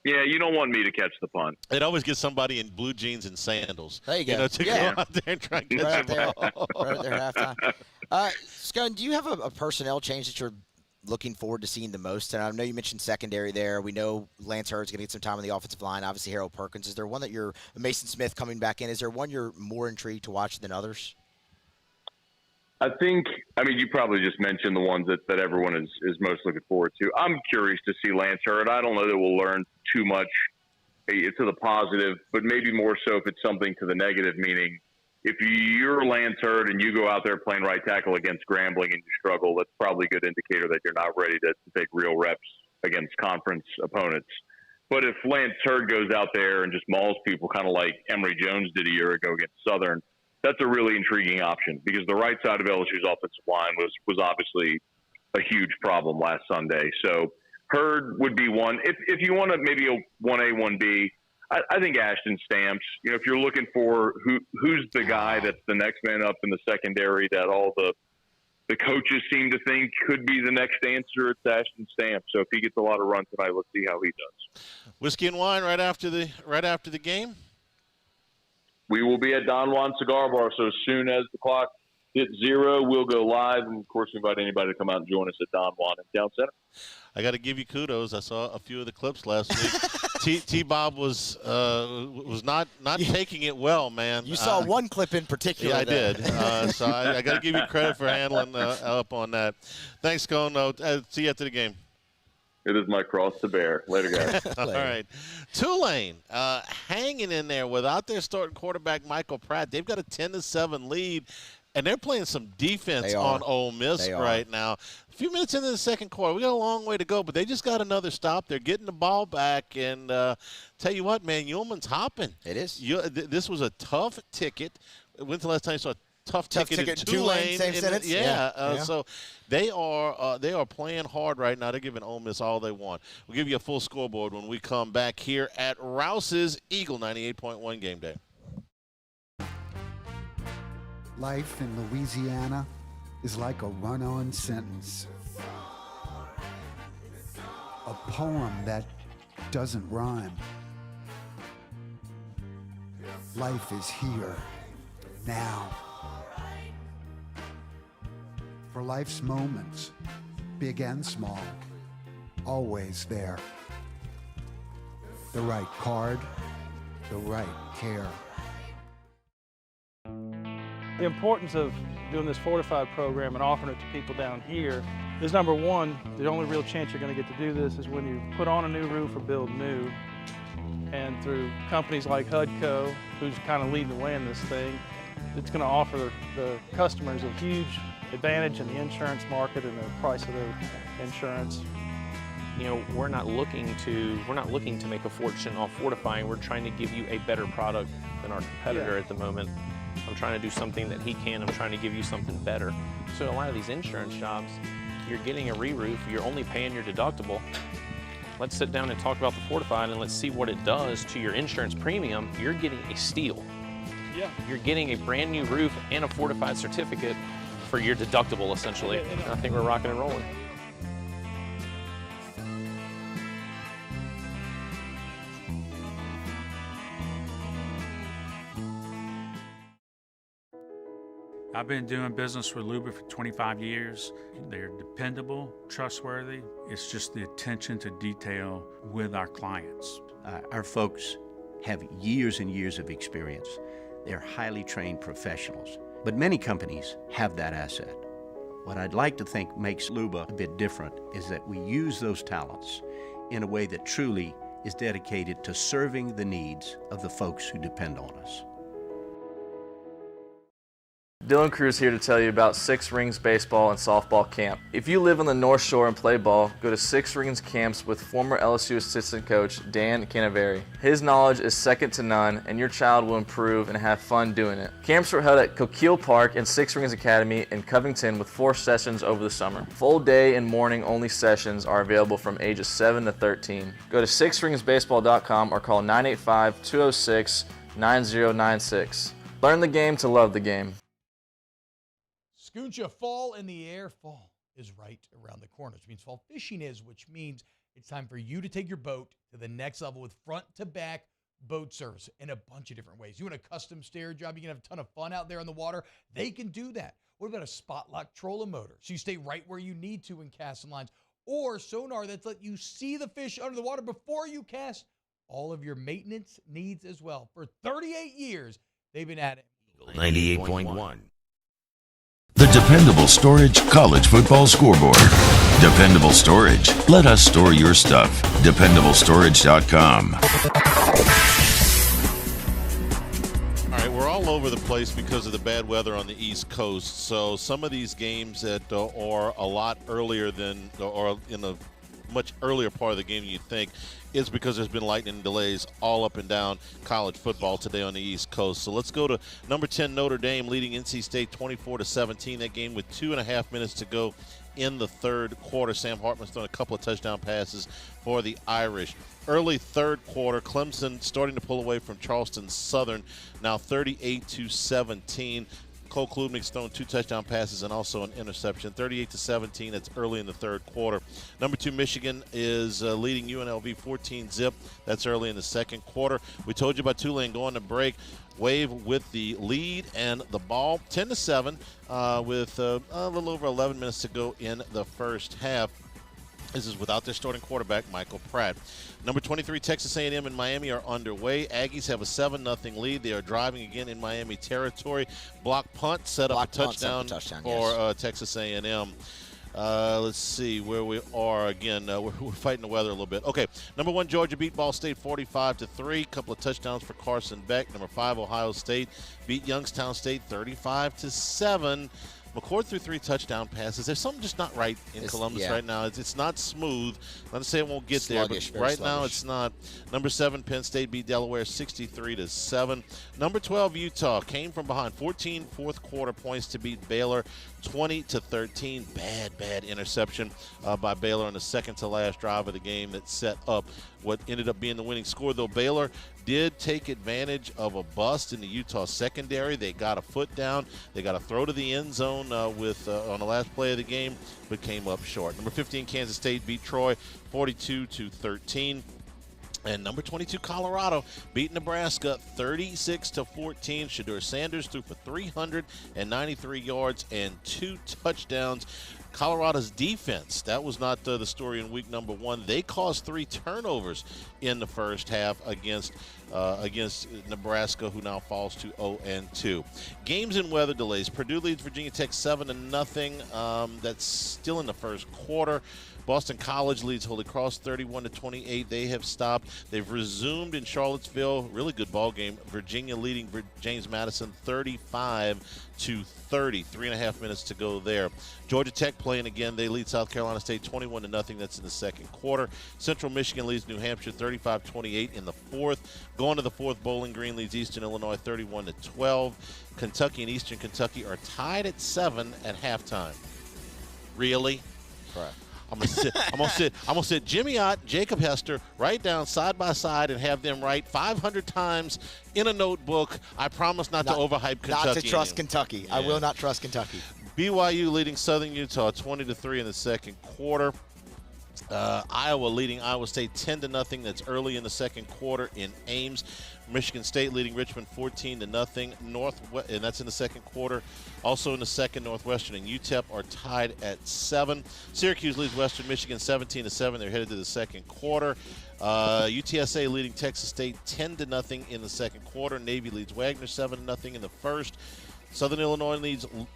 R: you don't want me to catch the punt.
E: It always gets somebody in blue jeans and sandals.
F: There you go.
E: To go out there and try and catch the ball.
F: Right there at halftime. Scone, do you have a personnel change that you're looking forward to seeing the most? And I know you mentioned secondary there. We know Lance Hurd's going to get some time on the offensive line. Obviously, Harold Perkins. Is there one that Mason Smith coming back in? Is there one you're more intrigued to watch than others?
R: You probably just mentioned the ones that everyone is most looking forward to. I'm curious to see Lance Hurd. I don't know that we'll learn too much to the positive, but maybe more so if it's something to the negative, meaning if you're Lance Hurd and you go out there playing right tackle against Grambling and you struggle, that's probably a good indicator that you're not ready to take real reps against conference opponents. But if Lance Hurd goes out there and just mauls people kind of like Emory Jones did a year ago against Southern, that's a really intriguing option because the right side of LSU's offensive line was obviously a huge problem last Sunday. So Hurd would be one. If you want to maybe a 1A, 1B, I think Ashton Stamps. If you're looking for who's the guy that's the next man up in the secondary that all the coaches seem to think could be the next answer, it's Ashton Stamps. So if he gets a lot of run tonight, let's see how he does.
E: Whiskey and wine right after the game.
R: We will be at Don Juan Cigar Bar, so as soon as the clock hits 0, we'll go live. And, of course, we invite anybody to come out and join us at Don Juan in Town Center.
E: I got to give you kudos. I saw a few of the clips last week. T-Bob was not taking it well, man.
F: You saw one clip in particular.
E: Yeah, I did. So I got to give you credit for handling up on that. Thanks, Cone. See you after the game.
R: It is my cross to bear. Later, guys.
E: All right. Tulane hanging in there without their starting quarterback, Michael Pratt. They've got a 10-7 lead, and they're playing some defense on Ole Miss right now. A few minutes into the second quarter. We got a long way to go, but they just got another stop. They're getting the ball back, and tell you what, man, Ullman's hopping.
F: It is.
E: This was a tough ticket. When's the last time you saw a tough ticket in
F: Tulane? Same sentence.
E: So they are playing hard right now. They're giving Ole Miss all they want. We'll give you a full scoreboard when we come back here at Rouse's Eagle 98.1 Game Day.
G: Life in Louisiana is like a run-on sentence. A poem that doesn't rhyme. Life is here, now. For life's moments, big and small, always there. The right card, the right care.
J: The importance of doing this fortified program and offering it to people down here is number one, the only real chance you're going to get to do this is when you put on a new roof or build new. And through companies like HUDCO, who's kind of leading the way in this thing, it's going to offer the customers a huge advantage in the insurance market and the price of their insurance.
S: You know, we're not looking to make a fortune off fortifying. We're trying to give you a better product than our competitor at the moment. I'm trying to do something that he can. I'm trying to give you something better. So a lot of these insurance jobs, you're getting a re-roof, you're only paying your deductible. Let's sit down and talk about the fortified and let's see what it does to your insurance premium. You're getting a steal.
J: Yeah.
S: You're getting a brand new roof and a fortified certificate for your deductible, essentially. And I think we're rocking and rolling.
H: I've been doing business with Luba for 25 years. They're dependable, trustworthy. It's just the attention to detail with our clients.
I: Our folks have years and years of experience. They're highly trained professionals, but many companies have that asset. What I'd like to think makes Luba a bit different is that we use those talents in a way that truly is dedicated to serving the needs of the folks who depend on us.
K: Dylan Cruz here to tell you about Six Rings Baseball and Softball Camp. If you live on the North Shore and play ball, go to Six Rings Camps with former LSU assistant coach Dan Canaveri. His knowledge is second to none, and your child will improve and have fun doing it. Camps were held at Coquille Park and Six Rings Academy in Covington with 4 sessions over the summer. Full day and morning only sessions are available from ages 7 to 13. Go to sixringsbaseball.com or call 985-206-9096. Learn the game to love the game.
L: Scooncha, fall in the air. Fall is right around the corner, which means fall fishing is, which means it's time for you to take your boat to the next level with front-to-back boat service in a bunch of different ways. You want a custom stair job, you can have a ton of fun out there on the water, they can do that. What about a spot lock trolling motor? So you stay right where you need to in casting lines, or sonar that's let you see the fish under the water before you cast. All of your maintenance needs as well. For 38 years, they've been at it.
A: 98.1. The Dependable Storage College Football Scoreboard. Dependable Storage. Let us store your stuff. DependableStorage.com.
E: All right, we're all over the place because of the bad weather on the East Coast. So some of these games that are a lot earlier than, or in a much earlier part of the game than you'd think, is because there's been lightning delays all up and down college football today on the East Coast. So let's go to number 10 Notre Dame leading NC State 24-17. That game with 2.5 minutes to go in the third quarter. Sam Hartman's thrown a couple of touchdown passes for the Irish. Early third quarter, Clemson starting to pull away from Charleston Southern, now 38-17. Cole Klubnik's thrown 2 touchdown passes and also an interception. 38-17. That's early in the third quarter. Number 2 Michigan is leading UNLV 14-zip. That's early in the second quarter. We told you about Tulane going to break. Wave with the lead and the ball 10-7 with a little over 11 minutes to go in the first half. This is without their starting quarterback, Michael Pratt. Number 23, Texas A&M and Miami are underway. Aggies have a 7-0 lead. They are driving again in Miami territory. Block punt set up a touchdown for Texas A&M. Let's see where we are again. We're fighting the weather a little bit. Okay, number 1, Georgia beat Ball State 45-3. Couple of touchdowns for Carson Beck. Number 5, Ohio State beat Youngstown State 35-7. McCord threw 3 touchdown passes. There's something just not right in Columbus right now. It's not smooth. Not to say it won't get sluggish, there, but right now it's not. Number 7, Penn State beat Delaware 63-7. Number 12, Utah came from behind 14 fourth quarter points to beat Baylor 20-13. Bad interception by Baylor on the second to last drive of the game that set up what ended up being the winning score, though Baylor did take advantage of a bust in the Utah secondary. They got a foot down. They got a throw to the end zone on the last play of the game, but came up short. Number 15, Kansas State beat Troy 42-13. And number 22, Colorado beat Nebraska 36-14. Shedeur Sanders threw for 393 yards and 2 touchdowns. Colorado's defense, that was not the story in week number 1. They caused 3 turnovers in the first half against against Nebraska, who now falls to 0-2. Games and weather delays. Purdue leads Virginia Tech 7-0. That's still in the first quarter. Boston College leads Holy Cross 31-28. They have stopped. They've resumed in Charlottesville. Really good ball game. Virginia leading James Madison 35-30. 3.5 minutes to go there. Georgia Tech playing again. They lead South Carolina State 21-0. That's in the second quarter. Central Michigan leads New Hampshire 35-28 in the fourth. Going to the fourth, Bowling Green leads Eastern Illinois 31-12. Kentucky and Eastern Kentucky are tied at 7 at halftime. Really?
F: Right.
E: I'm gonna sit Jimmy Ott, Jacob Hester right down side by side and have them write 500 times in a notebook. I promise not to overhype Kentucky.
F: Not to trust Kentucky. Yeah. I will not trust Kentucky.
E: BYU leading Southern Utah 20-3 in the second quarter. Iowa leading Iowa State 10-0. That's early in the second quarter in Ames. Michigan State leading Richmond 14-0. And that's in the second quarter. Also in the second, Northwestern and UTEP are tied at 7. Syracuse leads Western Michigan 17-7. They're headed to the second quarter. UTSA leading Texas State 10-0 in the second quarter. Navy leads Wagner 7-0 in the first. Southern Illinois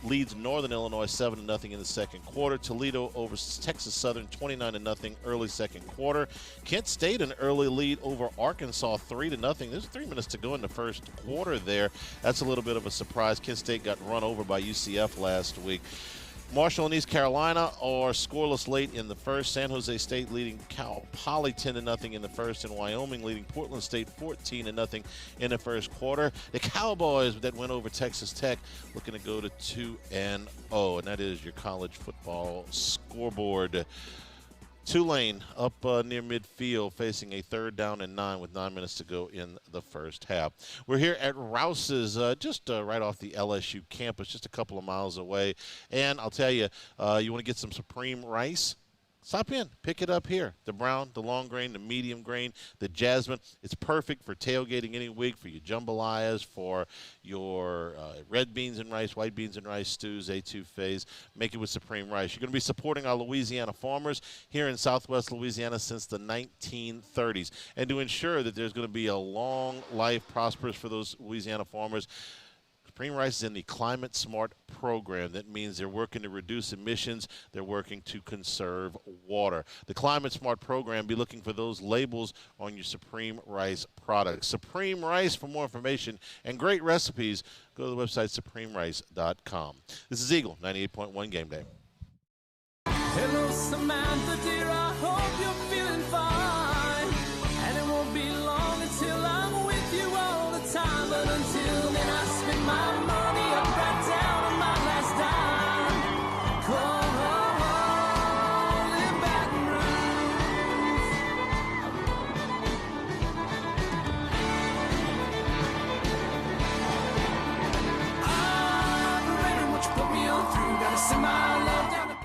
E: leads Northern Illinois 7-0 in the second quarter. Toledo over Texas Southern 29-0 early second quarter. Kent State an early lead over Arkansas 3-0. There's 3 minutes to go in the first quarter there. That's a little bit of a surprise. Kent State got run over by UCF last week. Marshall and East Carolina are scoreless late in the first. San Jose State leading Cal Poly 10-0 in the first, and Wyoming leading Portland State 14-0 in the first quarter. The Cowboys that went over Texas Tech looking to go to 2-0, and that is your college football scoreboard. Tulane up near midfield facing a 3rd down and 9 with 9 minutes to go in the first half. We're here at Rouse's, just right off the LSU campus, just a couple of miles away. And I'll tell you, you want to get some Supreme Rice? Stop in, pick it up here. The brown, the long grain, the medium grain, the jasmine. It's perfect for tailgating any week, for your jambalayas, for your red beans and rice, white beans and rice stews, etouffees. Make it with Supreme Rice. You're going to be supporting our Louisiana farmers here in Southwest Louisiana since the 1930s. And to ensure that there's going to be a long life, prosperous for those Louisiana farmers, Supreme Rice is in the Climate Smart program. That means they're working to reduce emissions. They're working to conserve water. The Climate Smart program, be looking for those labels on your Supreme Rice products. Supreme Rice, for more information and great recipes, go to the website supremerice.com. This is Eagle 98.1 Game Day.
P: Hello, Samantha, dear, I hope you're feeling fine. And it won't be long until I'm with you all the time. But until then, I spend my money up right down on my last dime. Come on, in Baton Rouge. I'm ready, what you put me on through. Gotta send my love down to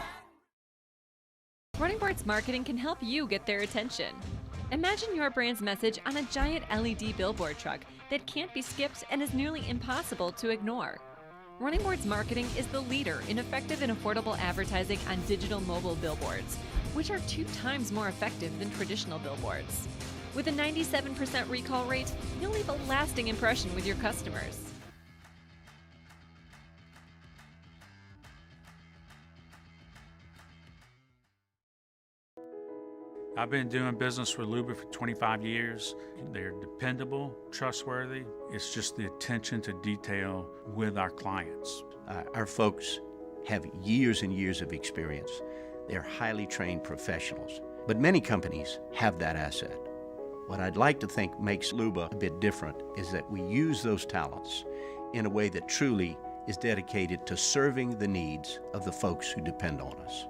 M: Running Boards Marketing can help you get their attention. Imagine your brand's message on a giant LED billboard truck that can't be skipped and is nearly impossible to ignore. Running Boards Marketing is the leader in effective and affordable advertising on digital mobile billboards, which are 2 times more effective than traditional billboards. With a 97% recall rate, you'll leave a lasting impression with your customers.
H: I've been doing business with Luba for 25 years. They're dependable, trustworthy. It's just the attention to detail with our clients.
I: Our folks have years and years of experience. They're highly trained professionals. But many companies have that asset. What I'd like to think makes Luba a bit different is that we use those talents in a way that truly is dedicated to serving the needs of the folks who depend on us.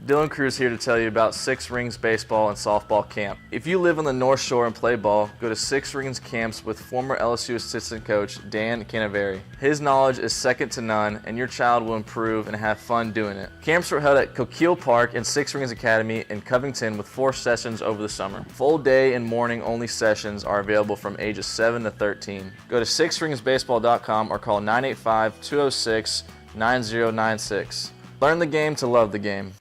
K: Dylan Cruz here to tell you about Six Rings Baseball and Softball Camp. If you live on the North Shore and play ball, go to Six Rings Camps with former LSU assistant coach Dan Canaveri. His knowledge is second to none, and your child will improve and have fun doing it. Camps were held at Coquille Park and Six Rings Academy in Covington with 4 sessions over the summer. Full day and morning only sessions are available from ages 7 to 13. Go to sixringsbaseball.com or call 985-206-9096. Learn the game to love the game.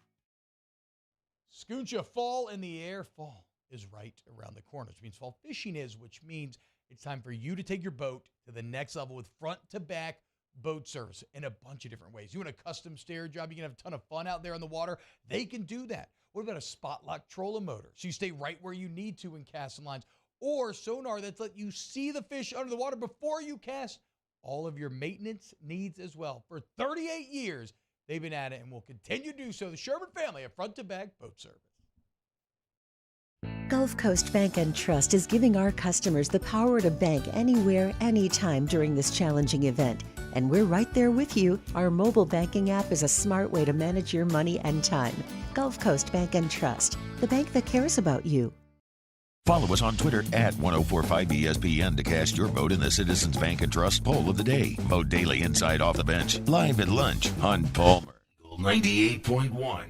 L: Scooncha, fall in the air, fall. is right around the corner, which means fall fishing is, which means it's time for you to take your boat to the next level with front-to-back boat service in a bunch of different ways. You want a custom stair job, you can have a ton of fun out there on the water, they can do that. What about a spot lock trolling motor? So you stay right where you need to in casting lines, or sonar that's let you see the fish under the water before you cast. All of your maintenance needs as well. For 38 years, they've been at it and will continue to do so. The Sherman family of front-to-back boat service.
T: Gulf Coast Bank and Trust is giving our customers the power to bank anywhere, anytime during this challenging event. And we're right there with you. Our mobile banking app is a smart way to manage your money and time. Gulf Coast Bank and Trust, the bank that cares about you.
B: Follow us on Twitter at 1045ESPN to cast your vote in the Citizens Bank and Trust poll of the day. Vote daily inside Off the Bench, live at lunch on Palmer.
A: 98.1.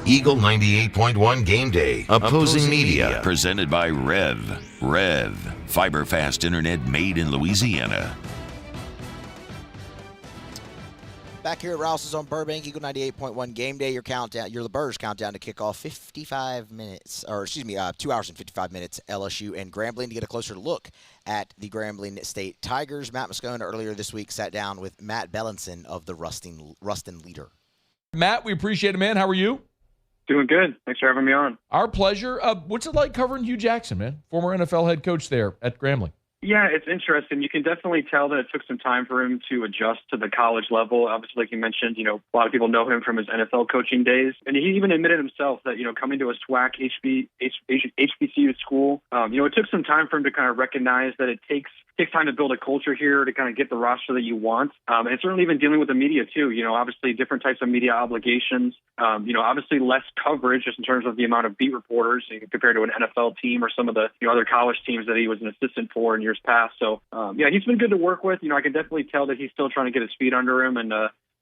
A: Eagle 98.1 Game Day. Opposing Media.
B: Presented by Rev. Fiber fast internet made in Louisiana.
F: Back here at Rouse's on Burbank, Eagle 98.1 Game Day. Your countdown, your LeBurge countdown to kick off 55 minutes, 2 hours and 55 minutes. LSU and Grambling to get a closer look at the Grambling State Tigers. Matt Moscone earlier this week sat down with Matt Bellinson of the Ruston Leader.
U: Matt, we appreciate it, man. How are you?
W: Doing good. Thanks for having me on.
U: Our pleasure. What's it like covering Hugh Jackson, man? Former NFL head coach there at Grambling.
W: Yeah, it's interesting. You can definitely tell that it took some time for him to adjust to the college level. Obviously, like you mentioned, a lot of people know him from his NFL coaching days. And he even admitted himself that, coming to a SWAC HBCU school, it took some time for him to kind of recognize that it takes time to build a culture here to kind of get the roster that you want. And certainly even dealing with the media too, obviously different types of media obligations, obviously less coverage just in terms of the amount of beat reporters compared to an NFL team or some of the other college teams that he was an assistant for in years past. So, he's been good to work with. I can definitely tell that he's still trying to get his feet under him. And,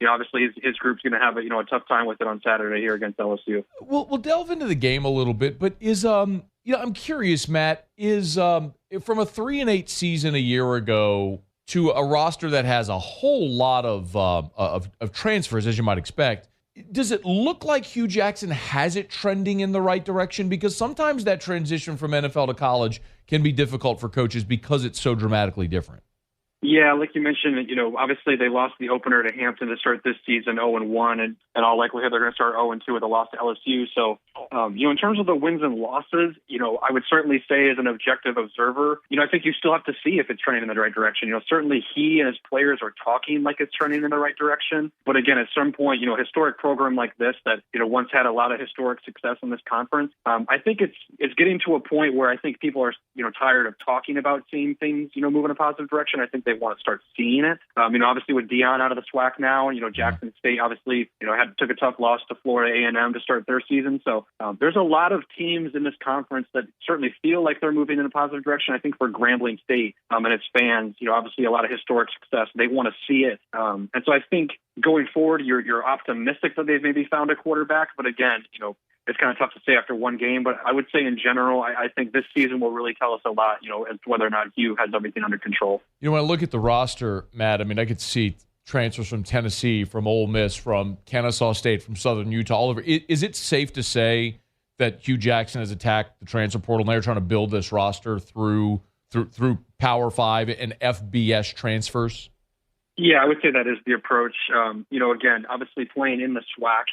W: obviously his group's going to have a tough time with it on Saturday here against LSU.
U: We'll delve into the game a little bit, but I'm curious, Matt, from a 3-8 season a year ago to a roster that has a whole lot of transfers, as you might expect, does it look like Hugh Jackson has it trending in the right direction? Because sometimes that transition from NFL to college can be difficult for coaches because it's so dramatically different.
W: Yeah, like you mentioned, obviously they lost the opener to Hampton to start this season 0-1, and in all likelihood they're going to start 0-2 with a loss to LSU. So, in terms of the wins and losses, I would certainly say as an objective observer, I think you still have to see if it's trending in the right direction. Certainly he and his players are talking like it's trending in the right direction. But again, at some point, a historic program like this that, once had a lot of historic success in this conference, I think it's getting to a point where I think people are, tired of talking about seeing things, move in a positive direction. I think they want to start seeing it. Obviously with Deion out of the SWAC now, Jackson State obviously, took a tough loss to Florida A&M to start their season. So there's a lot of teams in this conference that certainly feel like they're moving in a positive direction. I think for Grambling State and its fans, obviously a lot of historic success. They want to see it. And so I think going forward, you're optimistic that they've maybe found a quarterback. But again, it's kind of tough to say after one game, but I would say in general, I think this season will really tell us a lot, as to whether or not Hugh has everything under control.
U: When I look at the roster, Matt, I could see transfers from Tennessee, from Ole Miss, from Kennesaw State, from Southern Utah, all over. Is it safe to say that Hugh Jackson has attacked the transfer portal and they're trying to build this roster through Power 5 and FBS transfers?
W: Yeah, I would say that is the approach. Again, obviously playing in the SWAC,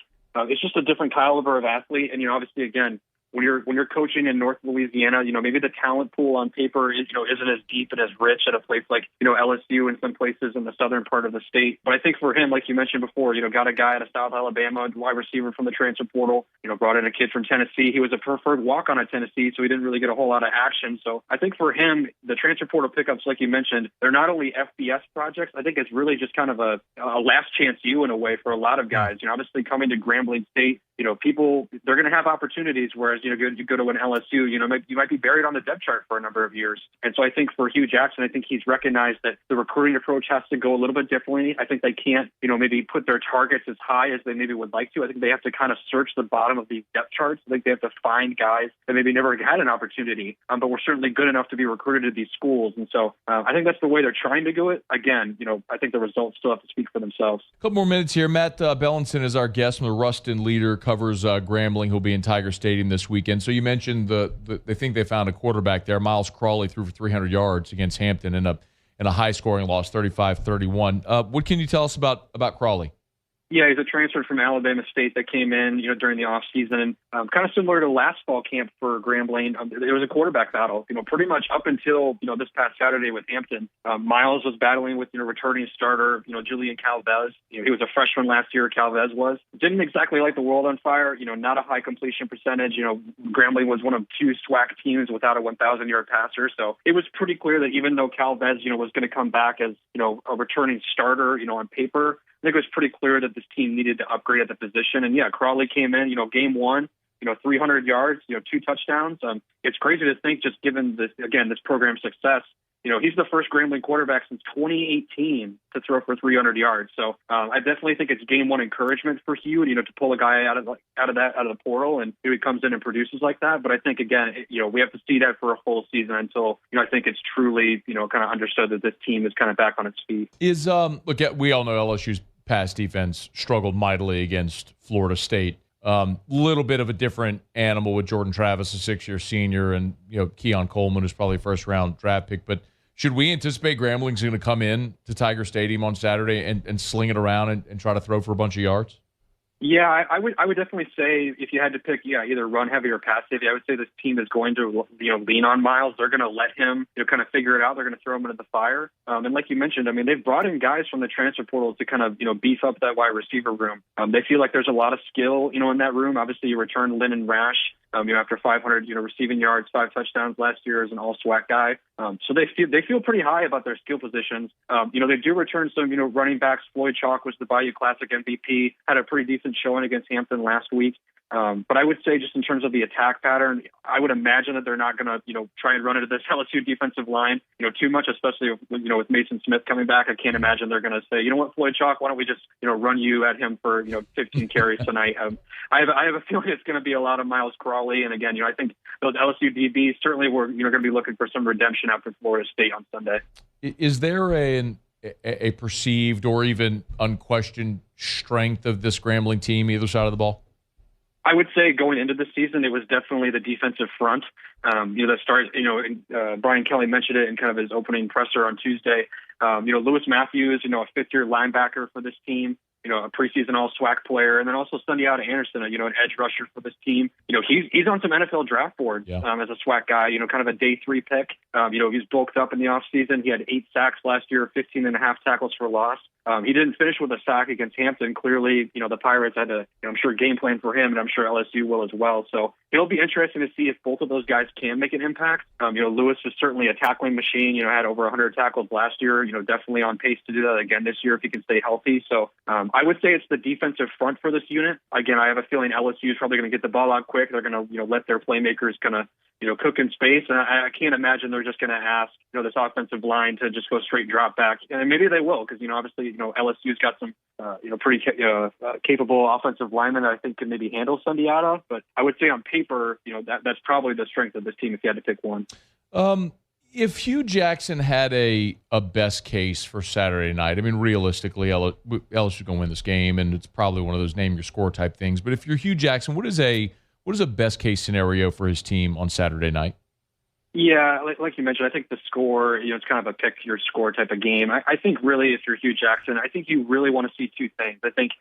W: it's just a different caliber of athlete. And, obviously, again, when you're coaching in North Louisiana, maybe the talent pool on paper is, isn't as deep and as rich at a place like, LSU and some places in the southern part of the state. But I think for him, like you mentioned before, got a guy out of South Alabama, wide receiver from the transfer portal, brought in a kid from Tennessee. He was a preferred walk-on at Tennessee, so he didn't really get a whole lot of action. So I think for him, the transfer portal pickups, like you mentioned, they're not only FBS projects. I think it's really just kind of a last chance in a way for a lot of guys. Obviously coming to Grambling State, people, they're going to have opportunities, whereas, you go to an LSU, you might be buried on the depth chart for a number of years. And so I think for Hugh Jackson, I think he's recognized that the recruiting approach has to go a little bit differently. I think they can't, maybe put their targets as high as they maybe would like to. I think they have to kind of search the bottom of these depth charts. I think they have to find guys that maybe never had an opportunity, but were certainly good enough to be recruited to these schools. And so I think that's the way they're trying to do it. Again, I think the results still have to speak for themselves.
U: A couple more minutes here. Matt Bellinson is our guest from the Ruston Leader, covers Grambling, who'll be in Tiger Stadium this weekend. So you mentioned they think they found a quarterback there. Miles Crawley threw for 300 yards against Hampton in a high-scoring loss, 35-31. What can you tell us about Crawley?
W: Yeah, he's a transfer from Alabama State that came in, during the offseason, and kind of similar to last fall camp for Grambling. It was a quarterback battle, pretty much up until, this past Saturday with Hampton. Miles was battling with, returning starter, Julian Calvez. He was a freshman last year, Calvez was. Didn't exactly light the world on fire, not a high completion percentage. Grambling was one of 2 SWAC teams without a 1,000-yard passer. So it was pretty clear that even though Calvez, was going to come back as, a returning starter, on paper, I think it was pretty clear that this team needed to upgrade at the position. And yeah, Crawley came in, game 1, 300 yards, 2 touchdowns. It's crazy to think, just given this program's success, he's the first Grambling quarterback since 2018 to throw for 300 yards. So I definitely think it's game 1 encouragement for Hugh, to pull a guy out of the portal, and he comes in and produces like that. But I think, again, we have to see that for a full season until, I think it's truly, kind of understood that this team is kind of back on its feet.
U: We all know LSU's pass defense struggled mightily against Florida State. Little bit of a different animal with Jordan Travis, a 6-year senior, and Keon Coleman, who's probably a first-round draft pick. But should we anticipate Grambling's going to come in to Tiger Stadium on Saturday and sling it around and try to throw for a bunch of yards?
W: Yeah, I would definitely say if you had to pick, either run heavy or pass heavy, I would say this team is going to, lean on Miles. They're going to let him, kind of figure it out. They're going to throw him into the fire. And like you mentioned, they've brought in guys from the transfer portal to kind of, beef up that wide receiver room. They feel like there's a lot of skill, in that room. Obviously, you return Lennon Rash, after 500, receiving yards, 5 touchdowns last year as an all-SWAC guy. So they feel pretty high about their skill positions. They do return some, running backs. Floyd Chalk was the Bayou Classic MVP, had a pretty decent showing against Hampton last week. But I would say just in terms of the attack pattern, I would imagine that they're not going to, try and run into this LSU defensive line, too much, especially, with Mason Smith coming back. I can't imagine they're going to say, Floyd Chalk, why don't we just, run you at him for, 15 carries tonight. I have a feeling it's going to be a lot of Miles Crawley. And again, I think those LSU DBs certainly were, going to be looking for some redemption after Florida State on Sunday.
U: Is there a perceived or even unquestioned strength of this Grambling team, either side of the ball?
W: I would say going into the season, it was definitely the defensive front. That started, Brian Kelly mentioned it in kind of his opening presser on Tuesday. Lewis Matthews, a 5th-year linebacker for this team, a preseason all-SWAC player, and then also Sundiata Anderson, an edge rusher for this team. He's on some NFL draft boards as a SWAC guy, kind of a day 3 pick. He's bulked up in the offseason. He had 8 sacks last year, 15 and a half tackles for loss. He didn't finish with a sack against Hampton. Clearly, the Pirates had to, I'm sure, game plan for him, and I'm sure LSU will as well. So it'll be interesting to see if both of those guys can make an impact. Lewis was certainly a tackling machine, had over 100 tackles last year, definitely on pace to do that again this year if he can stay healthy. So I would say it's the defensive front for this unit. Again, I have a feeling LSU is probably going to get the ball out quick. They're going to, let their playmakers kind of, cook in space. And I can't imagine they're just going to ask, this offensive line to just go straight drop back. And maybe they will, because, obviously, LSU's got some, pretty capable offensive linemen that I think can maybe handle Sundiata. But I would say on paper, that's probably the strength of this team if you had to pick one.
U: If Hugh Jackson had a best case for Saturday night, realistically, LSU's going to win this game, and it's probably one of those name your score type things. But if you're Hugh Jackson, what is a best case scenario for his team on Saturday night?
W: Yeah, like you mentioned, I think the score, it's kind of a pick your score type of game. I think really if you're Hugh Jackson, I think you really want to see 2 things. I think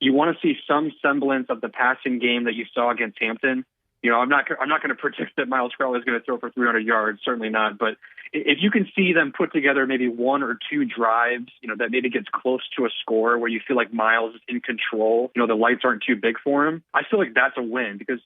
W: you want to see some semblance of the passing game that you saw against Hampton. I'm not going to predict that Miles Crawley is going to throw for 300 yards, certainly not. But if you can see them put together maybe 1 or 2 drives, that maybe gets close to a score where you feel like Miles is in control, the lights aren't too big for him, I feel like that's a win because,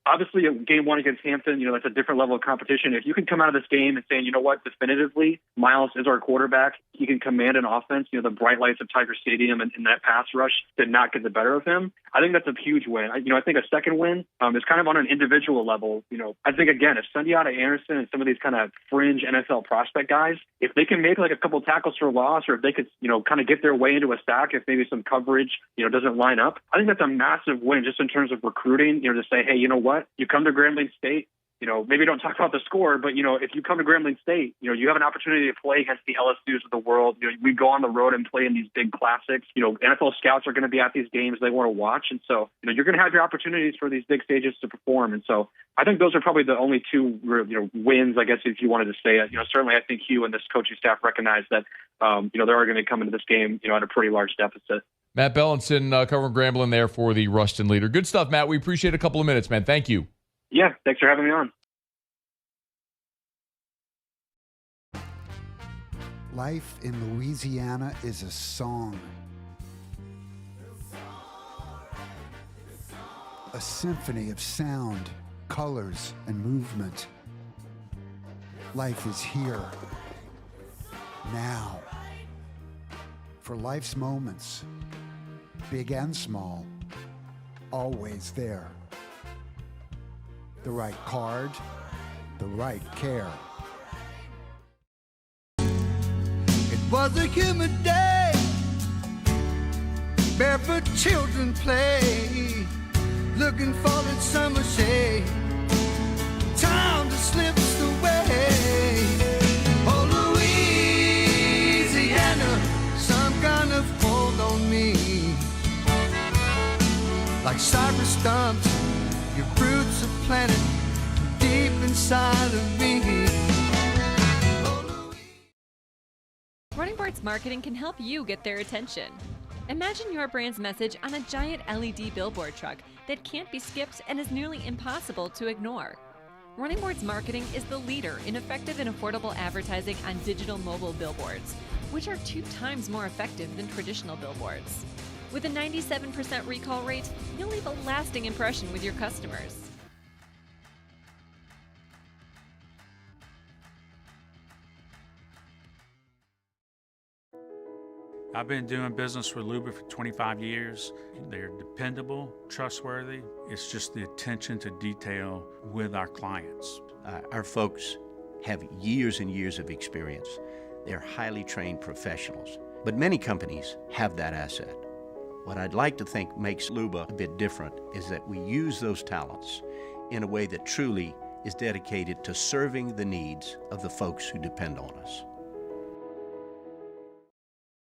W: obviously game one against Hampton, that's a different level of competition. If you can come out of this game and saying, you know what, definitively, Miles is our quarterback. He can command an offense. The bright lights of Tiger Stadium and that pass rush did not get the better of him. I think that's a huge win. I think a second win is kind of on an individual level. I think, again, if Sundiata Anderson and some of these kind of fringe NFL prospect guys, if they can make like a couple tackles for loss, or if they could, kind of get their way into a sack, if maybe some coverage, doesn't line up, I think that's a massive win just in terms of recruiting, to say, hey, you know what, you come to Grambling State, maybe don't talk about the score, but, if you come to Grambling State, you have an opportunity to play against the LSUs of the world. We go on the road and play in these big classics. NFL scouts are going to be at these games they want to watch. And so, you're going to have your opportunities for these big stages to perform. And so I think those are probably the only two, wins, I guess, if you wanted to say it. Certainly I think Hugh and this coaching staff recognize that, they are going to come into this game, at a pretty large deficit.
U: Matt Bellinson covering Grambling there for the Ruston Leader. Good stuff, Matt. We appreciate a couple of minutes, man. Thank you.
W: Yeah, thanks for having me on.
G: Life in Louisiana is a song. A symphony of sound, colors, and movement. Life is here, now. For life's moments, big and small, always there. The right card, the right care.
P: It was a humid day, barefoot children play, looking for that summer shade. Time just slips away. Oh, Louisiana, some kind of hold on me. Like cypress stumps, your roots are planted deep inside of me.
M: Running Boards Marketing can help you get their attention. Imagine your brand's message on a giant LED billboard truck that can't be skipped and is nearly impossible to ignore. Running Boards Marketing is the leader in effective and affordable advertising on digital mobile billboards, which are 2 times more effective than traditional billboards. With a 97% recall rate, you'll leave a lasting impression with your customers.
H: I've been doing business with Luba for 25 years. They're dependable, trustworthy. It's just the attention to detail with our clients.
I: Our folks have years and years of experience. They're highly trained professionals, but many companies have that asset. What I'd like to think makes Luba a bit different is that we use those talents in a way that truly is dedicated to serving the needs of the folks who depend on us.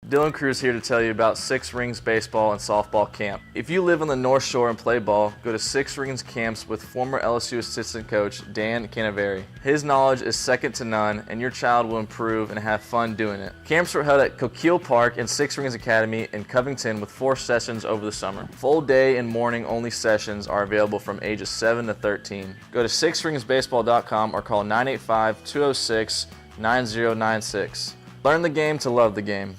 K: Dylan Cruz here to tell you about Six Rings Baseball and Softball Camp. If you live on the North Shore and play ball, go to Six Rings Camps with former LSU assistant coach Dan Canaveri. His knowledge is second to none, and your child will improve and have fun doing it. Camps were held at Coquille Park and Six Rings Academy in Covington with 4 sessions over the summer. Full day and morning only sessions are available from ages 7 to 13. Go to sixringsbaseball.com or call 985-206-9096. Learn the game to love the game.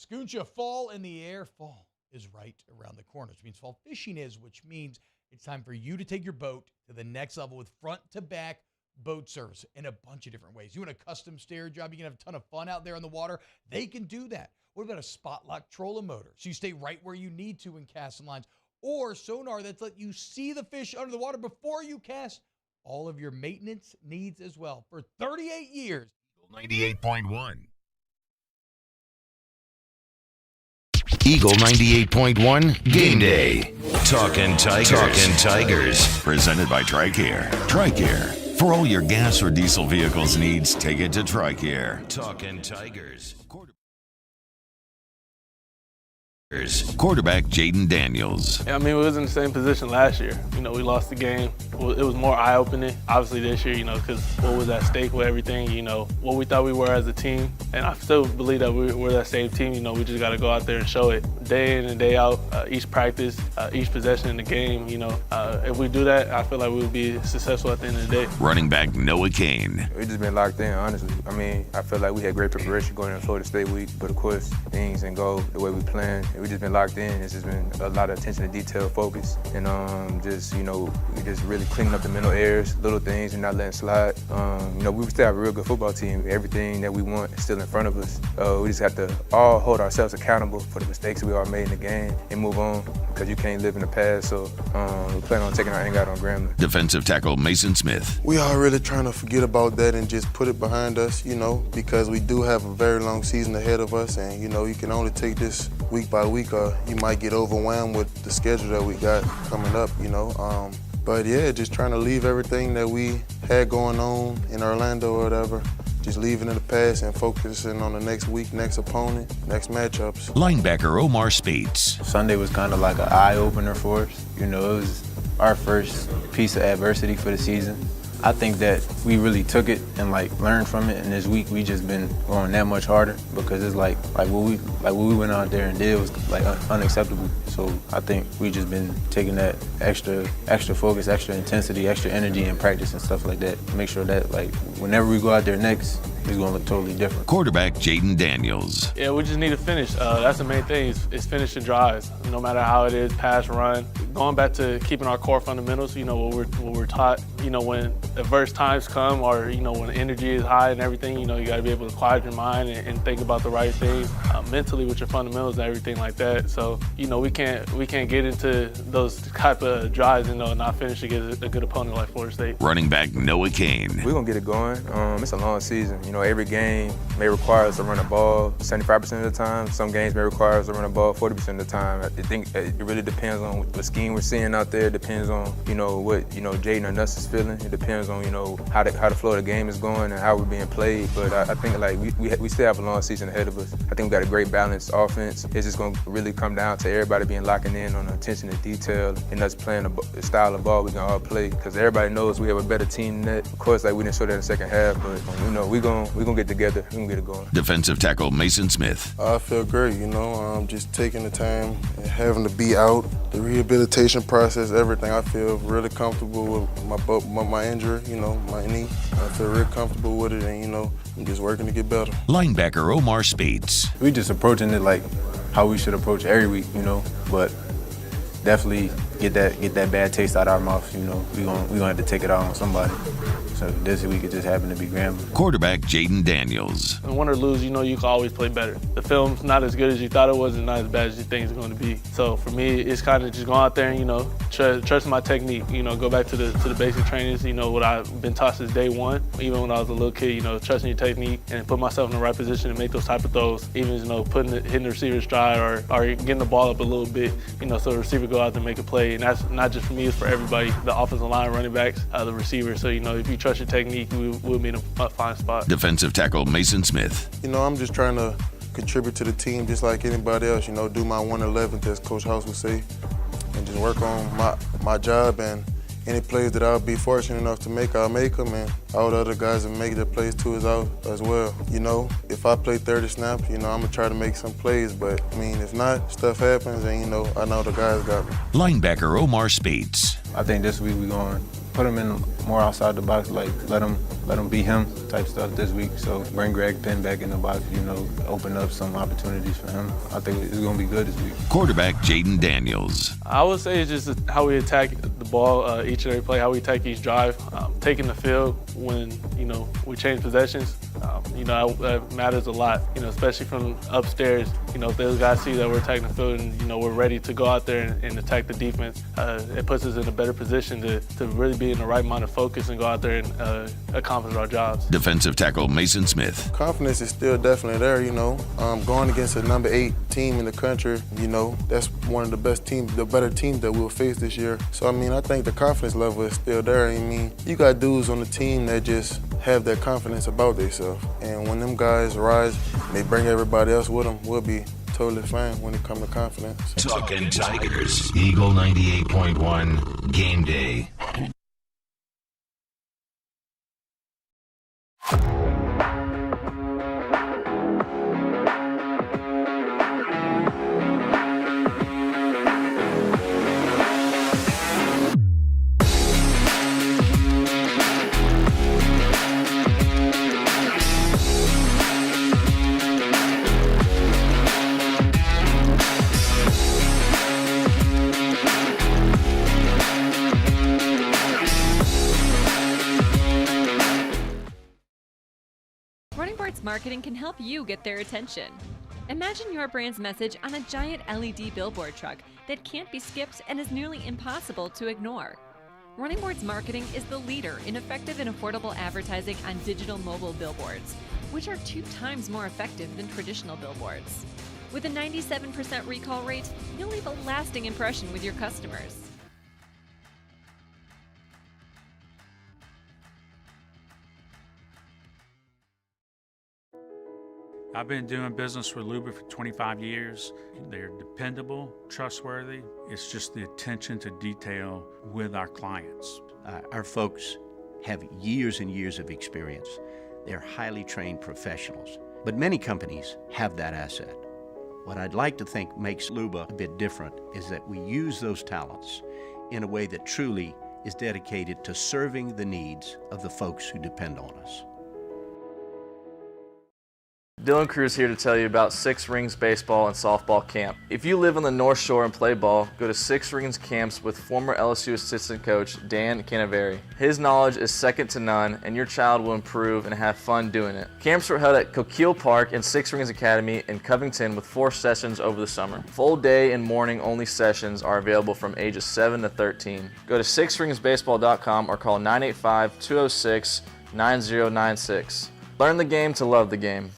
L: Scooncha, fall in the air. Fall is right around the corner, which means fall fishing is, which means it's time for you to take your boat to the next level with front-to-back boat service in a bunch of different ways. You want a custom stair job, you can have a ton of fun out there on the water. They can do that. What about a spot lock trolling motor? So you stay right where you need to in casting lines. Or sonar that's let you see the fish under the water before you cast. All of your maintenance needs as well. For 38 years.
A: 98.1. Eagle 98.1 Game Day. Talkin' Tigers. Presented by TRICARE. TRICARE. For all your gas or diesel vehicles needs, take it to TRICARE. Talkin' Tigers. Quarterback Jaden Daniels.
C: Yeah, I mean, we was in the same position last year. We lost the game. It was more eye-opening, obviously, this year, because what was at stake with everything, what we thought we were as a team. And I still believe that we're that same team. We just got to go out there and show it day in and day out, each practice, each possession in the game. If we do that, I feel like we'll be successful at the end of the day.
B: Running back Noah Kane.
D: We've just been locked in, honestly. I feel like we had great preparation going into Florida State week, but of course, things didn't go the way we planned. We we just been locked in. It's just been a lot of attention to detail, focus, and just, you know, we just really cleaning up the mental errors, little things, and not letting slide. You know, we still have a real good football team. Everything that we want is still in front of us. We just have to all hold ourselves accountable for the mistakes we all made in the game and move on, because you can't live in the past. So we plan on taking our anger out on Grambling.
B: Defensive tackle Mason Smith.
N: We are really trying to forget about that and just put it behind us, you know, because we do have a very long season ahead of us, and, you know, you can only take this week by week, or you might get overwhelmed with the schedule that we got coming up, you know. But yeah, just trying to leave everything that we had going on in Orlando or whatever, just leaving in the past and focusing on the next week, next opponent, next matchups.
B: Linebacker Omar Spates.
O: Sunday was kind of like an eye-opener for us. You know, it was our first piece of adversity for the season. I think that we really took it and like learned from it, and this week we just been going that much harder, because it's like what we went out there and did was like unacceptable. So I think we just been taking that extra focus, extra intensity, extra energy in practice and stuff like that. Make sure that like whenever we go out there next, it's gonna look totally different.
B: Quarterback Jaden Daniels.
C: Yeah, we just need to finish. That's the main thing, is finishing drives, no matter how it is, pass, run. Going back to keeping our core fundamentals, you know, what we're taught, you know, when adverse times come, or, you know, when energy is high and everything, you know, you gotta be able to quiet your mind and think about the right things mentally with your fundamentals and everything like that. So, you know, we can't get into those type of drives, you know, and not finish against a good opponent like Florida State.
B: Running back Noah Kane.
D: We're gonna get it going. It's a long season. You know, every game may require us to run the ball 75% of the time. Some games may require us to run the ball 40% of the time. I think it really depends on what scheme we're seeing out there. It depends on, you know, what, you know, Jaden or Nuss is feeling. It depends on, you know, how the flow of the game is going and how we're being played. But I think like we still have a long season ahead of us. I think we got a great balanced offense. It's just gonna really come down to everybody being locking in on the attention to detail and us playing the style of ball we can all play. Because everybody knows we have a better team than that. Of course, like we didn't show that in the second half, but you know, we're gonna get together. We're gonna get it going.
B: Defensive tackle Mason Smith.
N: I feel great, you know, just taking the time and having to be out, the rehabilitation process, everything. I feel really comfortable with my injury, you know, my knee. I feel really comfortable with it, and, you know, I'm just working to get better.
B: Linebacker Omar Spates.
O: We just approaching it like how we should approach every week, you know, but definitely get that bad taste out of our mouth, you know. We gonna have to take it out on somebody. So this week it just happened to be Grambling.
B: Quarterback Jaden Daniels.
C: And win or lose, you know, you can always play better. The film's not as good as you thought it was, and not as bad as you think it's going to be. So for me, it's kind of just going out there and, you know, trust my technique. You know, go back to the basic trainings. You know, what I've been taught since day one, even when I was a little kid. You know, trusting your technique and put myself in the right position to make those type of throws. Even, you know, hitting the receiver's stride or getting the ball up a little bit. You know, so the receiver go out there and make a play. And that's not just for me; it's for everybody. The offensive line, running backs, the receiver. So, you know, if you trust your technique, we'll be in a fine spot.
B: Defensive tackle Mason Smith.
N: You know, I'm just trying to contribute to the team just like anybody else, you know, do my 111th, as Coach House would say, and just work on my job, and any plays that I'll be fortunate enough to make, I'll make them, and all the other guys that make their plays too is out as well. You know, if I play 30 snaps, you know, I'm gonna try to make some plays, but I mean, if not, stuff happens, and, you know, I know the guys got me.
B: Linebacker Omar Spates.
O: I think this week we're going to put him in more outside the box, like let him be him type stuff this week. So bring Greg Penn back in the box, you know, open up some opportunities for him. I think it's going to be good this week.
B: Quarterback Jaden Daniels.
C: I would say it's just how we attack the ball each and every play, how we attack each drive, taking the field when, you know, we change possessions. You know, that matters a lot, you know, especially from upstairs. You know, if those guys see that we're attacking the field and, you know, we're ready to go out there and attack the defense, it puts us in a better position to really be in the right mind of focus and go out there and accomplish our jobs.
B: Defensive tackle Mason Smith.
N: Confidence is still definitely there, you know. Going against a number 8 team in the country, you know, that's one of the best teams, the better teams that we'll face this year. So, I mean, I think the confidence level is still there. I mean, you got dudes on the team that just have that confidence about themselves. And when them guys rise, they bring everybody else with them, we'll be totally fine when it comes to confidence.
A: Talking Tigers. Eagle 98.1 Game Day.
M: Boards Marketing can help you get their attention. Imagine your brand's message on a giant LED billboard truck that can't be skipped and is nearly impossible to ignore. Running Boards Marketing is the leader in effective and affordable advertising on digital mobile billboards, which are 2 times more effective than traditional billboards. With a 97% recall rate, you'll leave a lasting impression with your customers.
H: I've been doing business with Luba for 25 years. They're dependable, trustworthy. It's just the attention to detail with our clients.
I: Our folks have years and years of experience. They're highly trained professionals. But many companies have that asset. What I'd like to think makes Luba a bit different is that we use those talents in a way that truly is dedicated to serving the needs of the folks who depend on us.
K: Dylan Cruz here to tell you about Six Rings Baseball and Softball Camp. If you live on the North Shore and play ball, go to Six Rings Camps with former LSU assistant coach Dan Canaveri. His knowledge is second to none, and your child will improve and have fun doing it. Camps are held at Coquille Park and Six Rings Academy in Covington with 4 sessions over the summer. Full day and morning only sessions are available from ages 7 to 13. Go to sixringsbaseball.com or call 985-206-9096. Learn the game to love the game.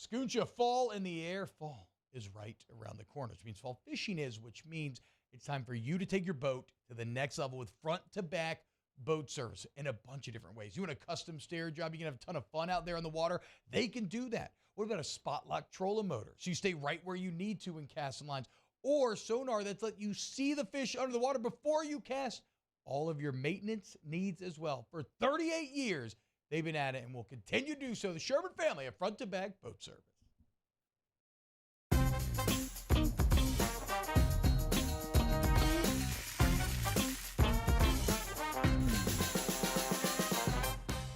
L: Scooncha, fall in the air. Fall is right around the corner, which means fall fishing is, which means it's time for you to take your boat to the next level with front-to-back boat service in a bunch of different ways. You want a custom stair job, you can have a ton of fun out there on the water. They can do that. What about a spot lock trolling motor? So you stay right where you need to in casting lines. Or sonar that's let you see the fish under the water before you cast. All of your maintenance needs as well. For 38 years, they've been at it and will continue to do so. The Sherman family of front-to-back boat service.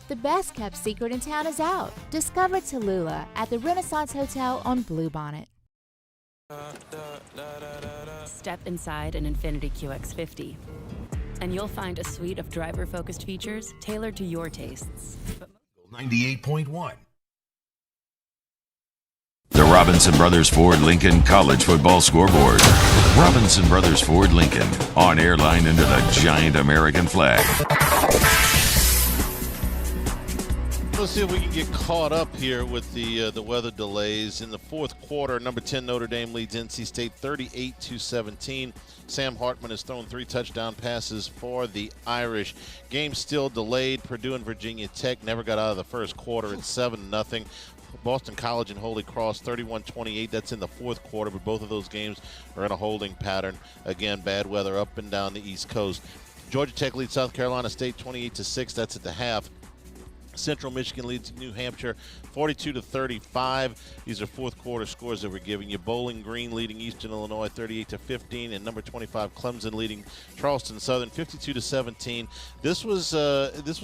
Q: The best-kept secret in town is out. Discover Tallulah at the Renaissance Hotel on Bluebonnet.
R: Step inside an Infiniti QX50, and you'll find a suite of driver-focused features tailored to your tastes.
A: 98.1. The Robinson Brothers Ford Lincoln College Football Scoreboard. Robinson Brothers Ford Lincoln, on airline into the giant American flag.
E: Let's see if we can get caught up here with the weather delays. In the fourth quarter, number 10 Notre Dame leads NC State 38-17. Sam Hartman has thrown 3 touchdown passes for the Irish. Game still delayed. Purdue and Virginia Tech never got out of the first quarter. It's 7-0. Boston College and Holy Cross 31-28. That's in the fourth quarter, but both of those games are in a holding pattern. Again, bad weather up and down the East Coast. Georgia Tech leads South Carolina State 28-6. That's at the half. Central Michigan leads New Hampshire 42-35. These are fourth quarter scores that we're giving you. Bowling Green leading Eastern Illinois 38-15, and number 25 Clemson leading Charleston Southern 52-17. This was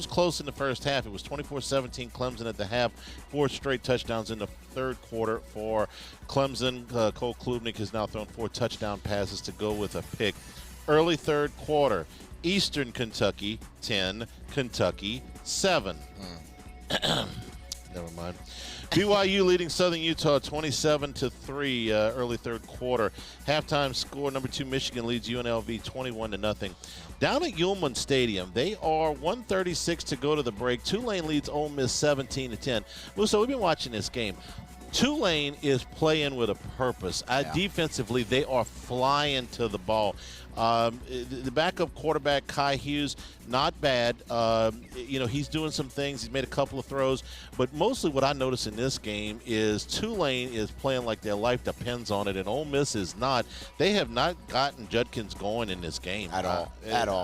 E: close in the first half. It was 24-17 Clemson at the half. 4 straight touchdowns in the third quarter for Clemson. Cole Klubnik has now thrown 4 touchdown passes to go with a pick. Early third quarter. Eastern Kentucky 10, Kentucky 7. Never mind. BYU leading Southern Utah 27-3 early third quarter. Halftime score, number 2 Michigan leads UNLV 21-0. Down at Yulman Stadium, they are 1:36 to go to the break. Tulane leads Ole Miss 17-10. So we've been watching this game. Tulane is playing with a purpose. Defensively, they are flying to the ball. The backup quarterback, Kai Hughes, not bad. He's doing some things. He's made a couple of throws. But mostly what I notice in this game is Tulane is playing like their life depends on it, and Ole Miss is not. They have not gotten Judkins going in this game.
F: At all.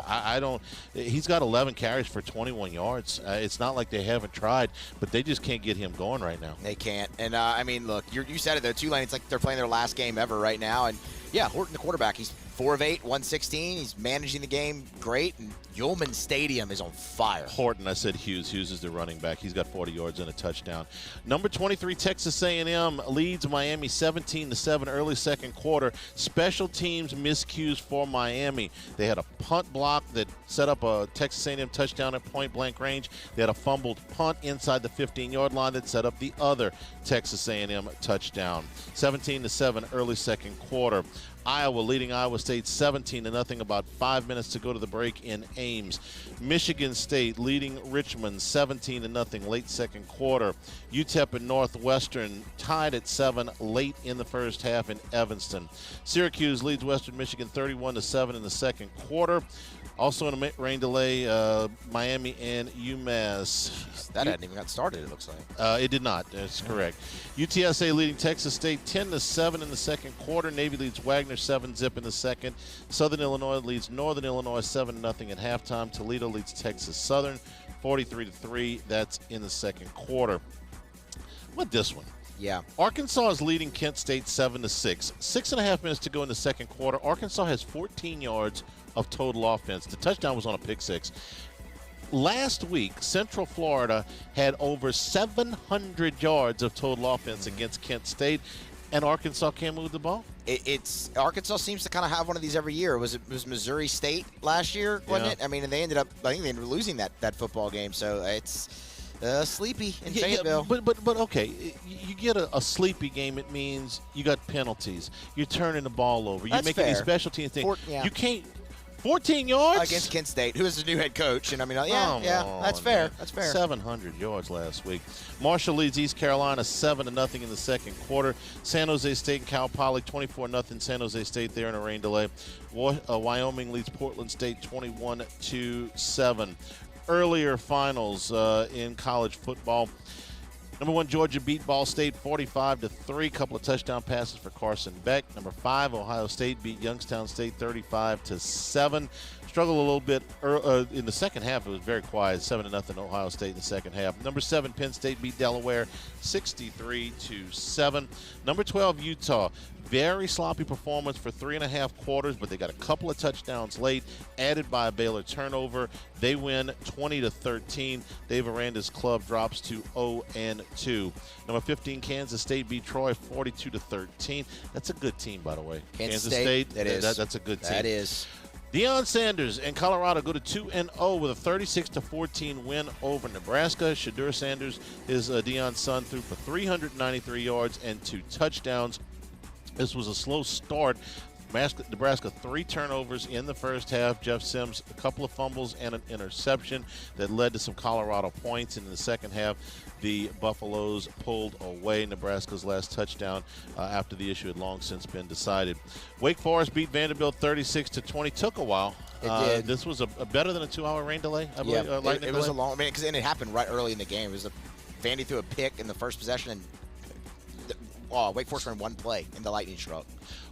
E: I don't. He's got 11 carries for 21 yards. It's not like they haven't tried, but they just can't get him going right now.
F: They can't. And, look, you said it, though. Tulane, it's like they're playing their last game ever right now. And, yeah, Horton, the quarterback, he's 4 of 8, 116. He's managing the game great, and Ullman Stadium is on fire.
E: Horton, I said Hughes. Hughes is the running back. He's got 40 yards and a touchdown. Number 23, Texas A&M leads Miami 17-7 early second quarter. Special teams miscues for Miami. They had a punt block that set up a Texas A&M touchdown at point-blank range. They had a fumbled punt inside the 15-yard line that set up the other Texas A&M touchdown. 17-7 early second quarter. Iowa leading Iowa State 17-0, about 5 minutes to go to the break in Ames. Michigan State leading Richmond 17-0 late second quarter. UTEP and Northwestern tied at 7 late in the first half in Evanston. Syracuse leads Western Michigan 31-7 in the second quarter. Also in a rain delay, Miami and UMass.
F: That hadn't even got started, it looks like.
E: It did not. That's correct. UTSA leading Texas State 10-7 in the second quarter. Navy leads Wagner 7-0 in the second. Southern Illinois leads Northern Illinois 7-0 at halftime. Toledo leads Texas Southern 43-3. That's in the second quarter. What this one?
F: Yeah.
E: Arkansas is leading Kent State 7-6. 6.5 minutes to go in the second quarter. Arkansas has 14 yards of total offense. The touchdown was on a pick six. Last week, Central Florida had over 700 yards of total offense against Kent State, and Arkansas can't move the ball.
F: It's Arkansas seems to kind of have one of these every year. It was Missouri State last year, wasn't it? I mean, and they ended up, I think they ended up losing that football game. So it's sleepy in Fayetteville.
E: But okay, you get a sleepy game. It means you got penalties. You're turning the ball over. You're making these special team things. You can't. 14 yards
F: against Kent State, who is the new head coach, and I mean, that's fair. That's fair.
E: 700 yards last week. Marshall leads East Carolina 7-0 in the second quarter. San Jose State and Cal Poly 24-0. San Jose State there in a rain delay. Wyoming leads Portland State 21-7. Earlier finals in college football. Number 1, Georgia beat Ball State 45-3. Couple of touchdown passes for Carson Beck. Number 5, Ohio State beat Youngstown State 35-7. Struggled a little bit in the second half. It was very quiet, 7-0 Ohio State in the second half. Number 7, Penn State beat Delaware 63-7. Number 12, Utah. Very sloppy performance for 3.5 quarters, but they got a couple of touchdowns late, added by a Baylor turnover. They win 20-13. Dave Aranda's club drops to 0-2. Number 15, Kansas State beat Troy 42-13. That's a good team, by the way.
F: Kansas State.
E: That's a good team.
F: That is.
E: Deion Sanders and Colorado go to 2-0 with a 36-14 win over Nebraska. Shadur Sanders is Deion's son, threw for 393 yards and 2 touchdowns. This was a slow start. Nebraska 3 turnovers in the first half. Jeff Sims, a couple of fumbles and an interception that led to some Colorado points. And in the second half, the Buffaloes pulled away Nebraska's last touchdown after the issue had long since been decided. Wake Forest beat Vanderbilt 36-20. Took a while.
F: It did.
E: This was a better than a 2-hour rain delay, I believe.
F: Yeah, it was a long, because it happened right early in the game. It was Vandy threw a pick in the first possession, and Wake Forest ran one play in the lightning struck.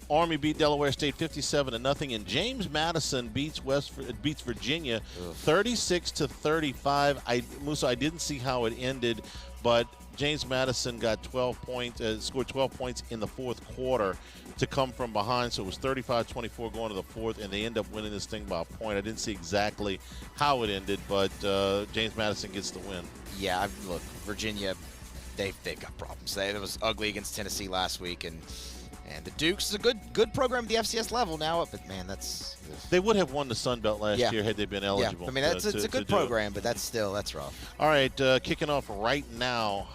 E: Army beat Delaware State 57-0, and James Madison beats Virginia 36-35. Musa, I didn't see how it ended, but James Madison got 12 points, scored 12 points in the fourth quarter to come from behind. So it was 35-24 going to the fourth, and they end up winning this thing by a point. I didn't see exactly how it ended, but James Madison gets the win.
F: Yeah, look, Virginia, they've got problems. It was ugly against Tennessee last week, and the Dukes is a good program at the FCS level now. But man,
E: they would have won the Sun Belt last year had they been eligible.
F: Yeah, I mean it's a good program, but that's rough.
E: All right, kicking off right now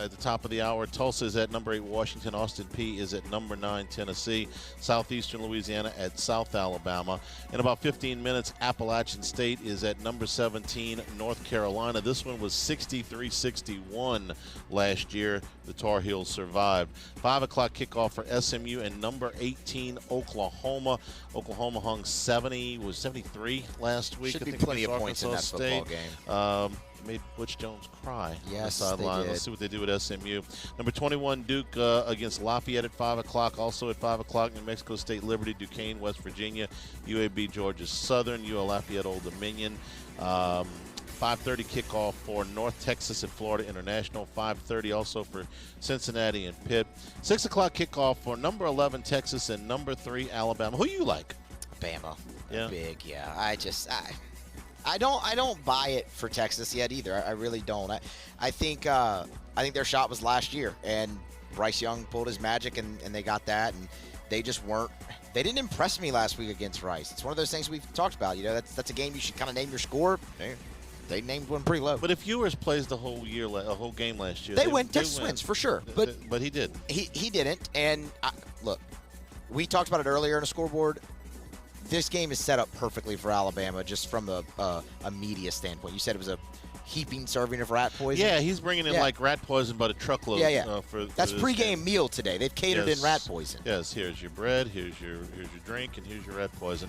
E: at the top of the hour. Tulsa is at number 8, Washington. Austin Peay is at number 9, Tennessee. Southeastern Louisiana at South Alabama. In about 15 minutes, Appalachian State is at number 17, North Carolina. This one was 63-61 last year. The Tar Heels survived. 5 o'clock kickoff for SMU and number 18, Oklahoma. Oklahoma hung 73 last week.
F: Should be plenty of points in that football game.
E: Made Butch Jones cry
F: yes,
E: on the sideline. Let's see what they do with SMU. Number 21, Duke against Lafayette at 5 o'clock. Also at 5 o'clock, New Mexico State Liberty, Duquesne, West Virginia, UAB, Georgia Southern, UL Lafayette, Old Dominion. 5:30 kickoff for North Texas and Florida International. 5:30 also for Cincinnati and Pitt. 6 o'clock kickoff for number 11 Texas and number 3 Alabama. Who you like?
F: Alabama.
E: Yeah.
F: Big, yeah. I don't buy it for Texas yet either. I really don't. I think their shot was last year, and Bryce Young pulled his magic, and they got that, and they just weren't. They didn't impress me last week against Rice. It's one of those things we've talked about. You know, that's a game you should kind of name your score. They named one pretty low.
E: But if Ewers plays the whole year, a whole game last year,
F: they win. Texas wins for sure. But
E: he didn't.
F: He didn't. And look, we talked about it earlier in the scoreboard. This game is set up perfectly for Alabama, just from a media standpoint. You said it was a heaping serving of rat poison.
E: Yeah, he's bringing in like rat poison, but a truckload.
F: That's pregame meal today. They've catered in rat poison.
E: Yes, here's your bread, here's your drink, and here's your rat poison.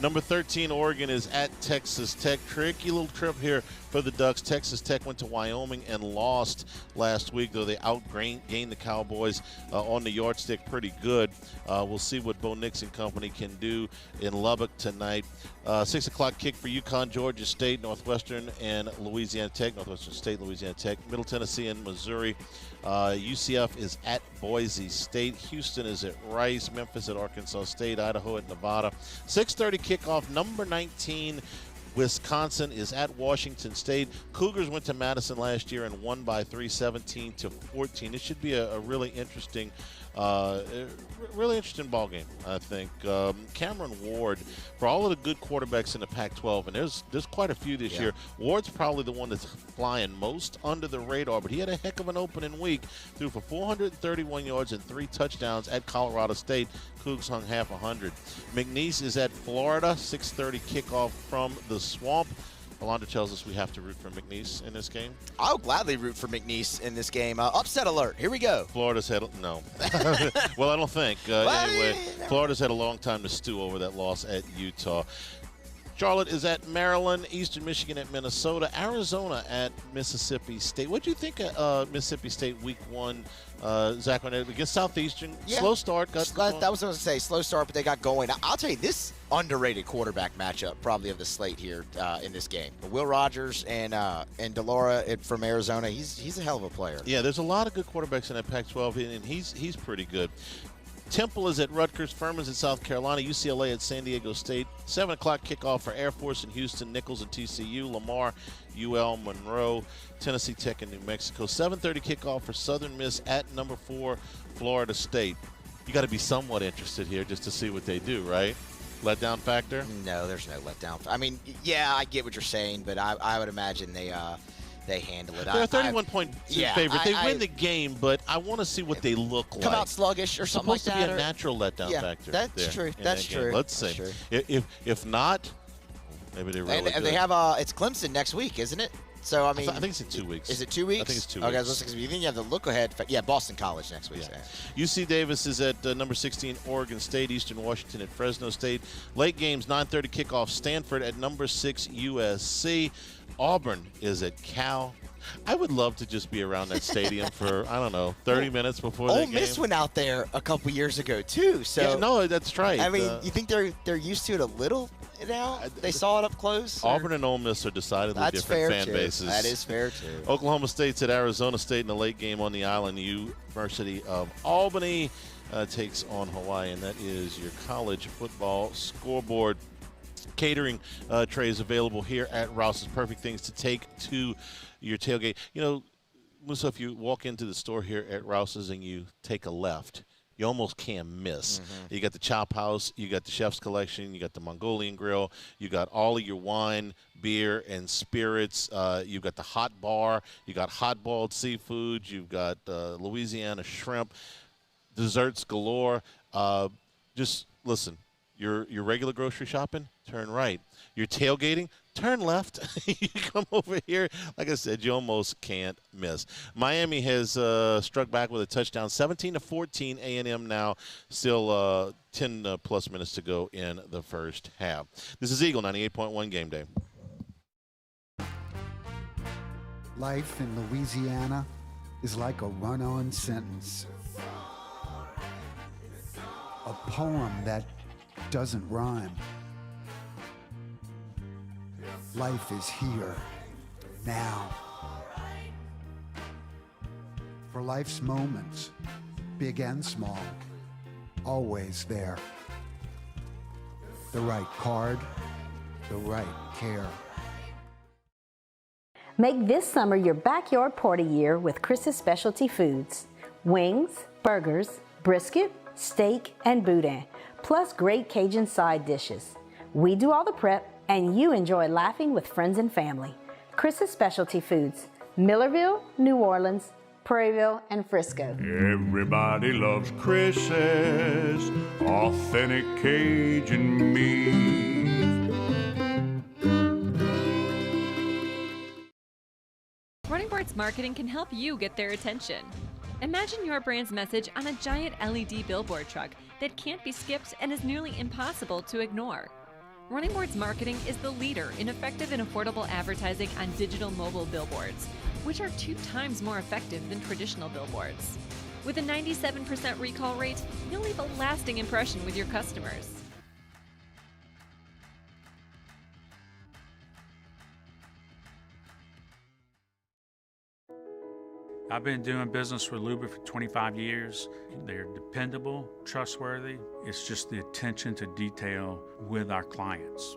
E: Number 13, Oregon is at Texas Tech. Tricky little trip here for the Ducks. Texas Tech went to Wyoming and lost last week, though they outgained the Cowboys on the yardstick pretty good. We'll see what Bo Nix and company can do in Lubbock tonight. 6 o'clock kick for UConn, Georgia State, Northwestern, and Louisiana Tech. Northwestern State, Louisiana Tech. Middle Tennessee and Missouri. UCF is at Boise State. Houston is at Rice. Memphis at Arkansas State. Idaho at Nevada. 6:30 kickoff. Number 19, Wisconsin is at Washington State. Cougars went to Madison last year and won by 17-14. It should be a really interesting ball game, I think. Cameron Ward, for all of the good quarterbacks in the Pac-12, and there's quite a few this year, Ward's probably the one that's flying most under the radar, but he had a heck of an opening week, threw for 431 yards and 3 touchdowns at Colorado State. Cougs hung half 100. McNeese is at Florida, 6:30 kickoff from the Swamp. Alonda tells us we have to root for McNeese in this game.
F: I'll gladly root for McNeese in this game. Upset alert. Here we go.
E: Florida's had no. Well, I don't think. Anyway, Florida's had a long time to stew over that loss at Utah. Charlotte is at Maryland, Eastern Michigan at Minnesota, Arizona at Mississippi State. What do you think of Mississippi State Week 1, Zach, against Southeastern?
F: Yeah.
E: Slow start.
F: That was what I was going to say. Slow start, but they got going. I'll tell you, this underrated quarterback matchup probably of the slate here in this game. Will Rogers and Delora from Arizona, he's a hell of a player.
E: Yeah, there's a lot of good quarterbacks in that Pac-12, and he's pretty good. Temple is at Rutgers, Furman's at South Carolina, UCLA at San Diego State. 7 o'clock kickoff for Air Force in Houston, Nichols and TCU, Lamar, UL, Monroe, Tennessee Tech and New Mexico. 7:30 kickoff for Southern Miss at number 4, Florida State. You got to be somewhat interested here just to see what they do, right? Letdown factor?
F: No, there's no letdown. I mean, yeah, I get what you're saying, but I would imagine they handle it.
E: They're a 31-point favorite. They win the game, but I want to see what they look like.
F: Come out sluggish or something like that.
E: It's supposed to be a natural letdown factor.
F: That's true. That's true.
E: Let's see. If not, maybe they're really good.
F: And they have it's Clemson next week, isn't it? So, I mean,
E: I think it's in 2 weeks.
F: Is it 2 weeks?
E: I think it's 2
F: weeks.
E: weeks.
F: Okay, you think you have the look ahead. Yeah, Boston College next week.
E: Yeah. UC Davis is at number 16, Oregon State. Eastern Washington at Fresno State. Late games, 9:30 kickoff. Stanford at number 6, USC. Auburn is at Cal. I would love to just be around that stadium for, I don't know, 30 minutes before that game.
F: Ole Miss went out there a couple years ago, too. So
E: yeah, no, that's right.
F: I mean, you think they're used to it a little now? They saw it up close?
E: Auburn and Ole Miss are decidedly different fan bases.
F: That is fair, too.
E: Oklahoma State's at Arizona State in the late game on the island. University of Albany takes on Hawaii, and that is your college football scoreboard. Catering trays available here at Rouse's. Perfect things to take to your tailgate. You know, Musa, if you walk into the store here at Rouse's and you take a left, you almost can't miss. You got the Chop House, you got the Chef's Collection, you got the Mongolian Grill, you got all of your wine, beer, and spirits. You've got the hot bar, you got hot-boiled seafood, you've got Louisiana shrimp, desserts galore. Just listen. Your regular grocery shopping, turn right. Your tailgating, turn left. You come over here. Like I said, you almost can't miss. Miami has struck back with a touchdown, 17-14 A&M now. Still 10-plus minutes to go in the first half. This is Eagle 98.1 Game Day.
G: Life in Louisiana is like a run-on sentence. A poem that doesn't rhyme. Life is here, now. For life's moments, big and small, always there. the right card, the right care.
J: Make this summer your backyard party year with Chris's Specialty Foods. Wings, burgers, brisket, steak, and boudin, plus great Cajun side dishes. We do all the prep, and you enjoy laughing with friends and family. Chris's Specialty Foods, Millerville, New Orleans, Prairieville, and Frisco.
S: Everybody loves Chris's authentic Cajun meat.
M: Running Boards Marketing can help you get their attention. Imagine your brand's message on a giant LED billboard truck that can't be skipped and is nearly impossible to ignore. Running Boards Marketing is the leader in effective and affordable advertising on digital mobile billboards, which are 2 times more effective than traditional billboards. With a 97% recall rate, you'll leave a lasting impression with your customers.
H: I've been doing business with Luba for 25 years. They're dependable, trustworthy. It's just the attention to detail with our clients.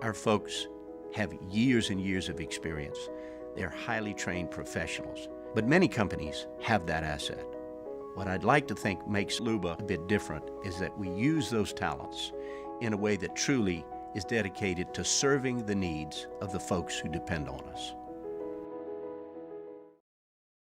I: Our folks have years and years of experience. They're highly trained professionals. But many companies have that asset. What I'd like to think makes Luba a bit different is that we use those talents in a way that truly is dedicated to serving the needs of the folks who depend on us.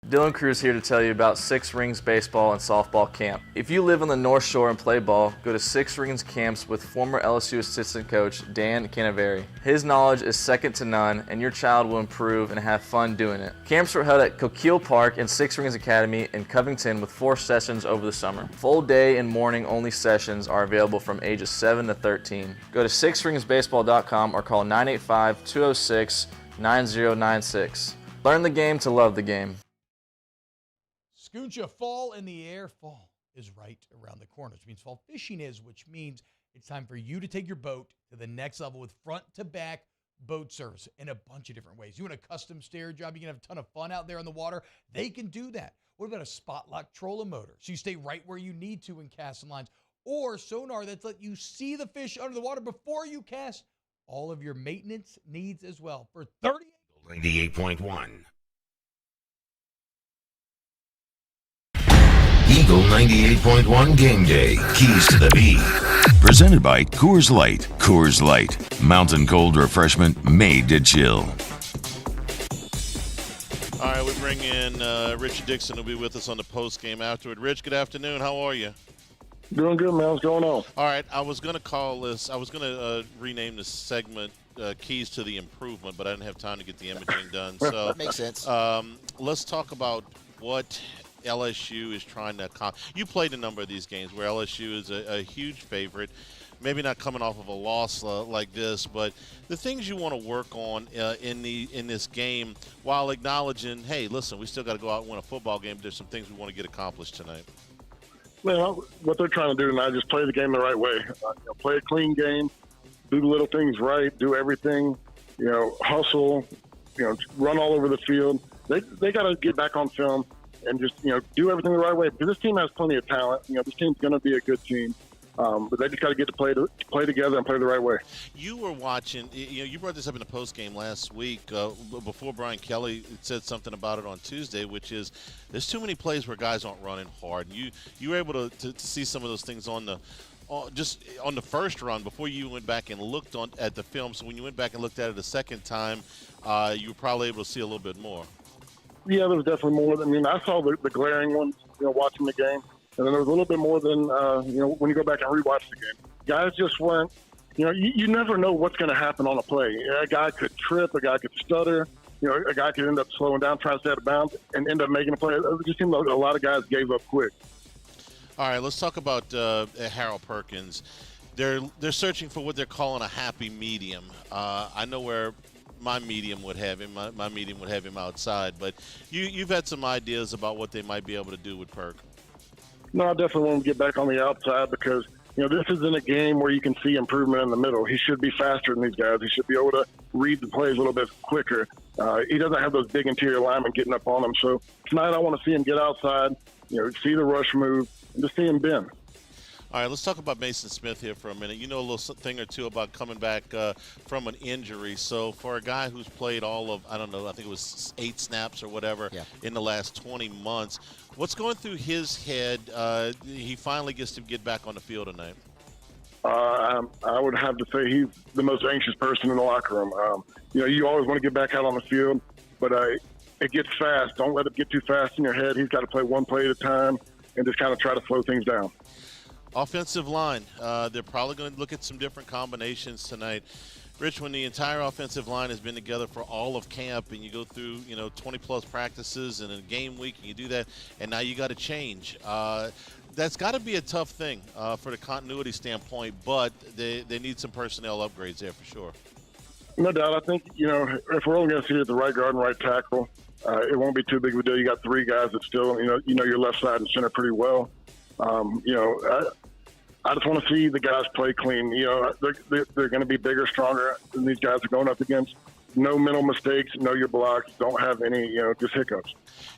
K: Dylan Cruz here to tell you about Six Rings Baseball and Softball Camp. If you live on the North Shore and play ball, go to Six Rings Camps with former LSU assistant coach Dan Canaveri. His knowledge is second to none, and your child will improve and have fun doing it. Camps were held at Coquille Park and Six Rings Academy in Covington with 4 sessions over the summer. Full day and morning only sessions are available from ages 7 to 13. Go to sixringsbaseball.com or call 985-206-9096. Learn the game to love the game.
L: Scooncha, fall in the air. Fall is right around the corner, which means fall fishing is, which means it's time for you to take your boat to the next level with front-to-back boat service in a bunch of different ways. You want a custom stair job, you can have a ton of fun out there on the water, they can do that. What about a spot lock trolling motor? So you stay right where you need to in casting lines, or sonar that's let you see the fish under the water before you cast. All of your maintenance needs as well for
A: 98.1. Eagle 98.1 Game Day. Keys to the Beat.
B: Presented by Coors Light. Coors Light. Mountain cold refreshment made to chill.
E: All right, we bring in Richard Dixon, who'll be with us on the post game afterward. Rich, good afternoon. How are you?
V: Doing good, man. What's going on?
E: All right, I was going to rename this segment Keys to the Improvement, but I didn't have time to get the imaging done. So
F: That makes sense.
E: Let's talk about what LSU is trying to accomplish. You played a number of these games where LSU is a huge favorite, maybe not coming off of a loss like this, but the things you want to work on in this game while acknowledging, hey, listen, we still got to go out and win a football game. There's some things we want to get accomplished tonight.
V: Man, what they're trying to do tonight is just play the game the right way. Play a clean game, do the little things right, do everything, hustle, run all over the field. They got to get back on film and just, do everything the right way, because this team has plenty of talent. This team's going to be a good team, but they just got to get to play together and play the right way.
E: You were watching, you brought this up in the post game last week before Brian Kelly said something about it on Tuesday, which is there's too many plays where guys aren't running hard. And you were able to see some of those things just on the first run before you went back and looked at the film. So when you went back and looked at it a second time, you were probably able to see a little bit more.
V: Yeah, there was definitely more. I saw the glaring ones, watching the game, and then there was a little bit more than, when you go back and rewatch the game. Guys just weren't, you never know what's going to happen on a play. A guy could trip, a guy could stutter, a guy could end up slowing down, trying to stay out of bounds, and end up making a play. It just seemed like a lot of guys gave up quick.
E: All right, let's talk about Harold Perkins. They're searching for what they're calling a happy medium. I know where my medium would have him. My medium would have him outside. But you've had some ideas about what they might be able to do with Perk.
V: No, I definitely want to get back on the outside because, this isn't a game where you can see improvement in the middle. He should be faster than these guys. He should be able to read the plays a little bit quicker. He doesn't have those big interior linemen getting up on him. So tonight I want to see him get outside, see the rush move, and just see him bend.
E: All right, let's talk about Mason Smith here for a minute. You know a little thing or two about coming back from an injury. So for a guy who's played all of, I don't know, I think it was 8 snaps or whatever in the last 20 months, what's going through his head? He finally gets to get back on the field tonight.
V: I would have to say he's the most anxious person in the locker room. You always want to get back out on the field, but it gets fast. Don't let it get too fast in your head. He's got to play one play at a time and just kind of try to slow things down.
E: Offensive line, they're probably going to look at some different combinations tonight. Rich, when the entire offensive line has been together for all of camp and you go through, 20-plus practices and a game week and you do that, and now you got to change. That's got to be a tough thing for the continuity standpoint, but they need some personnel upgrades there for sure.
V: No doubt. I think, if we're only going to see it at the right guard and right tackle, it won't be too big of a deal. You got 3 guys that still, your left side and center pretty well. I just want to see the guys play clean. They're going to be bigger, stronger than these guys are going up against. No mental mistakes. Know your blocks. Don't have any, just hiccups.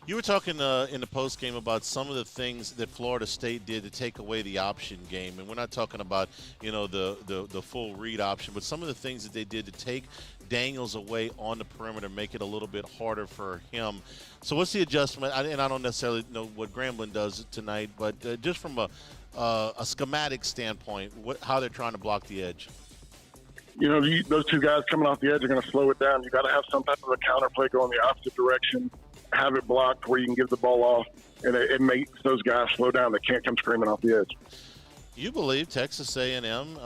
E: You were talking in the post game about some of the things that Florida State did to take away the option game, and we're not talking about the full read option, but some of the things that they did to take Daniels away on the perimeter, make it a little bit harder for him. So what's the adjustment? And I don't necessarily know what Grambling does tonight, but just from a schematic standpoint, how they're trying to block the edge.
V: Those 2 guys coming off the edge are going to slow it down. You got to have some type of a counter play go in the opposite direction, have it blocked where you can give the ball off, and it makes those guys slow down. They can't come screaming off the edge.
E: You believe Texas A&M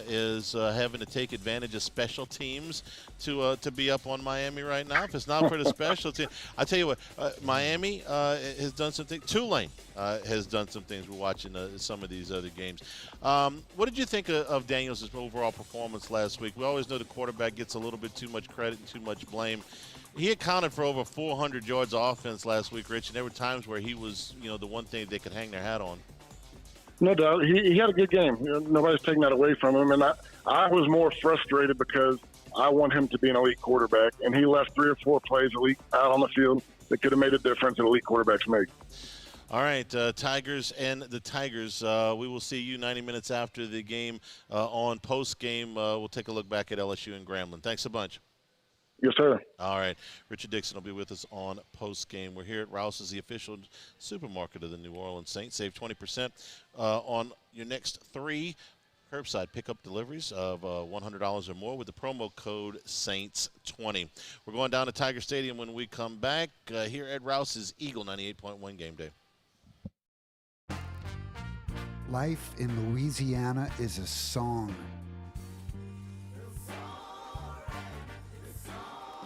E: is having to take advantage of special teams to be up on Miami right now? If it's not for the special team, I tell you what, Miami has done some things. Tulane has done some things. We're watching some of these other games. What did you think of Daniels' overall performance last week? We always know the quarterback gets a little bit too much credit and too much blame. He accounted for over 400 yards of offense last week, Rich, and there were times where he was, the one thing they could hang their hat on.
V: No doubt. He had a good game. Nobody's taking that away from him. And I was more frustrated because I want him to be an elite quarterback, and he left 3 or 4 plays out on the field that could have made a difference that elite quarterbacks make.
E: All right, Tigers and the Tigers. We will see you 90 minutes after the game on post-game. We'll take a look back at LSU and Grambling. Thanks a bunch.
V: Yes, sir.
E: All right. Richard Dixon will be with us on post-game. We're here at Rouse's, the official supermarket of the New Orleans Saints. Save 20% on your next 3 curbside pickup deliveries of $100 or more with the promo code Saints20. We're going down to Tiger Stadium when we come back here at Rouse's Eagle 98.1 Game Day.
G: Life in Louisiana is a song.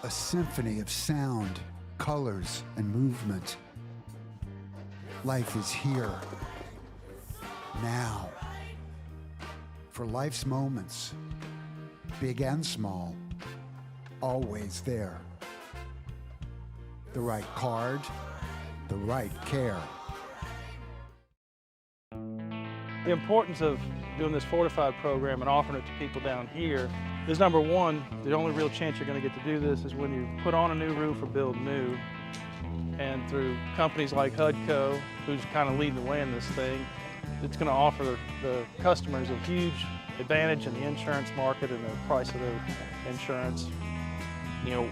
G: A symphony of sound, colors, and movement. Life is here, now. For life's moments, big and small, always there. The right card, the right care.
T: The importance of doing this fortified program and offering it to people down here is, number one, the only real chance you're going to get to do this is when you put on a new roof or build new. And through companies like HUDCO, who's kind of leading the way in this thing, it's going to offer the customers a huge advantage in the insurance market and the price of their insurance.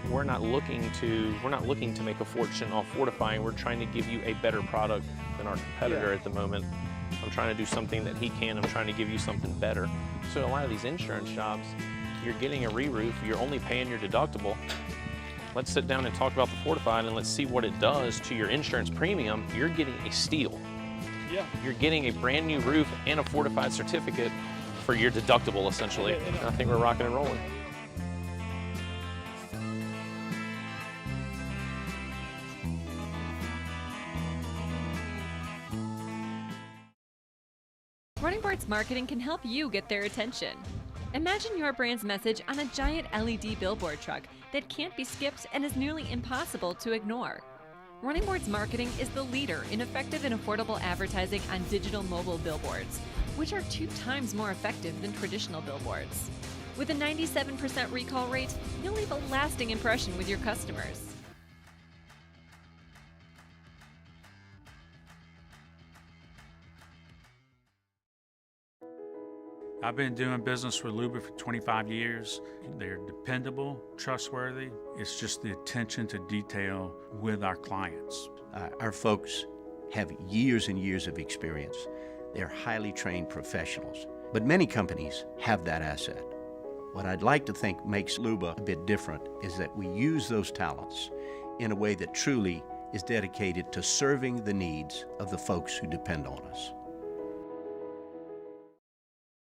U: We're not looking to make a fortune off fortifying. We're trying to give you a better product than our competitor at the moment. I'm trying to do something that he can. I'm trying to give you something better. So a lot of these insurance jobs, you're getting a re-roof, you're only paying your deductible. Let's sit down and talk about the fortified and let's see what it does to your insurance premium. You're getting a steal.
T: Yeah.
U: You're getting a brand new roof and a fortified certificate for your deductible, essentially. I think we're rocking and rolling.
M: Running Boards Marketing can help you get their attention. Imagine your brand's message on a giant LED billboard truck that can't be skipped and is nearly impossible to ignore. Running Boards Marketing is the leader in effective and affordable advertising on digital mobile billboards, which are 2 times more effective than traditional billboards. With a 97% recall rate, you'll leave a lasting impression with your customers.
H: I've been doing business with Luba for 25 years. They're dependable, trustworthy. It's just the attention to detail with our clients.
I: Our folks have years and years of experience. They're highly trained professionals. But many companies have that asset. What I'd like to think makes Luba a bit different is that we use those talents in a way that truly is dedicated to serving the needs of the folks who depend on us.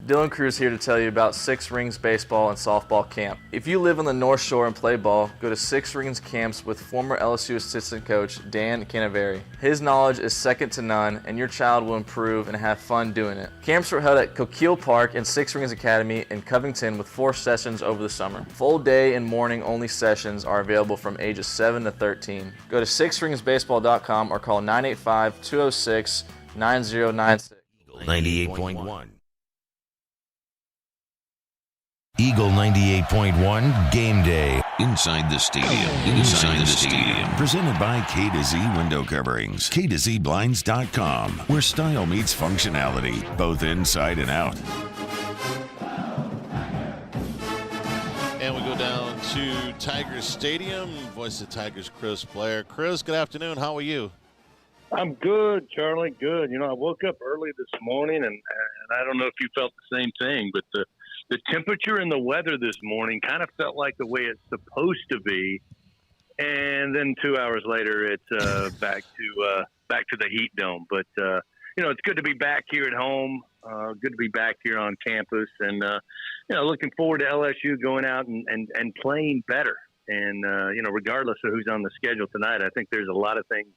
K: Dylan Cruz here to tell you about Six Rings Baseball and Softball Camp. If you live on the North Shore and play ball, go to Six Rings Camps with former LSU assistant coach Dan Canaveri. His knowledge is second to none, and your child will improve and have fun doing it. Camps were held at Coquille Park and Six Rings Academy in Covington with 4 sessions over the summer. Full day and morning only sessions are available from ages 7 to 13. Go to sixringsbaseball.com or call 985-206-9096.
A: 98.1. Eagle 98.1 Game Day.
B: Inside the stadium. Inside the stadium.
A: Presented by K to Z Window Coverings. K to Z Blinds.com, where style meets functionality, both inside and out.
E: And we go down to Tigers Stadium. Voice of Tigers, Chris Blair. Chris, good afternoon. How are you?
D: I'm good, Charlie. Good. You know, I woke up early this morning, and I don't know if you felt the same thing, but the temperature and the weather this morning kind of felt like the way it's supposed to be, and then 2 hours later, it's back to the heat dome. But you know, it's good to be back here at home. Good to be back here on campus, and you know, looking forward to LSU going out and playing better. And you know, regardless of who's on the schedule tonight, I think there's a lot of things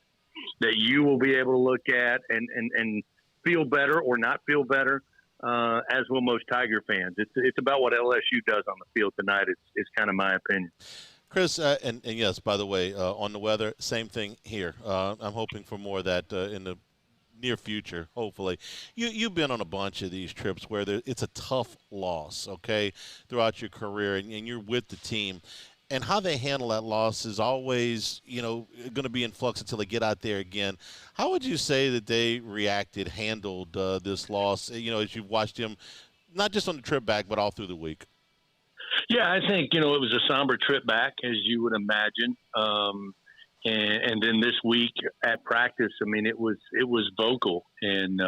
D: that you will be able to look at and feel better or not feel better. As will most Tiger fans. It's about what LSU does on the field tonight. It's kind of my opinion.
E: Chris, and yes, by the way, on the weather, same thing here. I'm hoping for more of that in the near future, hopefully. You've been on a bunch of these trips where it's a tough loss, okay, throughout your career, and you're with the team. And how they handle that loss is always, you know, going to be in flux until they get out there again. How would you say that they handled this loss, you know, as you've watched them, not just on the trip back, but all through the week?
D: Yeah, I think, you know, it was a somber trip back, as you would imagine. And then this week at practice, I mean, it was vocal. And,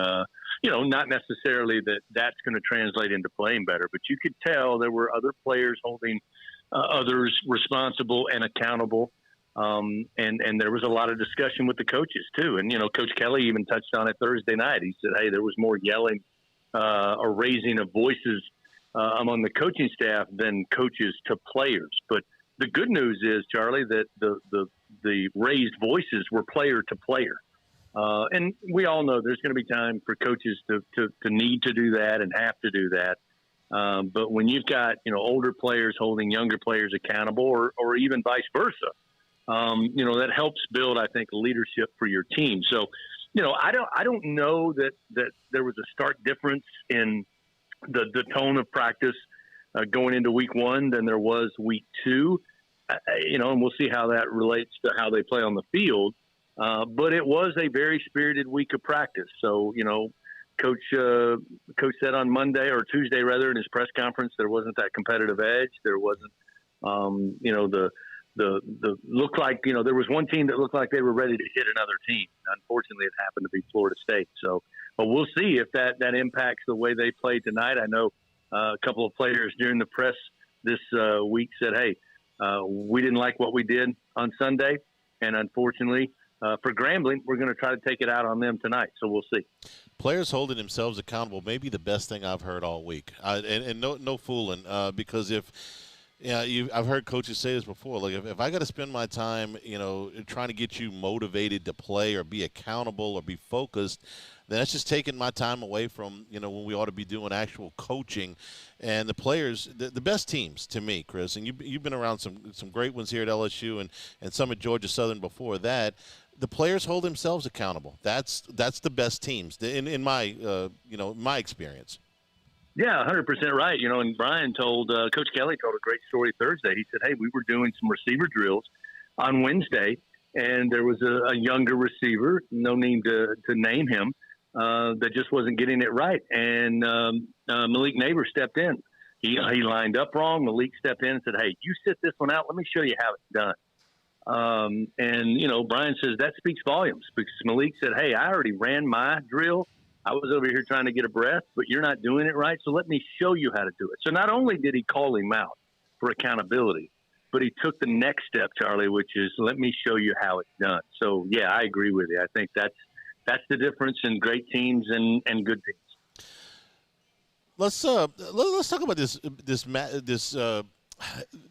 D: you know, not necessarily that's going to translate into playing better, but you could tell there were other players holding others responsible and accountable. And there was a lot of discussion with the coaches too. And, you know, Coach Kelly even touched on it Thursday night. He said, hey, there was more yelling or raising of voices among the coaching staff than coaches to players. But the good news is, Charlie, that the raised voices were player to player. And we all know there's going to be time for coaches to need to do that and have to do that. But when you've got, you know, older players holding younger players accountable or even vice versa, you know, that helps build, I think, leadership for your team. So, you know, I don't know that there was a stark difference in the tone of practice going into week one than there was week two, you know, and we'll see how that relates to how they play on the field. But it was a very spirited week of practice. So, you know, Coach said on Monday or Tuesday rather in his press conference, there wasn't that competitive edge. There wasn't, you know, the look like, you know, there was one team that looked like they were ready to hit another team. Unfortunately, it happened to be Florida State. So, but we'll see if that impacts the way they play tonight. I know a couple of players during the press this week said, hey, we didn't like what we did on Sunday. And unfortunately, for Grambling, we're going to try to take it out on them tonight. So we'll see.
E: Players holding themselves accountable may be the best thing I've heard all week. And no fooling, because I've heard coaches say this before. Like if I got to spend my time, you know, trying to get you motivated to play or be accountable or be focused, then that's just taking my time away from, you know, when we ought to be doing actual coaching. And the players, the best teams to me, Chris, and you've been around some great ones here at LSU and some at Georgia Southern before that. The players hold themselves accountable. That's the best teams in my you know, my experience.
D: Yeah, 100% right. You know, and Brian Coach Kelly told a great story Thursday. He said, hey, we were doing some receiver drills on Wednesday, and there was a younger receiver, no need to name him, that just wasn't getting it right. And Malik Neighbor stepped in. He lined up wrong. Malik stepped in and said, hey, you sit this one out. Let me show you how it's done. And Brian says that speaks volumes because Malik said, hey, I already ran my drill. I was over here trying to get a breath, but you're not doing it right. So let me show you how to do it. So not only did he call him out for accountability, but he took the next step, Charlie, which is let me show you how it's done. So, yeah, I agree with you. I think that's the difference in great teams and good teams.
E: Let's talk about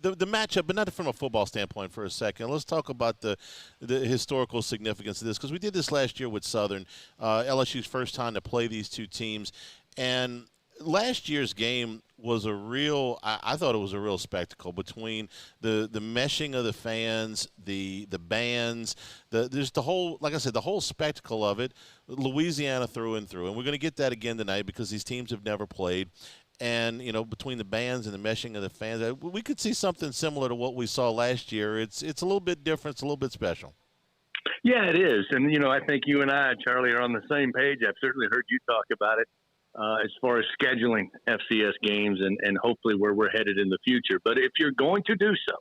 E: the matchup, but not from a football standpoint for a second. Let's talk about the historical significance of this because we did this last year with Southern, LSU's first time to play these two teams, and last year's game was a real. I thought it was a real spectacle between the meshing of the fans, the bands, there's the whole, like I said, the whole spectacle of it. Louisiana through and through, and we're going to get that again tonight because these teams have never played. And, between the bands and the meshing of the fans, we could see something similar to what we saw last year. It's a little bit different. It's a little bit special.
D: Yeah, it is. And, I think you and I, Charlie, are on the same page. I've certainly heard you talk about it as far as scheduling FCS games and hopefully where we're headed in the future. But if you're going to do so,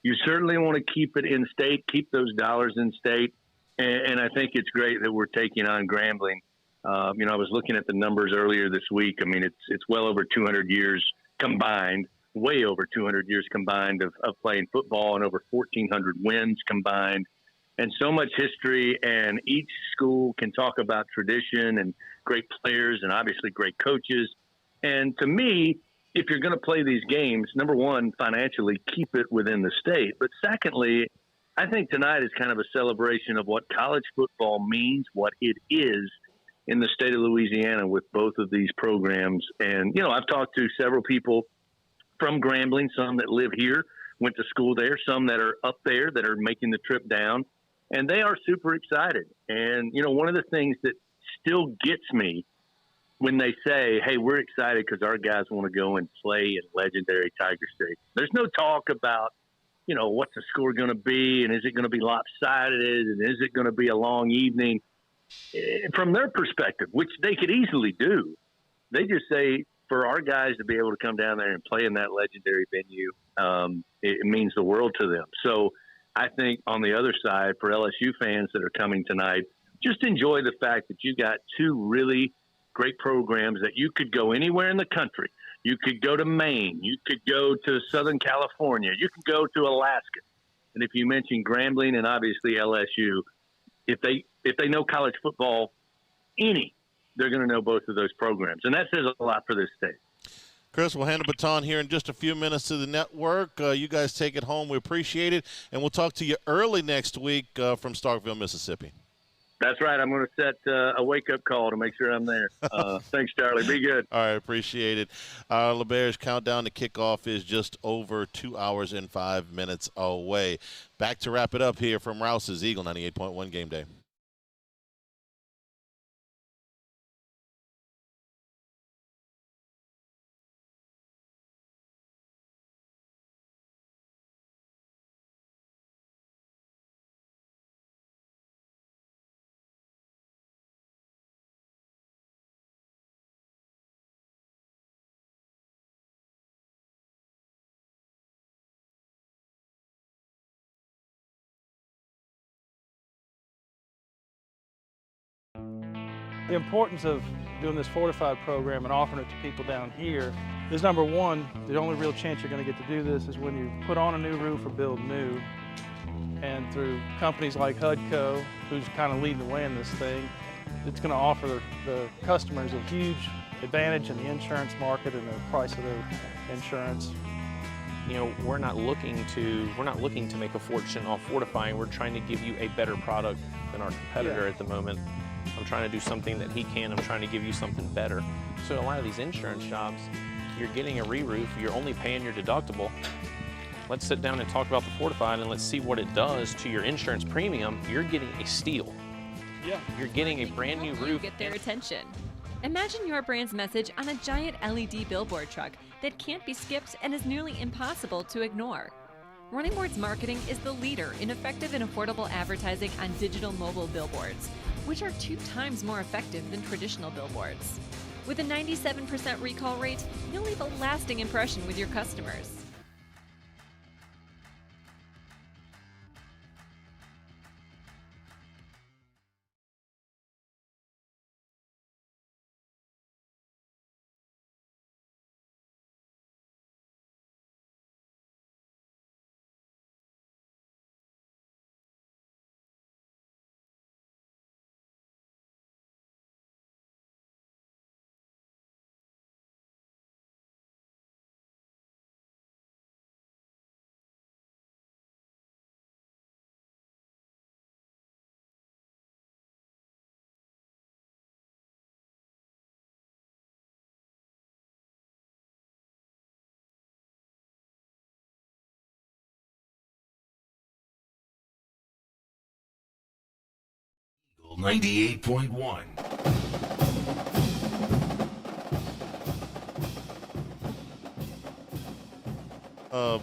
D: you certainly want to keep it in state, keep those dollars in state. And I think it's great that we're taking on Grambling. I was looking at the numbers earlier this week. I mean, it's well over 200 years combined, way over 200 years combined of playing football and over 1,400 wins combined. And so much history, and each school can talk about tradition and great players and obviously great coaches. And to me, if you're going to play these games, number one, financially, keep it within the state. But secondly, I think tonight is kind of a celebration of what college football means, what it is in the state of Louisiana with both of these programs. And, I've talked to several people from Grambling, some that live here, went to school there, some that are up there that are making the trip down, and they are super excited. And, one of the things that still gets me when they say, hey, we're excited because our guys want to go and play in legendary Tiger State. There's no talk about, what's the score going to be, and is it going to be lopsided, and is it going to be a long evening? From their perspective, which they could easily do, they just say for our guys to be able to come down there and play in that legendary venue, it means the world to them. So I think on the other side, for LSU fans that are coming tonight, just enjoy the fact that you got two really great programs that you could go anywhere in the country. You could go to Maine. You could go to Southern California. You could go to Alaska. And if you mention Grambling and obviously LSU, if they know college football, they're going to know both of those programs. And that says a lot for this state.
E: Chris, we'll hand the baton here in just a few minutes to the network. You guys take it home. We appreciate it. And we'll talk to you early next week from Starkville, Mississippi.
D: That's right. I'm going to set a wake-up call to make sure I'm there. Thanks, Charlie. Be good.
E: All right, appreciate it. LeBear's countdown to kickoff is just over 2 hours and 5 minutes away. Back to wrap it up here from Rouse's Eagle 98.1 Game Day.
T: The importance of doing this fortified program and offering it to people down here is, number one, the only real chance you're going to get to do this is when you put on a new roof or build new. And through companies like HUDCO, who's kind of leading the way in this thing, it's going to offer the customers a huge advantage in the insurance market and the price of their insurance.
U: We're not looking to make a fortune off fortifying. We're trying to give you a better product than our competitor at the moment. I'm trying to do something that he can. I'm trying to give you something better. So a lot of these insurance jobs, you're getting a re-roof, you're only paying your deductible. Let's sit down and talk about the fortified and let's see what it does to your insurance premium. You're getting a steal.
T: Yeah.
U: You're getting a brand new roof.
M: Get their attention. Imagine your brand's message on a giant LED billboard truck that can't be skipped and is nearly impossible to ignore. Running Boards Marketing is the leader in effective and affordable advertising on digital mobile billboards, which are 2 times more effective than traditional billboards. With a 97% recall rate, you'll leave a lasting impression with your customers.
A: Eagle 98.1.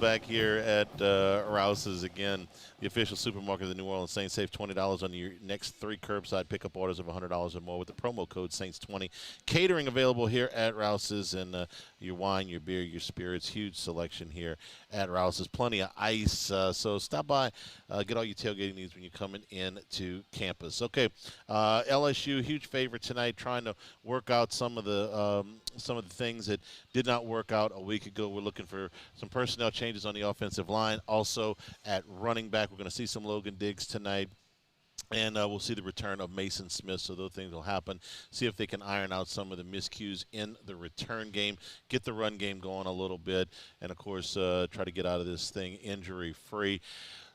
E: Back here at Rouse's again, the official supermarket of the New Orleans Saints. Save $20 on your next 3 curbside pickup orders of $100 or more with the promo code Saints20. Catering available here at Rouse's, and your wine, your beer, your spirits. Huge selection here at Rouse's. Plenty of ice. So stop by, get all your tailgating needs when you're coming into campus. Okay, LSU, huge favorite tonight, trying to work out some of the things that did not work out a week ago. We're looking for some personnel changes on the offensive line. Also at running back, we're going to see some Logan Diggs tonight. And we'll see the return of Mason Smith, so those things will happen. See if they can iron out some of the miscues in the return game, get the run game going a little bit, and, of course, try to get out of this thing injury-free.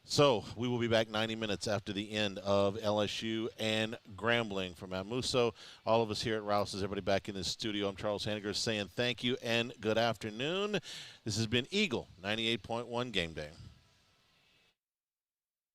E: So we will be back 90 minutes after the end of LSU and Grambling. From Matt Musso, all of us here at Rouse's, everybody back in the studio, I'm Charles Hanniger saying thank you and good afternoon. This has been Eagle 98.1 Game Day.